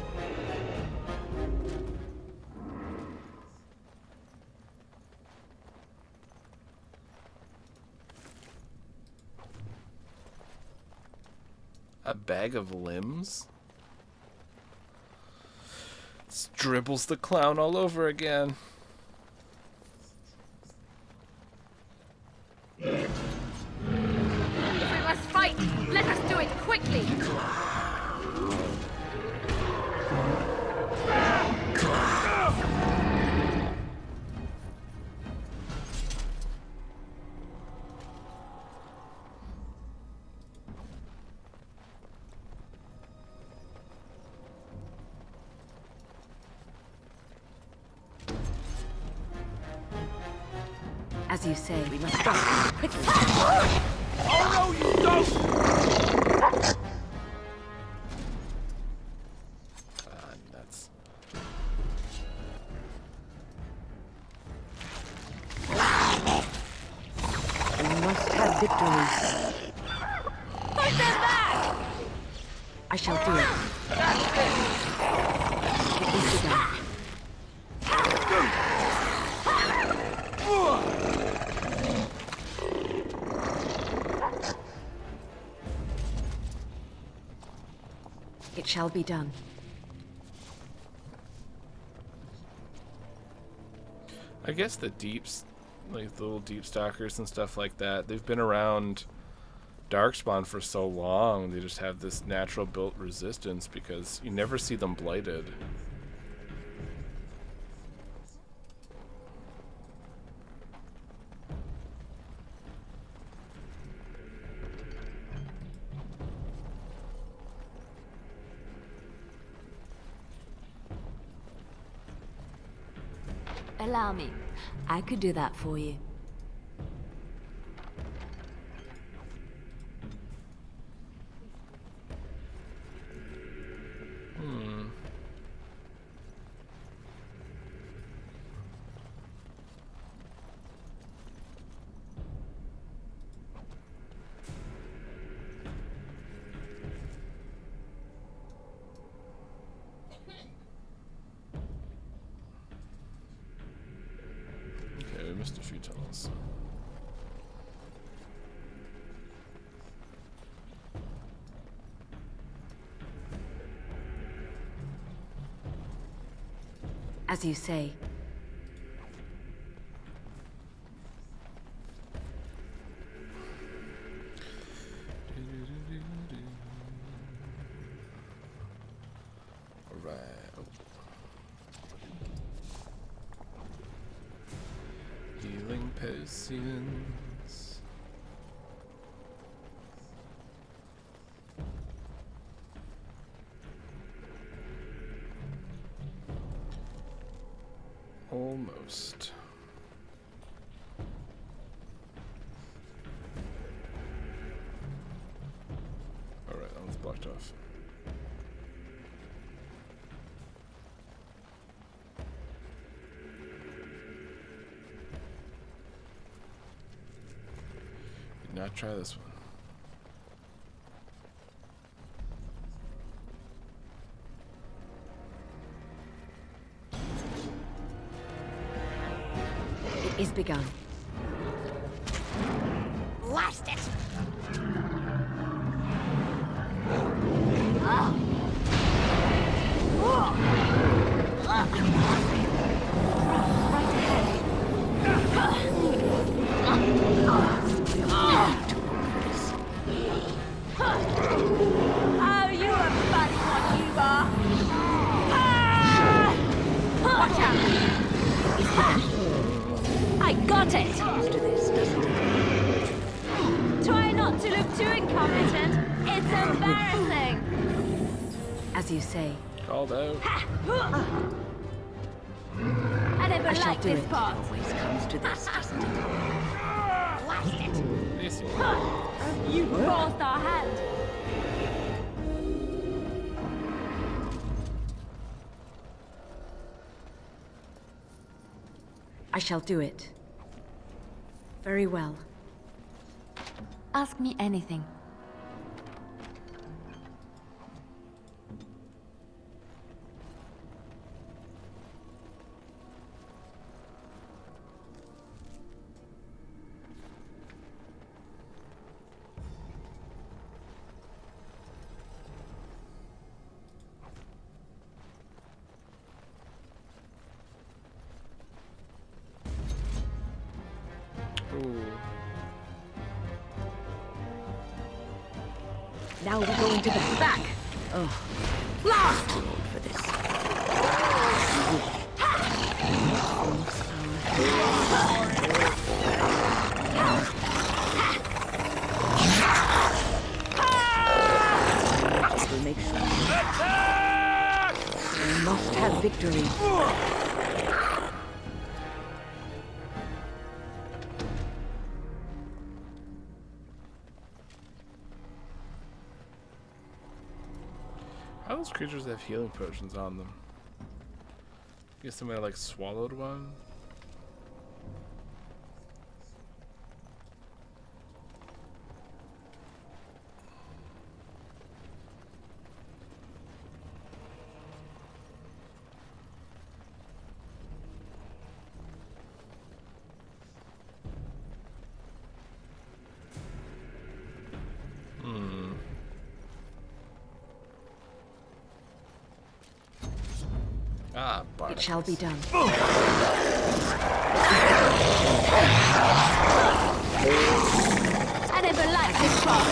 A bag of limbs? dribbles the clown all over again. If we must fight, let us do it quickly. As you say, we must stop quickly. Oh no, you don't! Nuts. We must have victory. Put them back! I shall do it. It is begun. It shall be done. I guess the deeps, like the little deep stalkers and stuff like that, they've been around Darkspawn for so long. They just have this natural built resistance because you never see them blighted. Allow me. I could do that for you. Okay, we missed a few tunnels. As you say. Alright. Oh. Healing potions. Almost. Alright, that one's blocked off. Did not try this one. It is begun. Blast it! Oh, you a funny one, you are! Watch out! I got it! To this, doesn't it? Try not to look too incompetent. It's embarrassing. As you say. Called out. I never I shall liked do this it. part. Always comes to this, doesn't it? Blast it! This one. You forced our hand. I shall do it. Very well. Ask me anything. Now we go into the back. Oh, Blast! too old for this. We'll make sure. We must have victory. How do those creatures have healing potions on them? Guess somebody like swallowed one. It shall be done. I never liked this cross.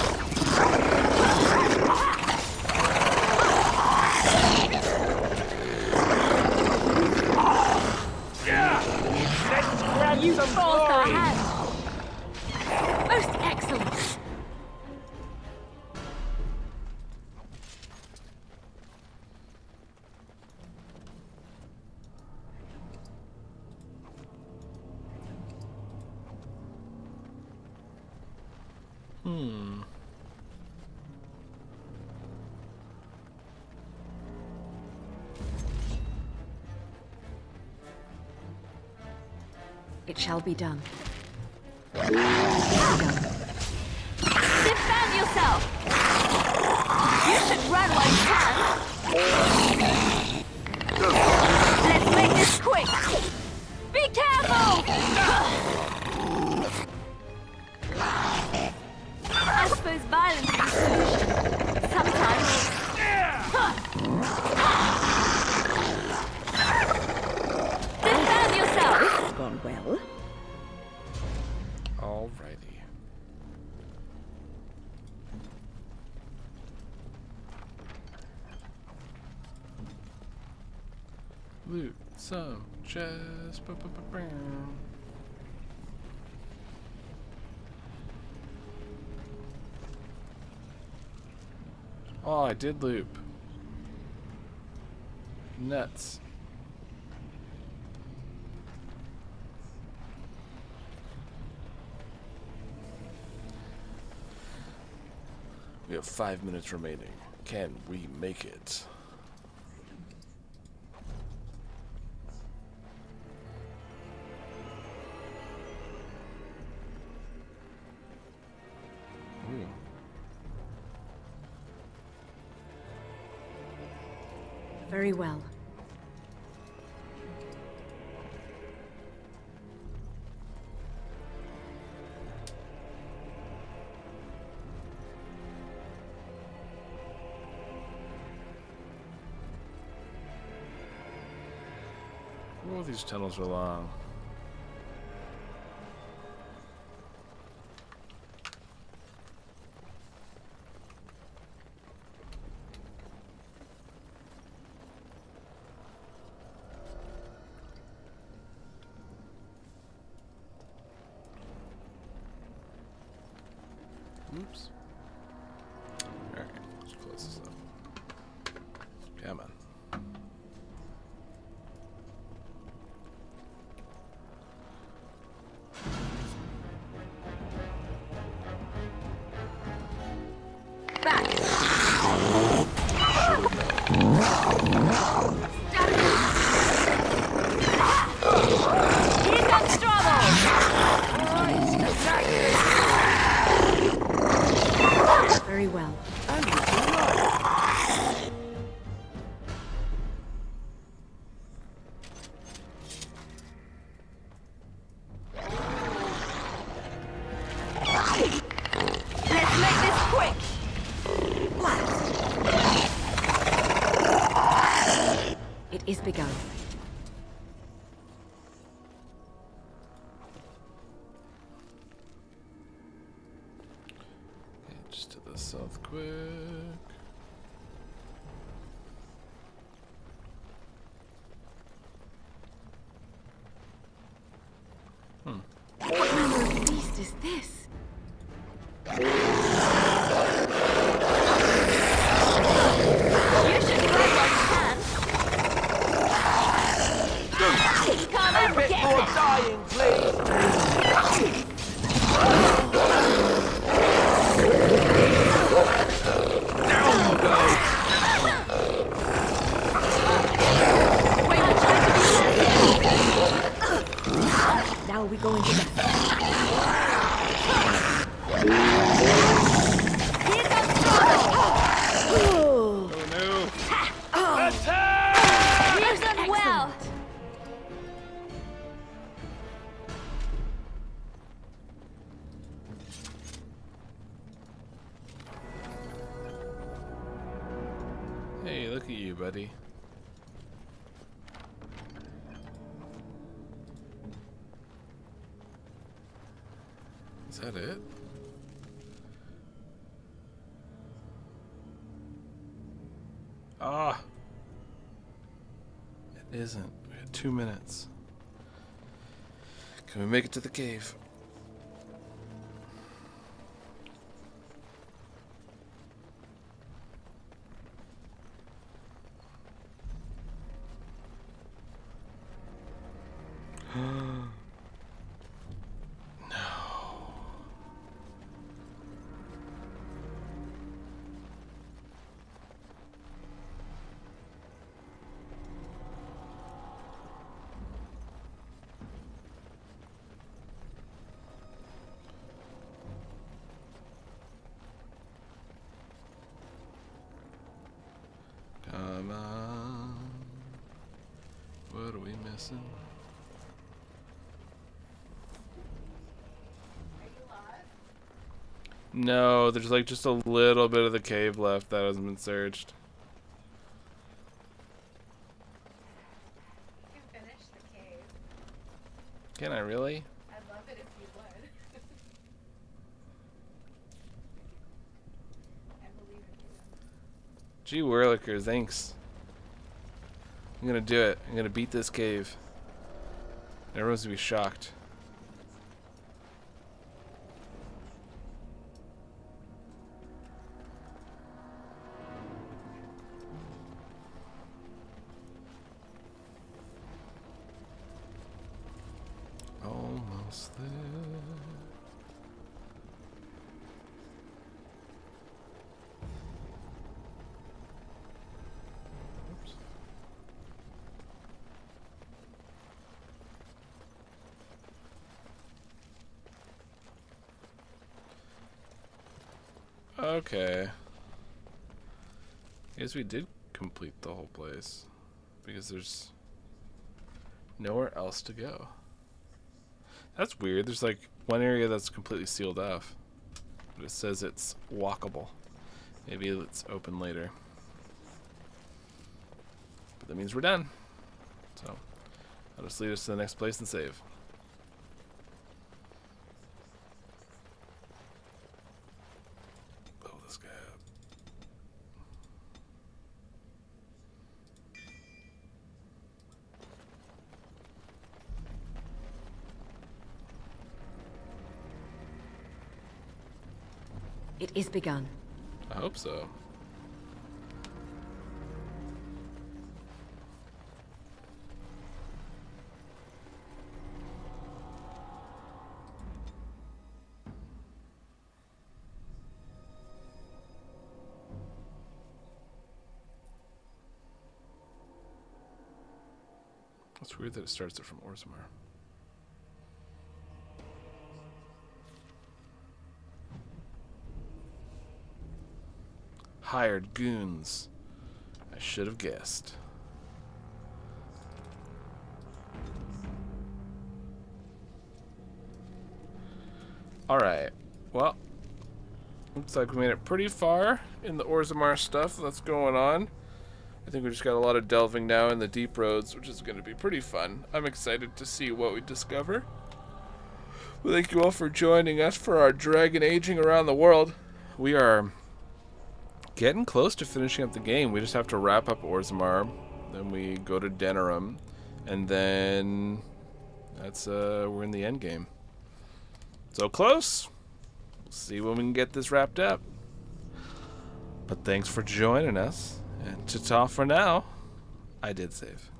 You forced our hand. Most excellent. It shall be done. Defend yourself. You should run while you can. Let's make this quick. Be careful. I suppose violence is the solution. Sometimes. Defend yourself. This has gone well. Alrighty. Loot some chest. Oh, I did loop. Nuts. We have 5 minutes remaining. Can we make it? Ooh. Very well. Oh, these tunnels are long. Oops. Alright, let's close this up. Come on. Here comes trouble. south quick. What manner of beast is this? A bit more dying, please. Down you go! Now we go into the... Here comes trouble! Oh no! Attack! Use them well! Hey, look at you, buddy. Is that it? Ah! It isn't. We had 2 minutes. Can we make it to the cave? Come on. What are we missing? No, there's like just a little bit of the cave left that hasn't been searched. You can finish the cave. Can I really? I'd love it if you would. I believe in you. Gee whirliker, thanks. I'm gonna do it. I'm gonna beat this cave. Everyone's gonna be shocked. Almost there. Oops. Okay. I guess we did complete the whole place because there's nowhere else to go. That's weird. There's like one area that's completely sealed off, but it says it's walkable. Maybe it's open later. But that means we're done. So I'll just lead us to the next place and save. Blow this guy up. It is begun. I hope so. It's weird that it starts it from Orzammar. Hired goons. I should have guessed. Alright. Well, looks like we made it pretty far in the Orzammar stuff that's going on. I think we just got a lot of delving now in the deep roads, which is going to be pretty fun. I'm excited to see what we discover. Well, thank you all for joining us for our dragon aging around the world. We are getting close to finishing up the game. We just have to wrap up Orzammar, then we go to Denerim, and then that's we're in the end game. So close. We'll see when we can get this wrapped up. But thanks for joining us, and ta-ta for now. I did save.